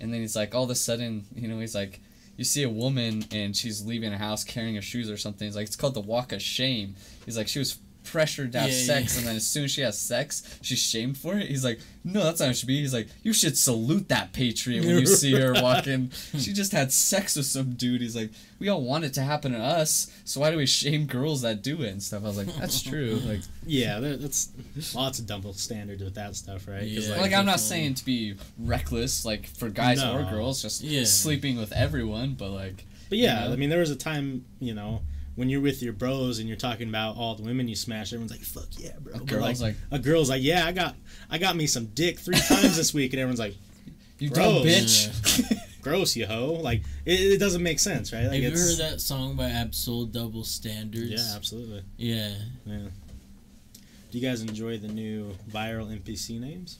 and then he's like, all of a sudden, he's like, you see a woman and she's leaving a house carrying her shoes or something, he's like, it's called the walk of shame. He's like, she was pressured to have sex, and then as soon as she has sex, she's shamed for it. He's like, no, that's not how it should be. He's like, you should salute that patriot when you see her walking. She just had sex with some dude. He's like, we all want it to happen to us, so why do we shame girls that do it and stuff? I was like, that's true. Like, yeah, that's lots of double standards with that stuff, right? Yeah, like I'm not saying to be reckless, like for guys or girls, just sleeping with everyone, but like. But yeah, I mean, there was a time, when you're with your bros and you're talking about all the women you smashed, everyone's like, fuck yeah, bro. A girl's like, yeah, I got me some dick 3 times this week, and everyone's like, you dumb bitch. Gross, you hoe. Like, it doesn't make sense, right? Like, have you heard that song by Absol, Double Standards? Yeah, absolutely. Yeah. Do you guys enjoy the new viral NPC names?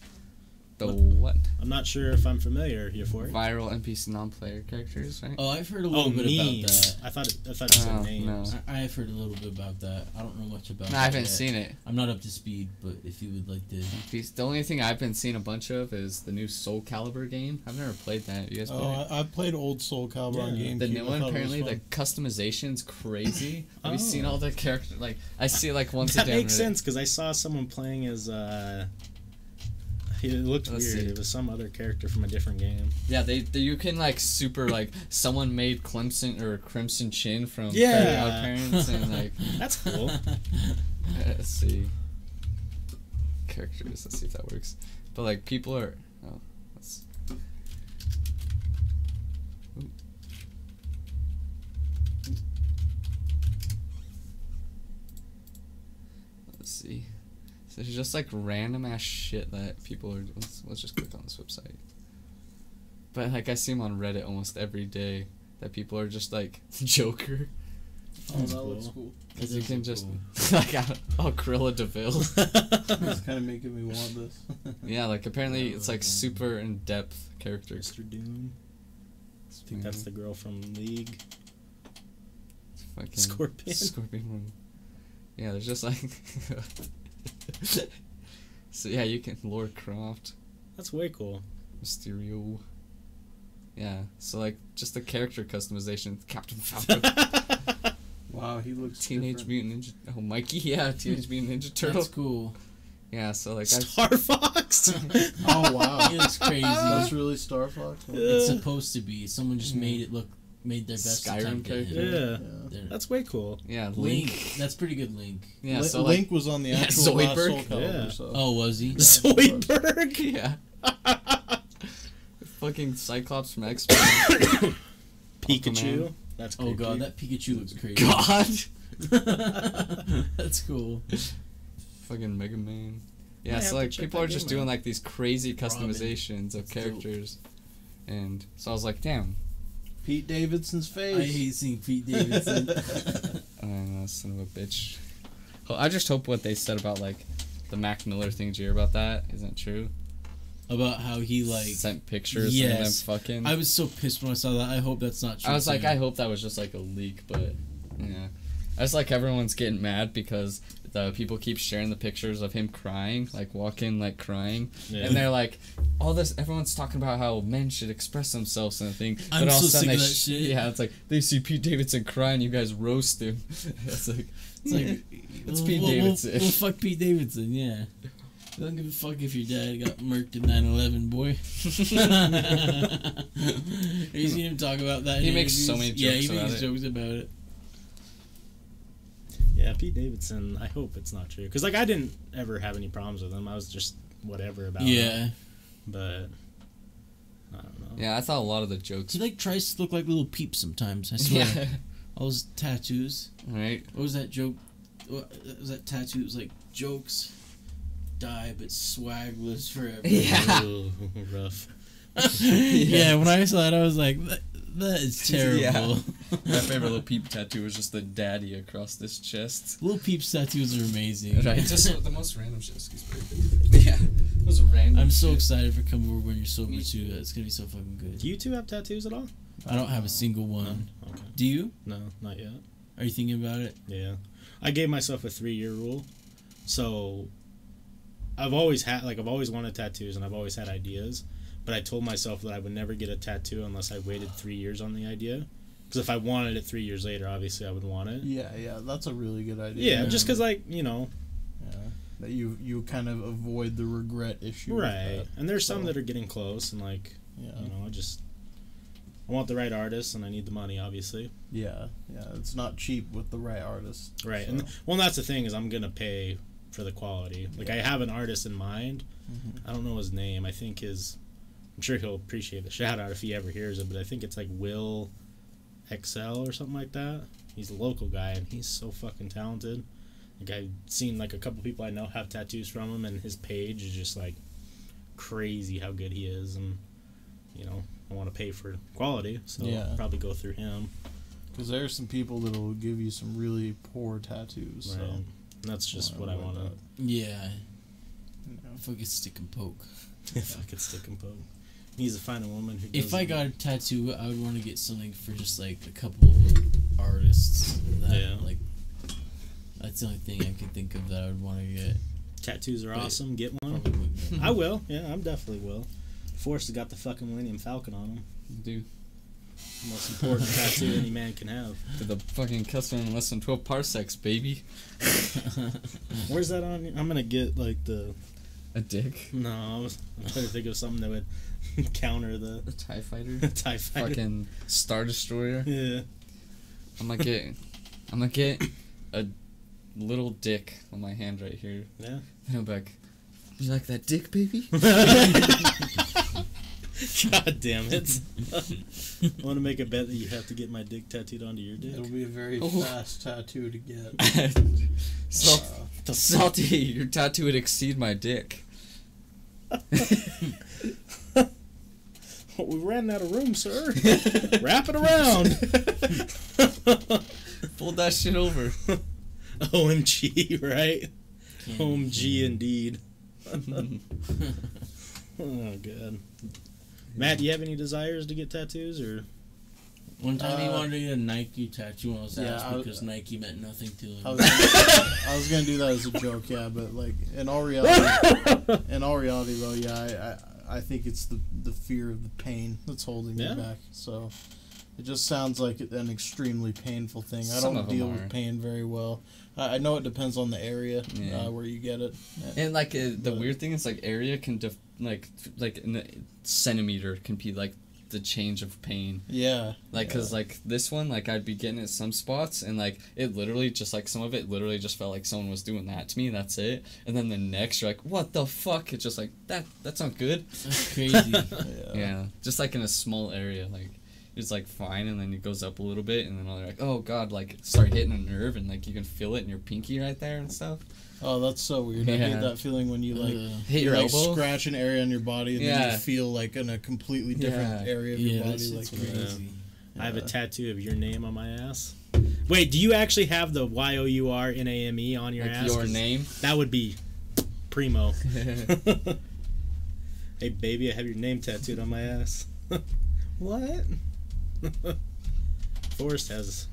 The what? I'm not sure if I'm familiar here for it. Viral NPC non-player characters, right? Oh, I've heard a little bit about that. I thought it said names. No. I've heard a little bit about that. I don't know much about. No, I haven't seen it. I'm not up to speed, but if you would like to. The only thing I've been seeing a bunch of is the new Soul Calibur game. I've never played that. You guys played it? I played old Soul Calibur on GameCube. The new one, apparently, the customization's crazy. Have you seen all the characters? Like, I see, like, once a day. That makes sense, because I saw someone playing as, it looked weird. See. It was some other character from a different game. Yeah, they you can, like, super, like, someone made Crimson Chin from Yeah. Odd Parents, and, like... That's cool. Let's see. Characters, let's see if that works. But, like, people are... Oh, let's... Ooh. Let's see. So there's just like random ass shit that people are. Let's just click on this website. But like I see them on Reddit almost every day that people are just like Joker. Oh, that looks cool. Because you can just like Cruella DeVille. It's kind of making me want this. Yeah, like apparently it's like super in depth characters. Mr. Doom. I think that's the girl from League. Fucking Scorpion. One. Yeah, there's just like. So yeah, you can Lord Croft, That's way cool. Mysterio. Yeah, so like just the character customization, Captain Falcon, Wow, he looks Teenage different. Mutant Ninja. Oh, Mikey, yeah, Teenage Mutant Ninja Turtle. That's cool. Yeah, so like Star Fox. Oh wow, He looks crazy. that's really Star Fox. It's supposed to be. Someone just made their best Skyrim attempt at character. him. Yeah. That's way cool. yeah, Link. That's pretty good, Link. Yeah, so Link was on the yeah, actual last Soul Zoidberg. Calibur. Yeah. So. Oh, was he? Zoidberg. yeah. Fucking Cyclops from X-Men. Pikachu. That's creepy. Oh god, that Pikachu looks crazy. God. That's cool. Fucking Mega Man. I Yeah, have so to like check people that are just game doing out. like these crazy Robin. customizations of That's dope. characters, and so I was like, damn. Pete Davidson's face. I hate seeing Pete Davidson. Son of a bitch. I just hope what they said about like the Mac Miller thing. Did you hear about that? Isn't true? About how he like Sent pictures Yes. of them fucking. I was so pissed when I saw that. I hope that's not true. I was like, too. I hope that was just like a leak, but yeah. I just like everyone's getting mad because the people keep sharing the pictures of him crying, like walking, like crying, Yeah. and they're like, all this. Everyone's talking about how men should express themselves and thing. But I'm all of so a sudden sick of they that shit. Yeah, it's like they see Pete Davidson crying, you guys roast him. It's like it's Pete Davidson. Well, fuck Pete Davidson, yeah. I don't give a fuck if your dad got murked in 9/11, boy. Have you seen him talk about that? He in makes so interviews? many Yeah, he jokes makes about it. jokes about it. Yeah, Pete Davidson. I hope it's not true, because like I didn't ever have any problems with him. I was just whatever about him. Yeah. But I don't know. Yeah, I thought a lot of the jokes. He like tries to look like little peeps sometimes. I swear. Yeah. All those tattoos. Right. What was that joke? What was that tattoo? It was like jokes die, but swag lives forever. Yeah. Ooh, rough. Yeah, when I saw it, I was like, that is terrible. Yeah. My favorite little peep tattoo was just the daddy across this chest. Little Peeps tattoos are amazing. Right. Just the most random shit. Excuse me. Yeah. It was random. I'm so shit. excited for coming over when you're sober Me too. It's gonna be so fucking good. Do you two have tattoos at all? I don't have a single one. No. Okay. Do you? No, not yet. Are you thinking about it? Yeah. I gave myself a 3-year rule. So I've always wanted tattoos and I've always had ideas, but I told myself that I would never get a tattoo unless I waited 3 years on the idea. Because if I wanted it 3 years later, obviously I would want it. Yeah, that's a really good idea. Yeah, just because, like, you know. Yeah, that you kind of avoid the regret issue. with Right. that. And there's some So- that are getting close, and, like, Yeah. you know, I want the right artist, and I need the money, obviously. Yeah. It's not cheap with the right artist. Right. So. And, well, that's the thing, is I'm going to pay for the quality. Like, I have an artist in mind. Mm-hmm. I don't know his name. I think I'm sure he'll appreciate the shout out if he ever hears it, but I think it's like Will XL or something like that. He's a local guy, and he's so fucking talented. Like, I've seen like a couple people I know have tattoos from him, and his page is just like crazy how good he is, and you know, I want to pay for quality, so Yeah. I'll probably go through him. Because there's some people that'll give you some really poor tattoos. Right. So And that's just what I want to. Yeah. If I could stick and poke. If I could stick and poke. Needs to find a woman who. If I got a tattoo, I would want to get something for just like a couple artists. That, like, that's the only thing I could think of that I would want to get. Tattoos are awesome. Get one. Probably. I will. Yeah, I'm definitely will. Forrest has got the fucking Millennium Falcon on him. Dude. The most important tattoo any man can have. To the fucking custom in less than 12 parsecs, baby. Where's that on? I'm gonna get like the. A dick. No, I'm trying to think of something that would counter the A TIE fighter. TIE fighter. Fucking Star Destroyer. Yeah. I'm gonna get a little dick on my hand right here. Yeah. And I'm like, you like that dick, baby? God damn it. I want to make a bet that you have to get my dick tattooed onto your dick. It'll be a very fast tattoo to get. Salty, your tattoo would exceed my dick. We ran out of room, sir. Wrap it around. Fold that shit over. OMG, right? OMG indeed. Oh, God. Matt, do you have any desires to get tattoos, or? One time he wanted to get a Nike tattoo on his Yeah, ass I- because Nike meant nothing to him. I was gonna do that as a joke, yeah, but like in all reality, though, yeah, I think it's the fear of the pain that's holding Yeah. me back. So it just sounds like an extremely painful thing. I Some don't of them deal are. with pain very well. I know it depends on the area Yeah. where you get it. And like the But- weird thing is like area can like in a centimeter can be like the change of pain. Yeah. Like, cause like this one, like I'd be getting at some spots, and like it literally just like some of it literally just felt like someone was doing that to me. That's it. And then the next, you're like, what the fuck? It's just like that's not good. That's crazy. Yeah, just like in a small area, like it's like fine, and then it goes up a little bit, and then they're like, oh god, like start hitting a nerve, and like you can feel it in your pinky right there and stuff. Oh, that's so weird. I Yeah. hate that feeling when you like Hit you your like elbow. scratch an area on your body and then Yeah. you feel like in a completely different Yeah. area of Yeah, your body. that's Like crazy. I have a tattoo of your name on my ass. Wait, do you actually have the YOURNAME on your Like ass? your 'Cause name. That would be primo. Hey, baby, I have your name tattooed on my ass. What? Forrest has.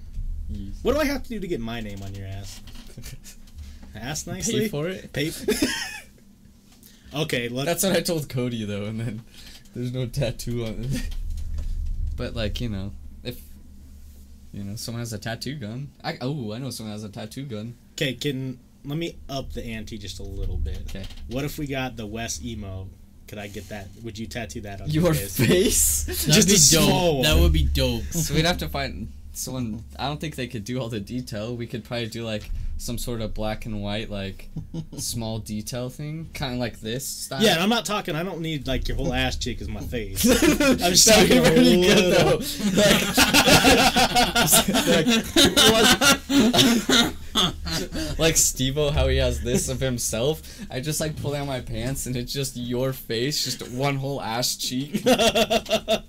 What do I have to do to get my name on your ass? Ass nicely? Pay for it. Pay. Okay, let's. That's what I told Cody though, and then there's no tattoo on it. But like if someone has a tattoo gun, I know someone has a tattoo gun. Okay, let me up the ante just a little bit. Okay. What if we got the West emo? Could I get that? Would you tattoo that on Your face? face. That'd Just a be small dope. That one. would be dope. So we'd have to find someone. I don't think they could do all the detail. We could probably do like some sort of black and white, like small detail thing, kind of like this style. Yeah, and I'm not talking. I don't need like your whole ass cheek as my face. I'm just That'd be talking a pretty good little- though. Like Steve-O, how he has this of himself. I just like pull down my pants and it's just your face, just one whole ass cheek. That'd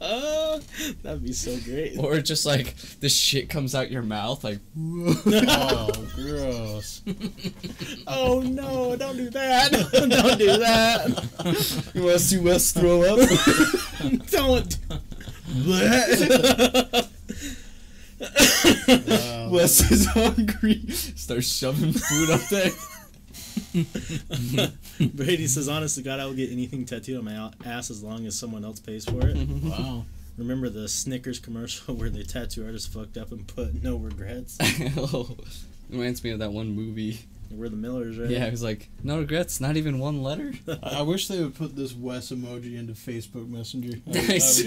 be so great. Or just like the shit comes out your mouth, like. Oh, gross. Oh no! Don't do that! Don't do that! You want to see Wes throw up? Don't. Wes is hungry. Starts shoving food up there. Brady says, "Honest to God, I will get anything tattooed on my ass as long as someone else pays for it." Wow. Remember the Snickers commercial where the tattoo artist fucked up and put "no regrets"? Oh, reminds me of that one movie. We're the Millers, right? Yeah, it was like, no regrets, not even one letter. I wish they would put this Wes emoji into Facebook Messenger. Nice.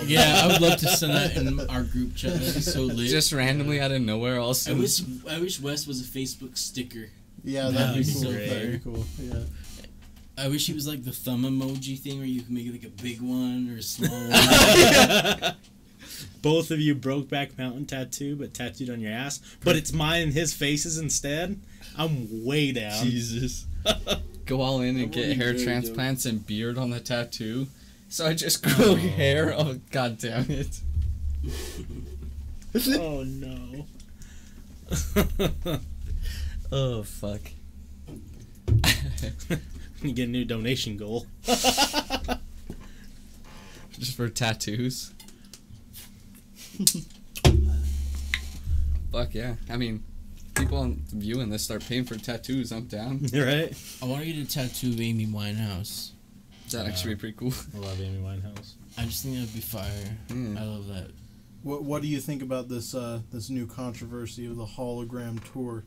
Yeah, I would love to send that in our group chat. That'd be so lit. Just randomly out of nowhere, also. I wish Wes was a Facebook sticker. Yeah, that'd be That'd be cool. great. That'd be cool. Yeah. I wish he was like the thumb emoji thing where you can make it like a big one or a small one. Both of you Brokeback Mountain tattoo, but tattooed on your ass. But it's mine and his faces instead. I'm way down. Jesus. Go all in and That would get be hair very transplants and beard on the tattoo. So I just grow hair. Oh, god damn it. Oh no. Oh, fuck. You get a new donation goal. Just for tattoos. Fuck yeah. I mean, people on viewing this start paying for tattoos. I'm down. Right? I want to get a tattoo of Amy Winehouse. That'd actually be pretty cool. I love Amy Winehouse. I just think that'd be fire. Mm. I love that. What do you think about this this new controversy of the hologram tour?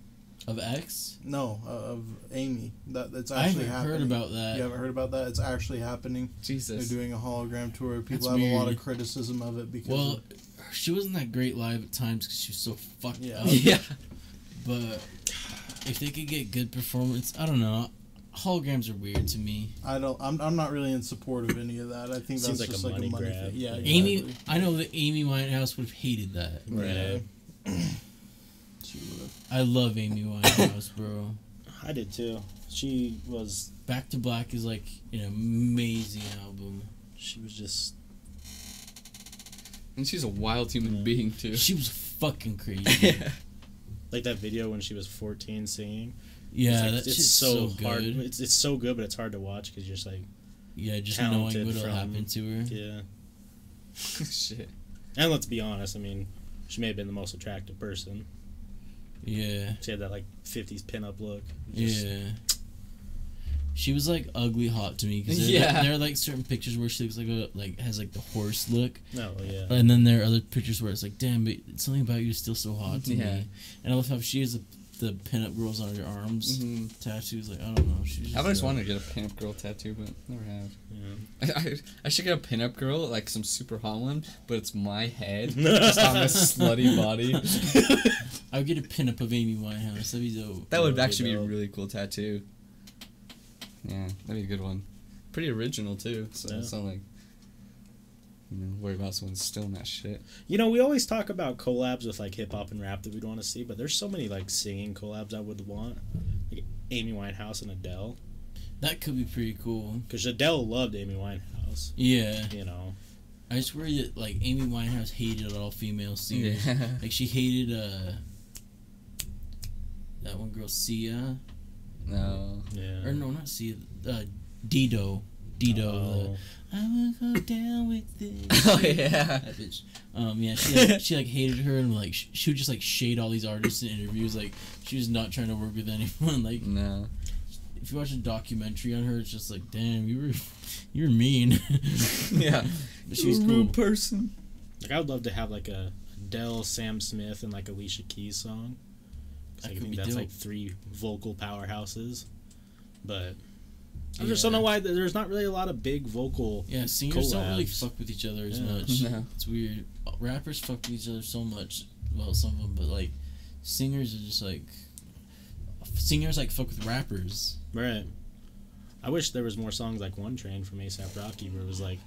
Of X? No, of Amy. That's I actually haven't happening. heard about that. You haven't heard about that? It's actually happening. Jesus. They're doing a hologram tour. People That's have a lot weird. of criticism of it because Well, she wasn't that great live at times because she was so fucked Yeah. up. Yeah. But if they could get good performance, I don't know. Holograms are weird to me. I'm not really in support of any of that. I think Seems that's like just a like money a money grab. thing. Yeah, Amy, exactly. I know that Amy Winehouse would have hated that. Right. She would've. I love Amy Winehouse, bro. I did too. She was Back to Black is like an amazing album. she was just And she's a wild human being, too. She was fucking crazy. Yeah. like that video when she was 14 singing. Yeah, it's like, that it's shit's so so hard. good. It's so good, but it's hard to watch because you're just like, Yeah, just talented knowing what'll from- happen to her. yeah. Shit. And let's be honest. I mean, she may have been the most attractive person. Yeah, She had that like 50s pinup look. Just- yeah. She was like ugly hot to me because Yeah. there are like certain pictures where she looks like has like the horse look, No, yeah. and then there are other pictures where it's like, damn, but something about you is still so hot to Yeah. me. And I love how she has the pinup girls on her arms Mm-hmm. tattoos. Like I don't know, she's. I've always wanted to get a pinup girl tattoo, but never have. Yeah. I should get a pinup girl, like some super hot one, but it's my head just on this slutty body. I would get a pinup of Amy Winehouse. That'd be dope. That would That'd be actually be a dope. really cool tattoo. Yeah, that'd be a good one. Pretty original too, so Yeah. it's not like worry about someone stealing that shit. You know, we always talk about collabs with like hip hop and rap that we'd want to see, but there's so many like singing collabs I would want, like Amy Winehouse and Adele, That could be pretty cool. because Adele loved Amy Winehouse. Yeah, You know, I just worry that like Amy Winehouse hated all female singers. Yeah. Like she hated that one girl Sia, No. yeah. or no, not Sia. Dido. Oh. I will go down with this. Oh yeah. That bitch. Yeah, she like hated her and like she would just like shade all these artists in interviews. Like she was not trying to work with anyone. Like No. if you watch a documentary on her, it's just like, damn, you were mean. Yeah. But she was You're a cool. rude person. Like I would love to have like a Adele, Sam Smith, and like Alicia Keys song. 'Cause That I could think be that's dope. like 3 vocal powerhouses, but I Yeah. just don't know why there's not really a lot of big vocal. Yeah, singers don't really collabs. fuck with each other as Yeah. much. No. It's weird. Rappers fuck with each other so much. Well, some of them, but like singers are just like singers like fuck with rappers. Right. I wish there was more songs like One Train from A$AP Rocky where it was like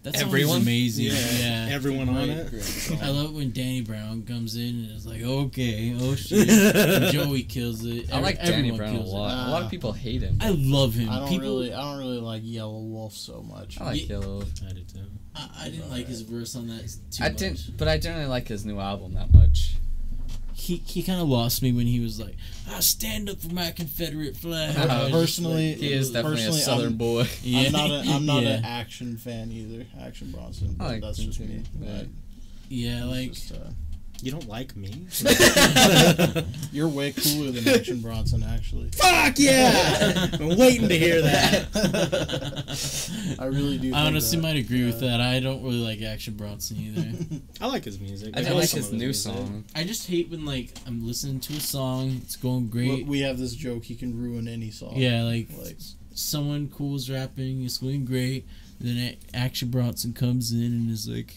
That song Everyone? is amazing. Yeah. everyone on Great, it. great song. I love when Danny Brown comes in and it's like, okay, oh shit. And Joey kills it. I like Danny Everyone Brown a kills it. lot. A lot of people hate him. I love him. I don't People, really like Yellow Wolf so much. I like Ye- Yellow. I did too. I didn't like his verse on that too I much. didn't, but I didn't really like his new album that much. He kind of lost me when he was like, I stand up for my Confederate flag. Uh, I was just personally- like, He is definitely a Personally, Southern I'm- boy. yeah. I'm not yeah. an Action fan either. Action Bronson. I like That's him just too, me. yeah. Yeah, like Just, You don't like me? you're way cooler than Action Bronson, actually. Fuck yeah! I'm waiting to hear that. I really do. I think honestly that. might agree with that. I don't really like Action Bronson either. I like his music. I didn't like like some his of new music. song. I just hate when like I'm listening to a song, it's going great. We have this joke. He can ruin any song. Yeah, like Like someone cool is rapping, it's going great. Then Action Bronson comes in and is like,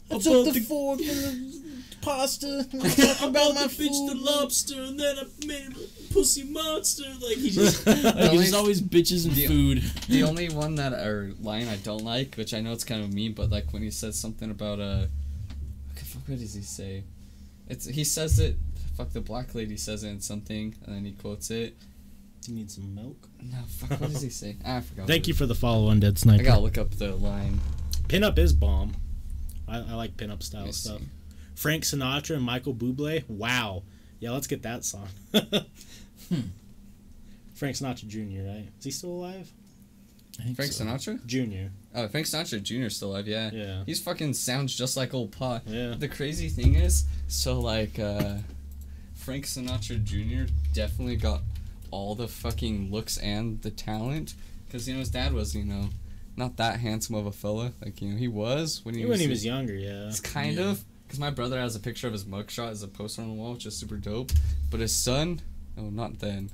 I about took the the- fork and the pasta. about about my the bitch, the food. lobster, and then I made a pussy monster. Like he just, like he's always bitches and the- food. The only one that or line I don't like, which I know it's kind of mean, but like when he says something about what does he say? He says it. Fuck, the black lady says it in something, and then he quotes it. You need some milk? No, fuck. What does he say? I forgot. Thank you what for the follow on Dead it- I Sniper. gotta look up the line. Pinup is bomb. I like pinup style Let me stuff. see. Frank Sinatra and Michael Bublé. Wow. Yeah, let's get that song. Frank Sinatra Jr., right? Is he still alive? I think Frank so. Sinatra? Junior. Oh, Frank Sinatra Jr.'s still alive, yeah. Yeah. He's fucking sounds just like old Pa. Yeah. The crazy thing is, so like, Frank Sinatra Jr. definitely got all the fucking looks and the talent. Because, you know, his dad was, you know, not that handsome of a fella. Like, you know, he was when he was younger, yeah. It's kind Yeah. of. Because my brother has a picture of his mugshot as a poster on the wall, which is super dope. But his son, oh, not then.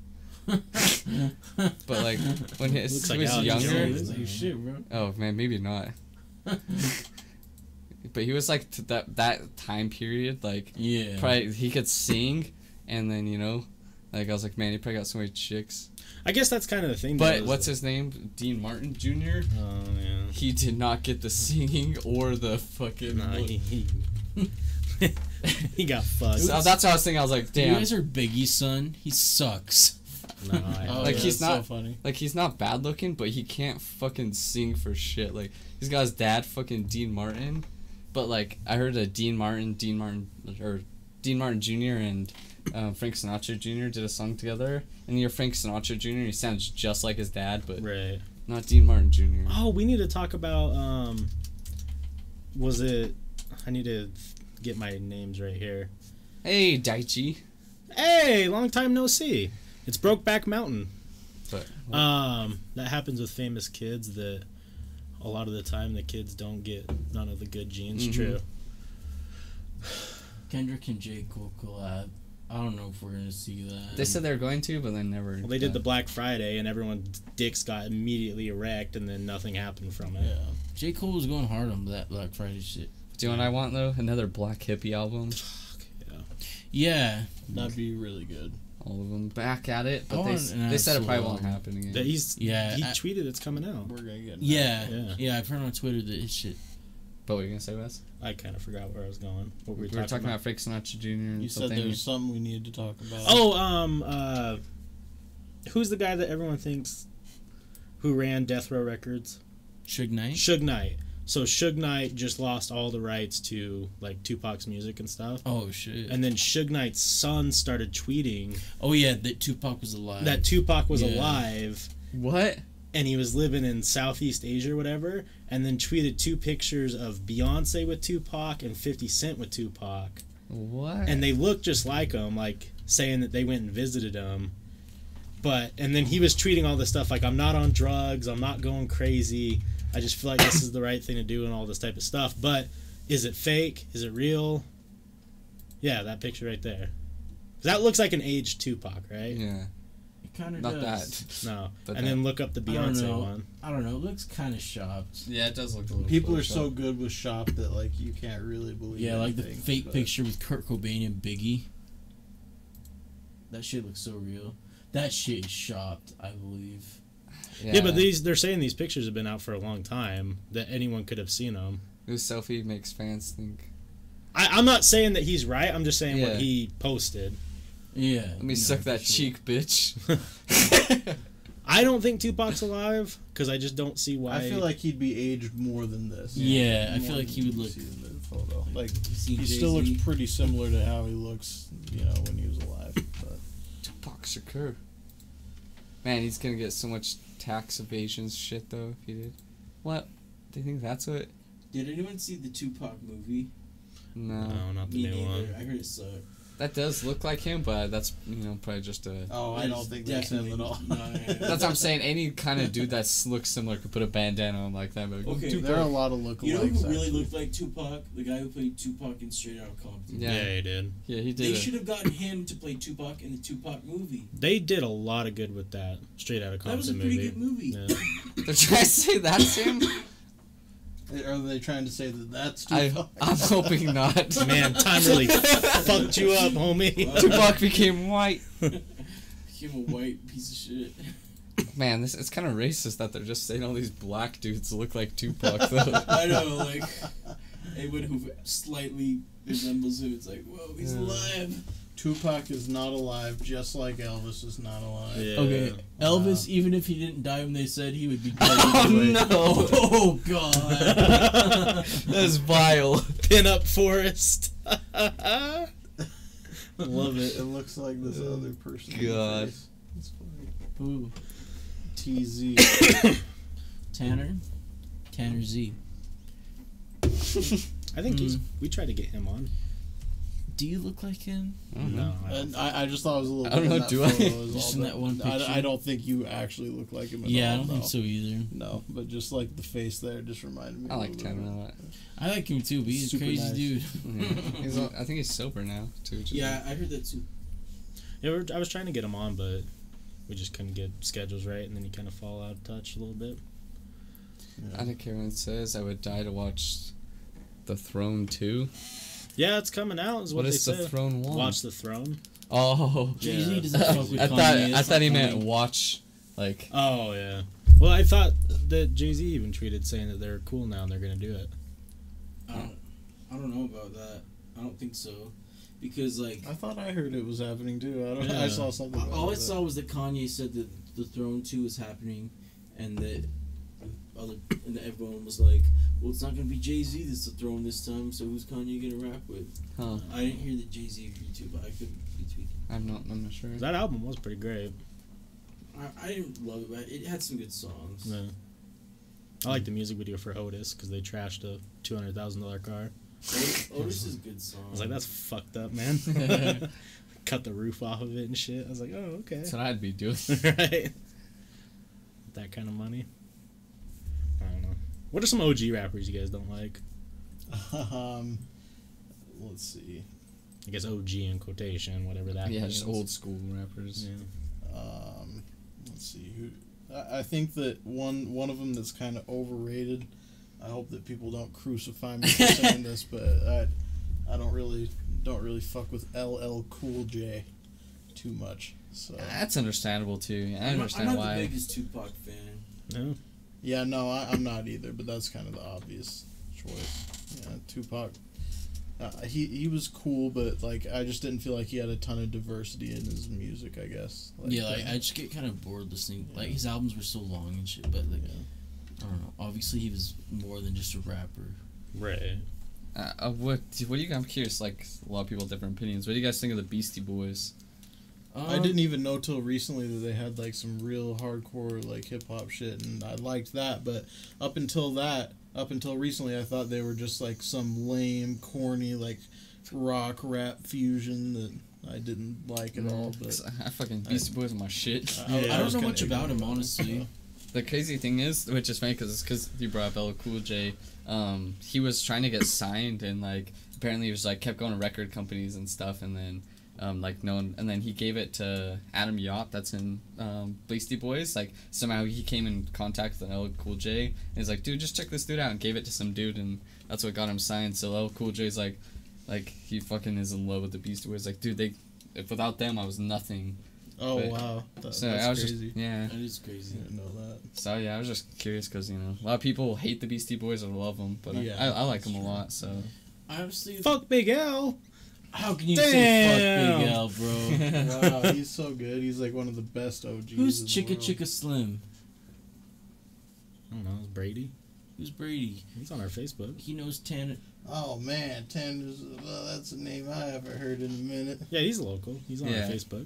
But like when he Looks was like Alex younger, Jones. Like shit, bro. oh man, maybe not. But he was like that time period, like Yeah. probably he could sing, and then you know, like I was like, man, he probably got so many chicks. I guess that's kind of the thing. But what's his name? Dean Martin Jr. Oh yeah. He did not get the singing or the fucking. Nah, he got fucked. So that's what I was thinking. I was like, You damn. guys are Biggie's son. He sucks. No, Like, he's that's not- so funny. Like, he's not bad looking, but he can't fucking sing for shit. Like, he's got his dad, fucking Dean Martin. But, like, I heard a Dean Martin Jr. and Frank Sinatra Jr. did a song together. And you're Frank Sinatra Jr., he sounds just like his dad, but right. not Dean Martin Jr. Oh, we need to talk about. Was it? I need to get my names right here. Hey, Daichi. Hey, long time no see. It's Brokeback Mountain. But, That happens with famous kids. That a lot of the time the kids don't get none of the good genes. Mhm. True. Kendrick and J. Cole collab. I don't know if we're gonna see that. they said they were going to, but they never. Well, they did the Black Friday, and everyone's dicks got immediately erect, and then nothing happened from it. Yeah. J. Cole was going hard on that Black Friday shit. Do you know what I want, though? Another Black Hippie album. Yeah. That'd be really good. All of them back at it, but I want an they said it probably actual won't happen again. That Yeah, he I- tweeted it's coming out. We're gonna get. Yeah. Yeah. Yeah. I've heard on Twitter that his shit. But what were you gonna say, Wes? I kind of forgot where I was going. What We were talking about Frank Sinatra Jr. and You said something. there's something we needed to talk about. Oh, who's the guy that everyone thinks who ran Death Row Records? Suge Knight? Suge Knight. So Suge Knight just lost all the rights to like Tupac's music and stuff. Oh shit. And then Suge Knight's son started tweeting Oh yeah, that Tupac was alive. that Tupac was Yeah. alive What? and he was living in Southeast Asia or whatever, and then tweeted 2 pictures of Beyonce with Tupac and 50 Cent with Tupac. What? And they look just like him, like saying that they went and visited him. And then he was tweeting all this stuff like, I'm not on drugs, I'm not going crazy, I just feel like this is the right thing to do and all this type of stuff. But is it fake? Is it real? Yeah, that picture right there. That looks like an aged Tupac, right? Yeah. It kind of Not does. that. No. But And then look up the I don't Beyonce know. one. I don't know. It looks kind of shopped. Yeah, it does look a little. People are Photoshopped. so good with shop that like you can't really believe. Yeah, like the anything, fake but- picture with Kurt Cobain and Biggie. That shit looks so real. That shit is shopped, I believe. Yeah, but they're saying these pictures have been out for a long time, that anyone could have seen them. This selfie makes fans think. I'm not saying that he's right, I'm just saying Yeah. what he posted. Yeah. Let me suck that cheek, bitch. I don't think Tupac's alive, because I just don't see why. I feel like he'd be aged more than this. Yeah, I More feel like he than would you look. see in the photo. Like See he still Jay-Z? looks pretty similar to how he looks, when he was alive. But Tupac Shakur. Man, he's gonna get so much tax evasion shit though if he did. What? Do you think that's what? Did anyone see the Tupac movie? No. No, not the Me new neither. one. I heard it sucked. That does look like him, but that's probably just a. oh, I don't think that's him at all. That's what I'm saying. Any kind of dude that looks similar could put a bandana on like that. But Okay. There are a lot of lookalikes. You know who really actually. looked like Tupac? The guy who played Tupac in Straight Outta Compton. Yeah. Yeah, he did. Yeah, he They did. should have gotten him to play Tupac in the Tupac movie. They did a lot of good with that Straight Outta That was a Compton pretty movie. good movie. Yeah. They're trying to say that's him. Are they trying to say that that's I'm Tupac? hoping not. Man, time really fucked you up, homie. Tupac became white. Became a white piece of shit. Man, it's kind of racist that they're just saying all these black dudes look like Tupac though. I know, like, anyone who slightly resembles him, it's like, whoa, he's Yeah. alive. Tupac is not alive, just like Elvis is not alive. Yeah. Okay, Elvis, even if he didn't die when they said he would be dead. Oh anyway. no! Oh god! That's vile. Pin-up Forest. Love it. It looks like this other person. God. It's funny. Ooh. TZ. Tanner Z. I think we tried to get him on. Do you look like him? No, And I just thought it was a little. I don't know, do I? Just in that one picture? I don't think you actually look like him. At Yeah, all, I don't no. think so either. No, but just like the face there, just reminded me. I a like little Tanner bit. a lot. I like him too, but he's a Super crazy nice. dude. Yeah. I think he's sober now too. which is- Yeah, I heard that too. Yeah, I was trying to get him on, but we just couldn't get schedules right, and then he kind of fall out of touch a little bit. I don't care when it says I would die to watch The Throne 2. Yeah, it's coming out. Is what What they is say. The Throne 1? Watch the Throne. Oh. Jay-Z Yeah. doesn't fuck with I Kanye. thought That's he not meant funny. watch, like... Oh yeah. Well, I thought that Jay-Z even tweeted saying that they're cool now and they're gonna do it. I don't know about that. I don't think so. Because, like, I thought I heard it was happening too. I don't. Yeah. I saw something. About all I that. saw was that Kanye said that The Throne 2 is happening, and that everyone was like, well, it's not going to be Jay-Z that's the throne this time, so who's Kanye going to rap with? Huh. I didn't hear that Jay-Z agreed to, but I could be tweaking. I'm not sure. That album was pretty great. I didn't love it, but it had some good songs. Yeah. I like the music video for Otis because they trashed a $200,000 car. Otis is a good song. I was like, that's fucked up, man. Cut the roof off of it and shit. I was like, oh, okay. That's what I'd be doing. Right. That kind of money. I don't know. What are some OG rappers you guys don't like? Let's see. I guess OG in quotation, whatever that Yeah, means. just old school rappers. Yeah. Let's see who. I think that one of them that's kind of overrated. I hope that people don't crucify me for saying this, but I don't really fuck with LL Cool J too much. So That's understandable too. I I'm understand not why. the biggest Tupac fan. No? yeah, no, I'm not either. But that's kind of the obvious choice. Yeah, Tupac. He was cool, but like I just didn't feel like he had a ton of diversity in his music. I guess. I just get kind of bored listening. Like, his albums were so long and shit, but like, I don't know. Obviously, he was more than just a rapper. Right. What do you? I'm curious. Like a lot of people have different opinions. What do you guys think of the Beastie Boys? I didn't even know till recently that they had like some real hardcore like hip hop shit, and I liked that. But up until recently, I thought they were just like some lame, corny like rock rap fusion that I didn't like at all. But I fucking Beastie Boys are my shit. I don't was know kinda much about him, ignorant honestly. The crazy thing is, which is funny because you brought up LL Cool J, he was trying to get signed and like apparently he was like kept going to record companies and stuff and then and then he gave it to Adam Yauch that's in Beastie Boys. Like somehow he came in contact with LL Cool J and he's like, dude, just check this dude out, and gave it to some dude and that's what got him signed. So LL Cool J's like he fucking is in love with the Beastie Boys. Like, dude, if without them I was nothing. oh But- wow, So that's I was crazy. just yeah. That is crazy. I didn't know that. So yeah, I was just curious because a lot of people hate the Beastie Boys or love them, but Yeah, I like that's them a true. lot. So I honestly, Fuck Big L. how can you say fuck Big L, bro? Wow, he's so good. He's like one of the best OGs. Who's in the Chicka world. Chicka Slim? I don't know. It's Brady. Who's Brady? He's on our Facebook. He knows Tanner. Oh man, Tanner's. Well, that's a name I haven't heard in a minute. Yeah, he's local. He's on Yeah. our Facebook.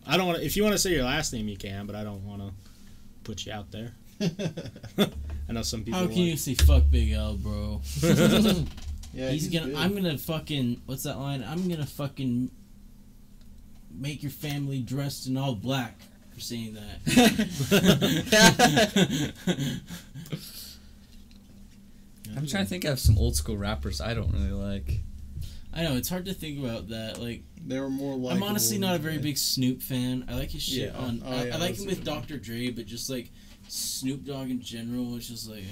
I don't want to. If you want to say your last name, you can, but I don't want to put you out there. I know some people. How can you say fuck Big L, bro? Yeah, He's gonna. big. I'm gonna fucking. What's that line? I'm gonna fucking make your family dressed in all black for saying that. I'm trying to think of some old school rappers I don't really like. I know it's hard to think about that. Like, They were more like. I'm honestly not a very big Snoop fan. I like his shit Yeah. on. Oh, I yeah, like that's him a with good one. Dr. Dre, but just like Snoop Dogg in general, it's just like,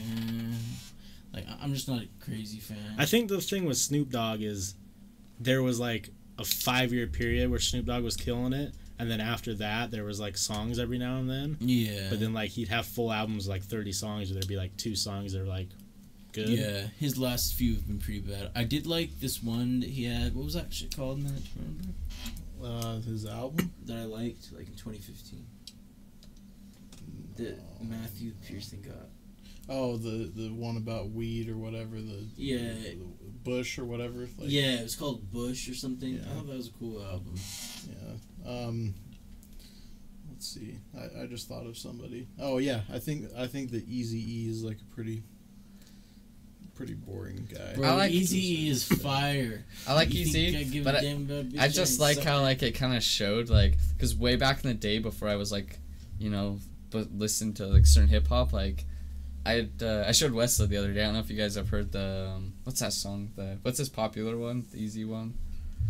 like I'm just not a crazy fan. I think the thing with Snoop Dogg is there was like a 5-year period where Snoop Dogg was killing it, and then after that there was like songs every now and then. Yeah. But then like he'd have full albums like 30 songs, or there'd be like 2 songs that are like good. Yeah, his last few have been pretty bad. I did like this one that he had. What was that shit called, Matt? Do you remember? His album. That I liked, like in 2015. That Matthew Pearson got. Oh, the one about weed or whatever. Yeah. The Bush or whatever. Like, Yeah, it was called Bush or something. Yeah. I thought that was a cool album. Yeah. Let's see. I just thought of somebody. Oh yeah, I think the Eazy-E is like a pretty boring guy. Bro, I like Eazy is fire. I like You think Eazy, I give but a damn about bitch I just ass like sucker? how like it kind of showed like because way back in the day before I was like, you know, listened to like certain hip hop like. I showed Wesley the other day. I don't know if you guys have heard the what's that song? What's this popular one? The easy one.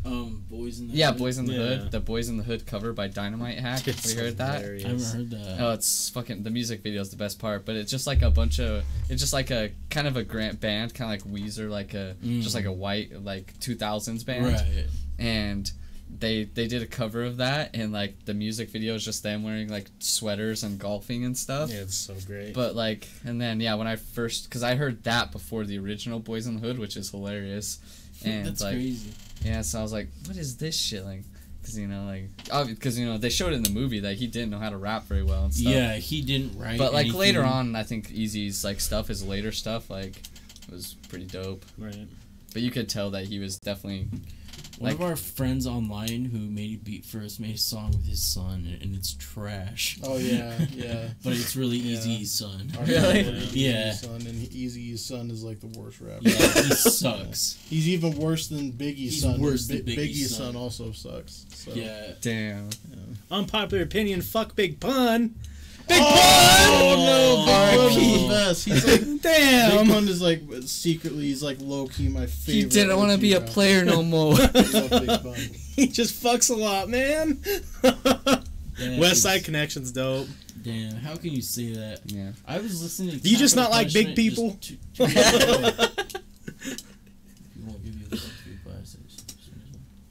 Boys in the Yeah, Hood. Boys in the Yeah. Hood. The Boys in the Hood cover by Dynamite Hack. Have you heard that? Hilarious. I haven't heard that. Oh, it's fucking the music video is the best part, but it's just like a bunch of it's just like a kind of a grant band, kind of like Weezer, like a just like a white like 2000s band, Right. and they did a cover of that, and like the music video is just them wearing like sweaters and golfing and stuff. Yeah, it's so great. But like, and then yeah, when I first, because I heard that before the original Boys in the Hood, which is hilarious, and That's like, crazy. yeah, so I was like, what is this shit like? Because you know, like, because you know they showed it in the movie that he didn't know how to rap very well and stuff. Yeah, he didn't write. But like anything. later on, I think Eazy's like stuff, his later stuff, like, was pretty dope. right. But you could tell that he was definitely. One like- of our friends online who made a beat for us made a song with his son, and it's trash. Oh yeah, yeah. But it's really Yeah. Easy's son. Our Really? son, Yeah. Eazy-E's son, and Eazy's son is like the worst rapper. Yeah, he sucks. He's even worse than Biggie's He's son. worse than Biggie's Biggie's son son. also sucks. So. Yeah. Damn. Unpopular opinion. Fuck Big Pun. Big Pun! No, Big Pun is R.I.P. the best. He's like, Big Damn. Pun is like secretly, he's like low key my favorite. He didn't want to OG be a rapper. player no more. I love Big Pun. He just fucks a lot, man. Damn, West Side it's- Connection's dope. Damn, how can you say that? Yeah. I was listening to Do you just Capital not like big Punishment people? just He won't give you the fuck 3 classes.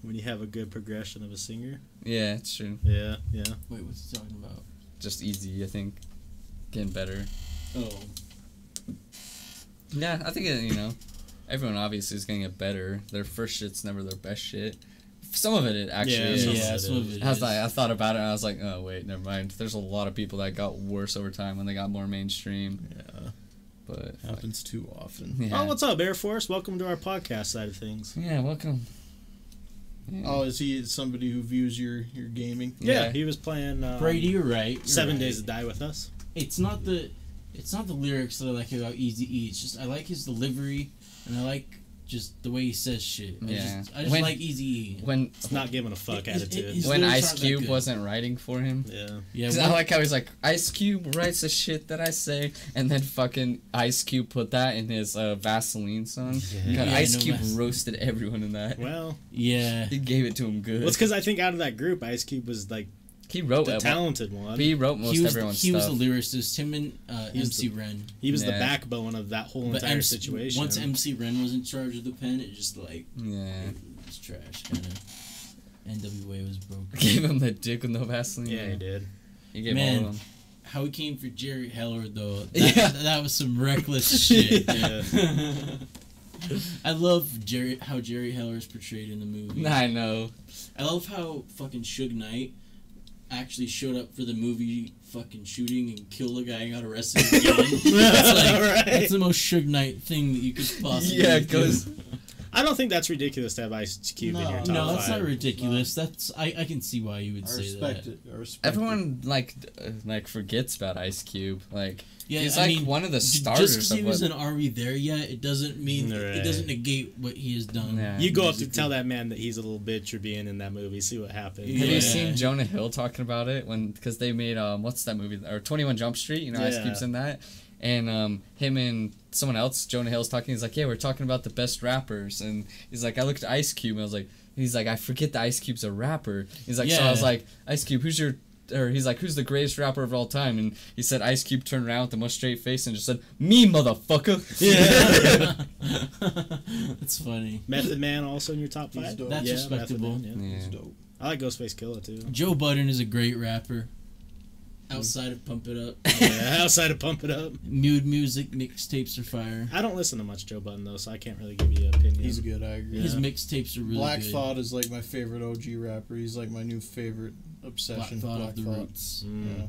When you have a good progression of a singer. Yeah, it's true. Yeah, yeah. Wait, what's he talking about? Just easy, I think. Getting better. Oh. Yeah, I think, you know, everyone obviously is going to get better. Their first shit's never their best shit. Some of it actually Yeah, is. some of Yeah, it some of is. it I was is. like, I thought about it and I was like, oh wait, never mind. There's a lot of people that got worse over time when they got more mainstream. Yeah, But happens too often. yeah. Oh, what's up, Air Force? Welcome to our podcast side of things. Yeah, welcome. Yeah. Oh, is he somebody who views your gaming? Yeah, Yeah. he was playing Brady, you're right. You're 7 right. Days to Die with us. It's not the lyrics that I like about Eazy-E. It's just I like his delivery, and I like just the way he says shit. Yeah. I just When- like Eazy-E. When It's not giving a fuck His- attitude. his when lyrics Ice aren't that Cube good. wasn't writing for him. Yeah. Yeah, 'Cause I like how he's like, Ice Cube writes the shit that I say, and then fucking Ice Cube put that in his Vaseline song. Yeah. God, Yeah, Ice no Cube mess. roasted everyone in that. Well, yeah. He gave it to him good. well, it's because I think out of that group, Ice Cube was like he wrote the it. talented one. He wrote most He was everyone's he was stuff. the lyricist. Him and He was MC Ren. He was the Yeah. backbone of that whole But entire MC situation. once MC Ren was in charge of the pen, it just like Yeah. it was trash kind of. NWA was broken. Gave him the dick with no Vaseline. Yeah, he did. He gave Man. all of them. How he came for Jerry Heller though. Yeah. That was some reckless shit. Yeah. I love how Jerry Heller is portrayed in the movie. I know. I love how fucking Suge Knight actually showed up for the movie fucking shooting and killed a guy and got arrested again. Right. That's the most Suge Knight thing that you could possibly Yeah, do. 'cause- I don't think that's ridiculous to have Ice Cube in your top No, that's five. not ridiculous. That's I can see why you would I say respect that. it. I respect Everyone like forgets about Ice Cube. Like Yeah, he's I like mean, one of the Just starters because of he what. wasn't already there yet, it doesn't mean Right. it doesn't negate what he has done. Yeah. You go up to musically. tell that man that he's a little bitch for being in that movie. See what happens. Have Yeah. you seen Jonah Hill talking about it because they made what's that movie or 21 Jump Street? You know, Ice Yeah. Cube's in that, and him and someone else, Jonah Hill's talking. He's like, yeah, we're talking about the best rappers, and he's like, I looked at Ice Cube and I was like, he's like, I forget that Ice Cube's a rapper. He's like, so I was Yeah. like, Ice Cube, who's the greatest rapper of all time? And he said, Ice Cube turned around with the most straight face and just said, me, motherfucker. That's funny. Method Man also in your top He's five. dope. That's Yeah, respectable. Method Man, Yeah. It's dope. I like Ghostface Killer too. Joe Budden is a great rapper. Outside of Pump It Up, Yeah, outside of Pump It Up. Mood Music mixtapes are fire. I don't listen to much Joe Budden though, so I can't really give you an opinion. He's good. I agree. His Yeah. mixtapes are really Black good. Thought is like my favorite OG rapper. He's like my new favorite Black obsession. Thought of the Roots. Mm. Yeah.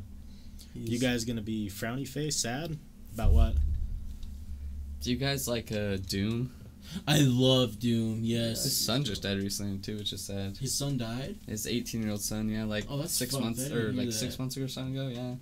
You He's- guys gonna be frowny face, sad about what? Do you guys like Doom? I love Doom. Yes. His son just died recently too, which is sad. His son died. His 18-year-old son, yeah, like Oh, that's 6 fucked. I months didn't or hear like that. 6 months or something ago. Yeah.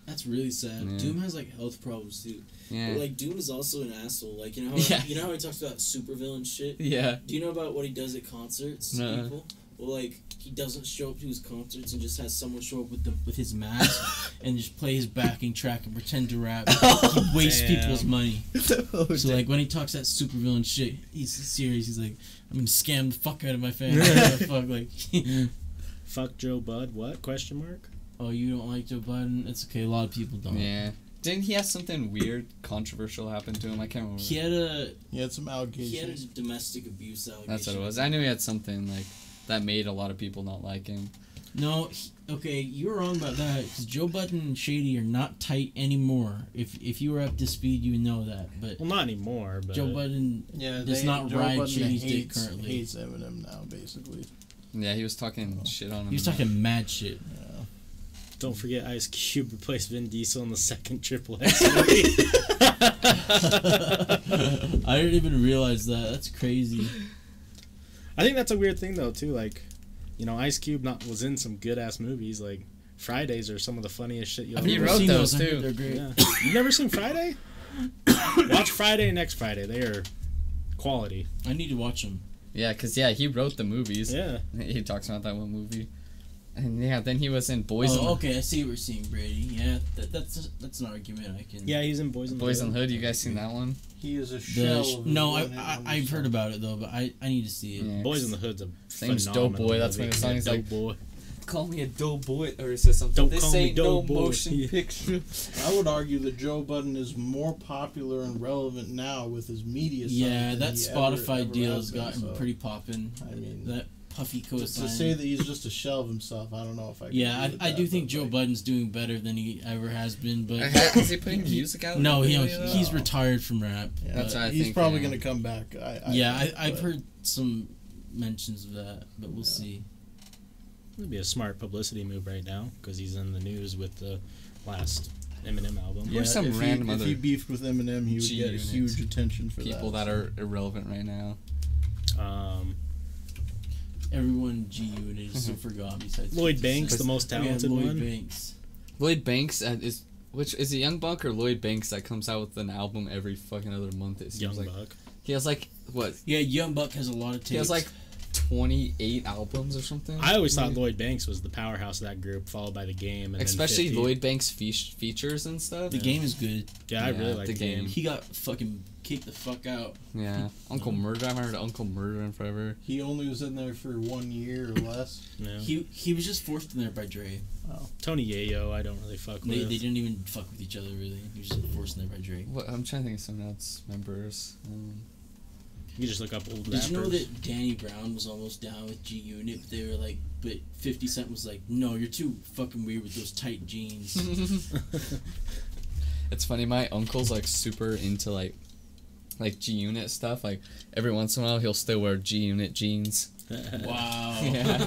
That's really sad. Yeah. Doom has like health problems too. Yeah. But, like Doom is also an asshole. Like you know how Yeah. you know how he talks about supervillain shit. Yeah. Do you know about what he does at concerts? to No. People? Well, like he doesn't show up to his concerts and just has someone show up with his mask and just play his backing track and pretend to rap. He wastes Damn. people's money. So like when he talks that supervillain shit, he's serious. He's like, I'm gonna scam the fuck out of my fans. Fuck like. Fuck Joe Bud. What? Question mark. Oh, you don't like Joe Biden? It's okay. A lot of people don't. Yeah. Didn't he have something weird, controversial happen to him? I can't remember. He had some a allegations. domestic abuse allegation. That's what it was. I knew he had something like that made a lot of people not like him. No, okay, you were wrong about that. Because Joe Budden and Shady are not tight anymore. If you were up to speed, you would know that. But Well, not anymore. But Joe Budden Yeah, does not Joe ride Budden Shady's dick hates, currently. hates Eminem now, basically. Yeah, he was talking shit on him. He was talking mad shit. Yeah. don't forget, Ice Cube replaced Vin Diesel in the second Triple X movie. I didn't even realize that. That's crazy. I think that's a weird thing though too. Like, you know, Ice Cube was in some good ass movies. Like Fridays are some of the funniest shit you'll I've He ever never wrote seen those, those. I too. heard they're great. Yeah. You've never seen Friday? Watch Friday and Next Friday. They are quality. I need to watch them. Yeah, because he wrote the movies. Yeah. He talks about that one movie. And yeah, then he was in Boys Oh, in okay. I see what we're seeing, Brady. Yeah, that's an argument I can. Yeah, he's in Boys in the Boys Hood. in the Hood. You guys seen that one? He is a shell. of No, his one-hit I've heard wonder. about it though, but I need to see it. Yeah. Boys in the Hood's a Same as phenomenal Dope Boy, that's movie. when the song is Dope like- Boy. Call me a dope boy, or is this something? Don't this call me ain't no dope boy. motion Yeah. picture. I would argue that Joe Budden is more popular and relevant now with his media. Yeah, side that than he Spotify ever deal has has been, gotten so, pretty poppin'. I mean, That puffy to cosign. say that he's just a shell of himself, I don't know if I. Can Yeah, agree with I that, do think but, Joe like, Budden's doing better than he ever has been, but Is he putting music out? no, lately, he's though? retired from rap. Yeah, That's what I he's think, probably yeah. going to come back. I've but- heard some mentions of that, but we'll Yeah. see. It'd be a smart publicity move right now because he's in the news with the last Eminem album. Or some if random he, other if he beefed with Eminem, he would get G-Unit huge attention for people that so. are irrelevant right now. Everyone G Unit is so Mhm. forgotten besides Lloyd 50 Banks, Cent. the most Oh, yeah, talented Lloyd one. Banks. Lloyd Banks is it Young Buck or Lloyd Banks that comes out with an album every fucking other month? It seems Young like Buck. he has like what? Yeah, Young Buck has a lot of tapes. He has like 28 albums or something. I always thought Lloyd Banks was the powerhouse of that group, followed by the Game, and especially then 50. Lloyd Banks features and stuff. The Game is good. Yeah, I really Yeah, like the the Game. Game. He got fucking kicked the fuck out. Yeah, Uncle Murder. I haven't heard of Uncle Murder in forever. He only was in there for 1 year or less. Yeah. He was just forced in there by Dre. Tony Yayo, I don't really fuck They with. didn't even fuck with each other really. He was just forced in there by Dre. What I'm trying to think of someone else members. You just look up old Did rappers. you know that Danny Brown was almost down with G Unit? But they were like, but 50 Cent was like, no, you're too fucking weird with those tight jeans. It's funny. My uncle's like super into like G Unit stuff. Like every once in a while, he'll still wear G Unit jeans. Wow. Yeah.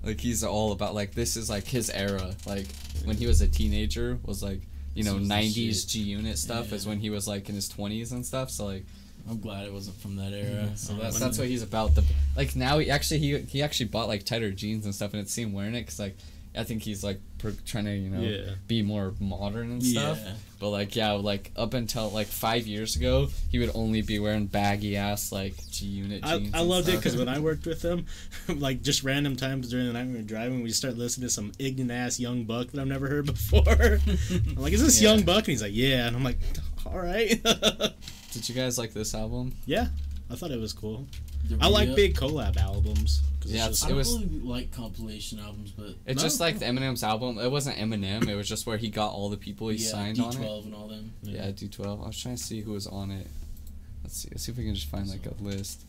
Like he's all about like this is like his era. Like when he was a teenager was like This was the 90s shit. G Unit stuff is Yeah. when he was like in his 20s and stuff. So like I'm glad it wasn't from that era. so Oh, that's what he's about. Like now he actually bought like tighter jeans and stuff, and it's seen wearing it because like I think he's like trying to Yeah. be more modern and stuff. Yeah. But like like up until like 5 years ago, he would only be wearing baggy ass like G Unit jeans. I and loved it stuff. because when I worked with him, like just random times during the night when we were driving, we start listening to some ignorant ass Young Buck that I've never heard before. I'm like, is this Yeah. Young Buck? And he's like, yeah. And I'm like, all right. Did you guys like this album? Yeah, I thought it was cool. The I like re-up. big collab albums. 'cause Yeah, it's I just, don't it was- really like compilation albums, but It's No. just like the Eminem's album. It wasn't Eminem. It was just where he got all the people he yeah, signed D12 on it. and all them. Yeah, D12. I was trying to see who was on it. Let's see if we can just find like a list.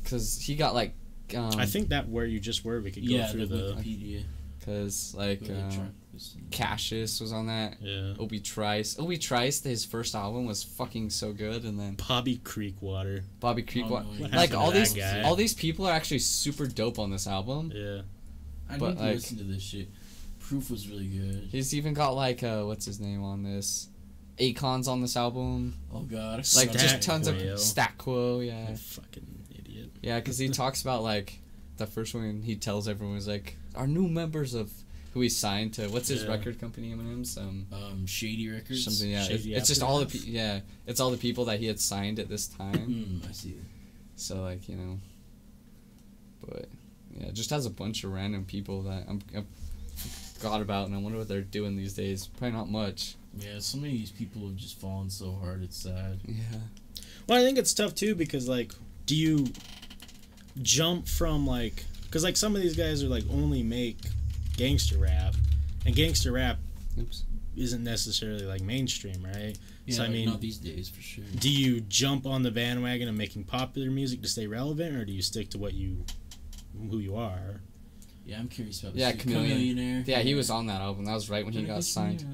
Cause he got like. I think that where you just were, we could go Yeah, through the the. Wikipedia. Cause like Where the track was- Cassius was on that. Yeah. Obi Trice. His first album was fucking so good, and then Bobby Creekwater. Bobby Creek. Oh, no, What Like happened all to these, that guy? all these people are actually super dope on this album. Yeah. I But, need to like- listen to this shit. Proof was really good. He's even got like what's his name on this? Akon's on this album. Oh god. Like just Stat tons Quo. of Stat Quo, yeah. You fucking idiot. Yeah, because he talks about like the first one. He tells everyone was like our new members of who he signed to. What's his Yeah. record company? Eminem's Shady Records. something. Yeah, Shady it's just Apple. all the it's all the people that he had signed at this time. I see. So like but yeah, it just has a bunch of random people that I forgot about, and I wonder what they're doing these days. Probably not much. Yeah, some of these people have just fallen so hard. It's sad. Yeah. Well, I think it's tough too because like, do you jump from like, because like some of these guys are like only make gangster rap, and gangster rap Oops. isn't necessarily like mainstream, right? Yeah, So I mean, not these days for sure. do you jump on the bandwagon of making popular music to stay relevant, or do you stick to who you are? Yeah, I'm curious about this. Yeah, dude. Chameleon. Yeah, he was on that album. That was right when he got signed.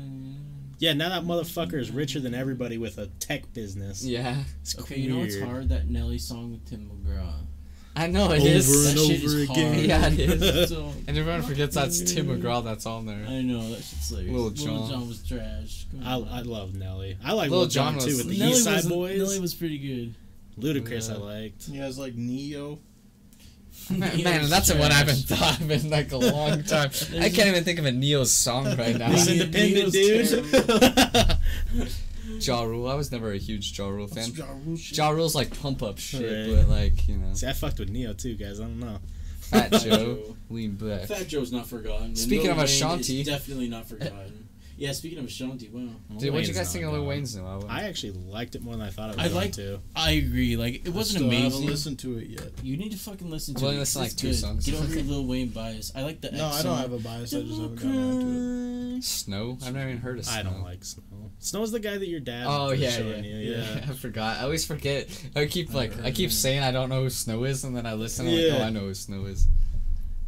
Yeah, now that motherfucker is richer than everybody with a tech business. Yeah. It's Okay, you know what's weird. hard? That Nelly song with Tim McGraw. I know it Over is. and That shit over is again. hard. Yeah, it is. So- And everyone forgets that's Tim McGraw that's on there. I know that shit's like Lil Jon. was trash. Come I on. love Nelly. I like Lil Lil Jon Jon too was- with the Nelly East Side was- Boys. Nelly was pretty good. Ludacris, Yeah. I liked. He has like Neo. Man, Yeah, that's trash. what I haven't thought of in like a long time. I can't even think of a Neo's song right now. He's Yeah, independent, Neo's dude. Ja Rule. I was never a huge Ja Rule fan. That's Ja Rule shit. Ja Rule's like pump up shit, Right. but like See, I fucked with Neo too, guys. I don't know. Fat Joe, Joe. lean back. Fat Joe's not forgotten. And Speaking Lil of Wayne Ashanti- is definitely not forgotten. Yeah, speaking of Ashanti, wow. Dude, what'd you Wayne's guys think of not Lil gone. Wayne's new album? I actually liked it more than I thought I was I going liked- to. I agree. Like it I wasn't still haven't amazing. listened to it yet. You need to fucking listen to I've only it. listened to, It's like, two good. songs. Get over your Lil Wayne bias. I like the No, X I don't song. have a bias. I just haven't gotten into it. Snow? I've never even heard of Snow. I don't like Snow. Snow's the guy that your dad Oh was yeah, showing yeah, you. Yeah. I forgot. I always forget. I keep saying I don't know who Snow is, and then I listen. I'm like, Yeah. oh, I know who Snow is.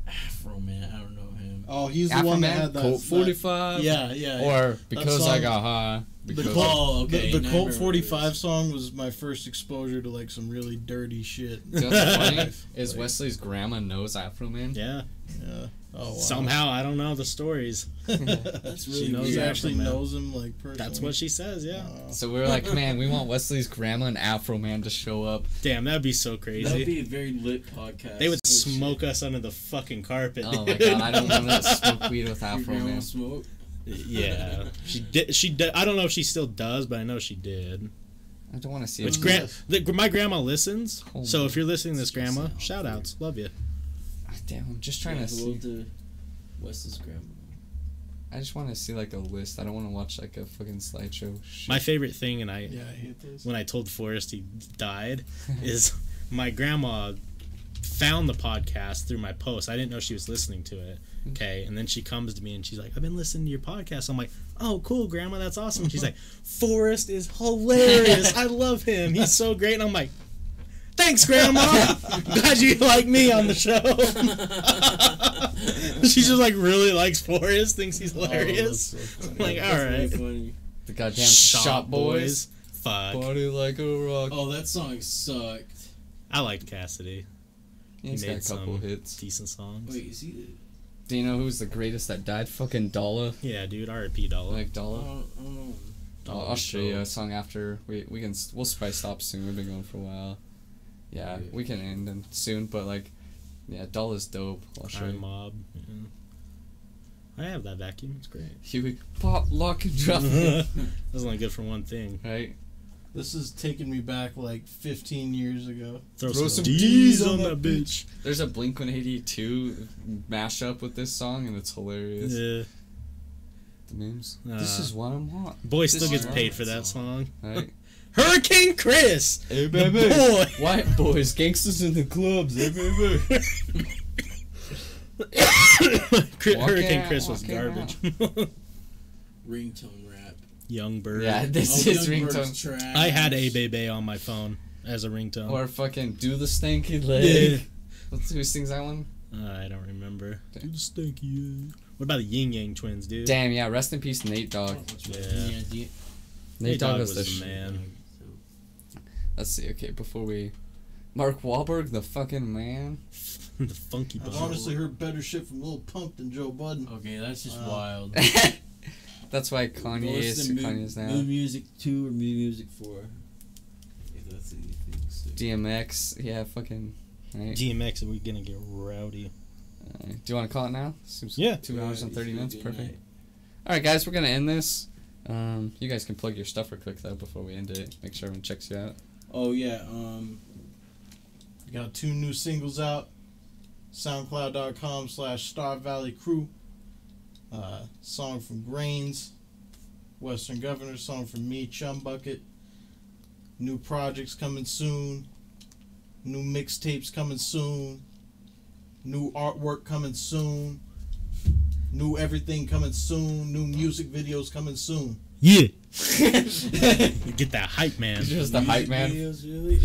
Afro man, I don't know him. Oh, he's the Afro one that Man, had that. Colt 45. Yeah, yeah. Or because I song- got high. The Because Colt, Oh, okay, the now I Colt remember 45 what it is. song was my first exposure to like some really dirty shit. You know what's funny is Like, Wesley's grandma knows Afro Man. Yeah. Yeah. Oh, wow. Somehow, I don't know the stories. That's She really knows She weird. that. actually Afro Man. knows him like personally. That's what she says, yeah. So we were like, man, we want Wesley's grandma and Afro Man to show up. Damn, that'd be so That would crazy. be a very lit podcast. They would Oh, shit. smoke us under the fucking carpet. Oh my dude. god, I don't want to smoke weed with Your Afro grandma Man. smoke. Yeah, she did. She did. I don't know if she still does, but I know she did. I don't want to see Which it. my grandma listens. Oh So my- if you're listening to this, That's grandma, just shout outs, love you. Damn, I'm just trying Yeah, to hello see. to Wes's grandma. I just want to see like a list. I don't want to watch like a fucking slideshow. Shit. My favorite thing, and Yeah, I hate this. when I told Forrest he died, is my grandma found the podcast through my post. I didn't know she was listening to it. Okay, and then she comes to me and she's like, "I've been listening to your podcast." I'm like, "Oh, cool, Grandma, that's awesome." And she's like, "Forrest is hilarious. I love him. He's so great." And I'm like, "Thanks, Grandma. Glad you like me on the show." She just like really likes Forrest, thinks he's hilarious. I'm like, all That's really right, funny. The goddamn Shop Boys. Fuck. Body like a rock. Oh, that song sucked. I liked Cassidy. Yeah, he's he got made a couple some hits. Decent songs. Wait, is he? Do you know who's the greatest that died? Fucking Dollar. Yeah, dude. R.I.P. Dollar. Like Dollar. Oh. I'll show you a song after we'll probably stop soon. We've been going for a while. Yeah, Yeah. we can end and soon, but like, yeah, Dollar's dope. I'll show Iron you. Mob. Yeah. I have that vacuum. It's great. Huey, pop, lock, and drop. That's only good for one thing. Right? This is taking me back like 15 years ago. Throw some some D's D's on on that that bitch. There's a Blink-182 mashup with this song, and it's hilarious. Yeah. The memes. This is what I'm on. Boy This still is gets what paid I'm for that on. song. Right? Hurricane Chris. Hey, The baby. boy. White boys, gangsters in the clubs. Hey, baby. Hurricane out, Chris was walk out. garbage. Ringtone rap. Young Bird. Yeah, this Oh, is Young Bird's ringtone. trash. I had A Bebe on my phone as a ringtone. Or fucking Do the Stanky Leg. Yeah. Who sings that one? I don't remember. Damn. Do the stinky. Yeah. What about the Yin Yang Twins, dude? Damn, yeah, rest in peace, Nate Dogg. Yeah. Nate Dogg was was the the man. Let's see, okay, before we... Mark Wahlberg, the fucking man. The funky I've bone. honestly heard better shit from Lil Pump than Joe Budden. Okay, that's just Uh, wild. That's why Kanye is who Kanye is now. New Music 2 or New Music 4. If that's anything. So. DMX, yeah, fucking. Right. DMX, are we gonna get rowdy? Do you want to call it now? Seems Yeah. 2 hours and 30 minutes, perfect. Night. All right, guys, we're gonna end this. You guys can plug your stuff real quick though before we end it. Make sure everyone checks you out. Oh yeah, we got 2 new singles out. SoundCloud.com/Star Valley Crew. Song from Grains. Western Governor. Song from me, Chum Bucket. New projects coming soon. New mixtapes coming soon. New artwork coming soon. New everything coming soon. New music videos coming soon. Yeah. You get that hype, man. You're just the hype man. Videos, really?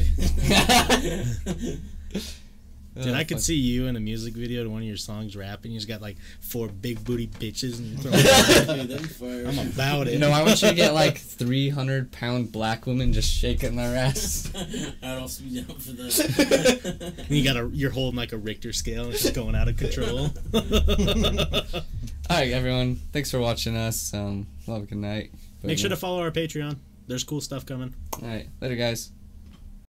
Dude, I could see you in a music video to one of your songs rapping. You just got like 4 big booty bitches and you're throwing Dude, that'd be fire. I'm about it. No, I want you to get like 300-pound black women just shaking their ass. I'd also be down for that. And you're holding like a Richter scale and it's just going out of control. All right, everyone. Thanks for watching us. We'll have a good night. Make sure to follow our Patreon. There's cool stuff coming. All right, later, guys.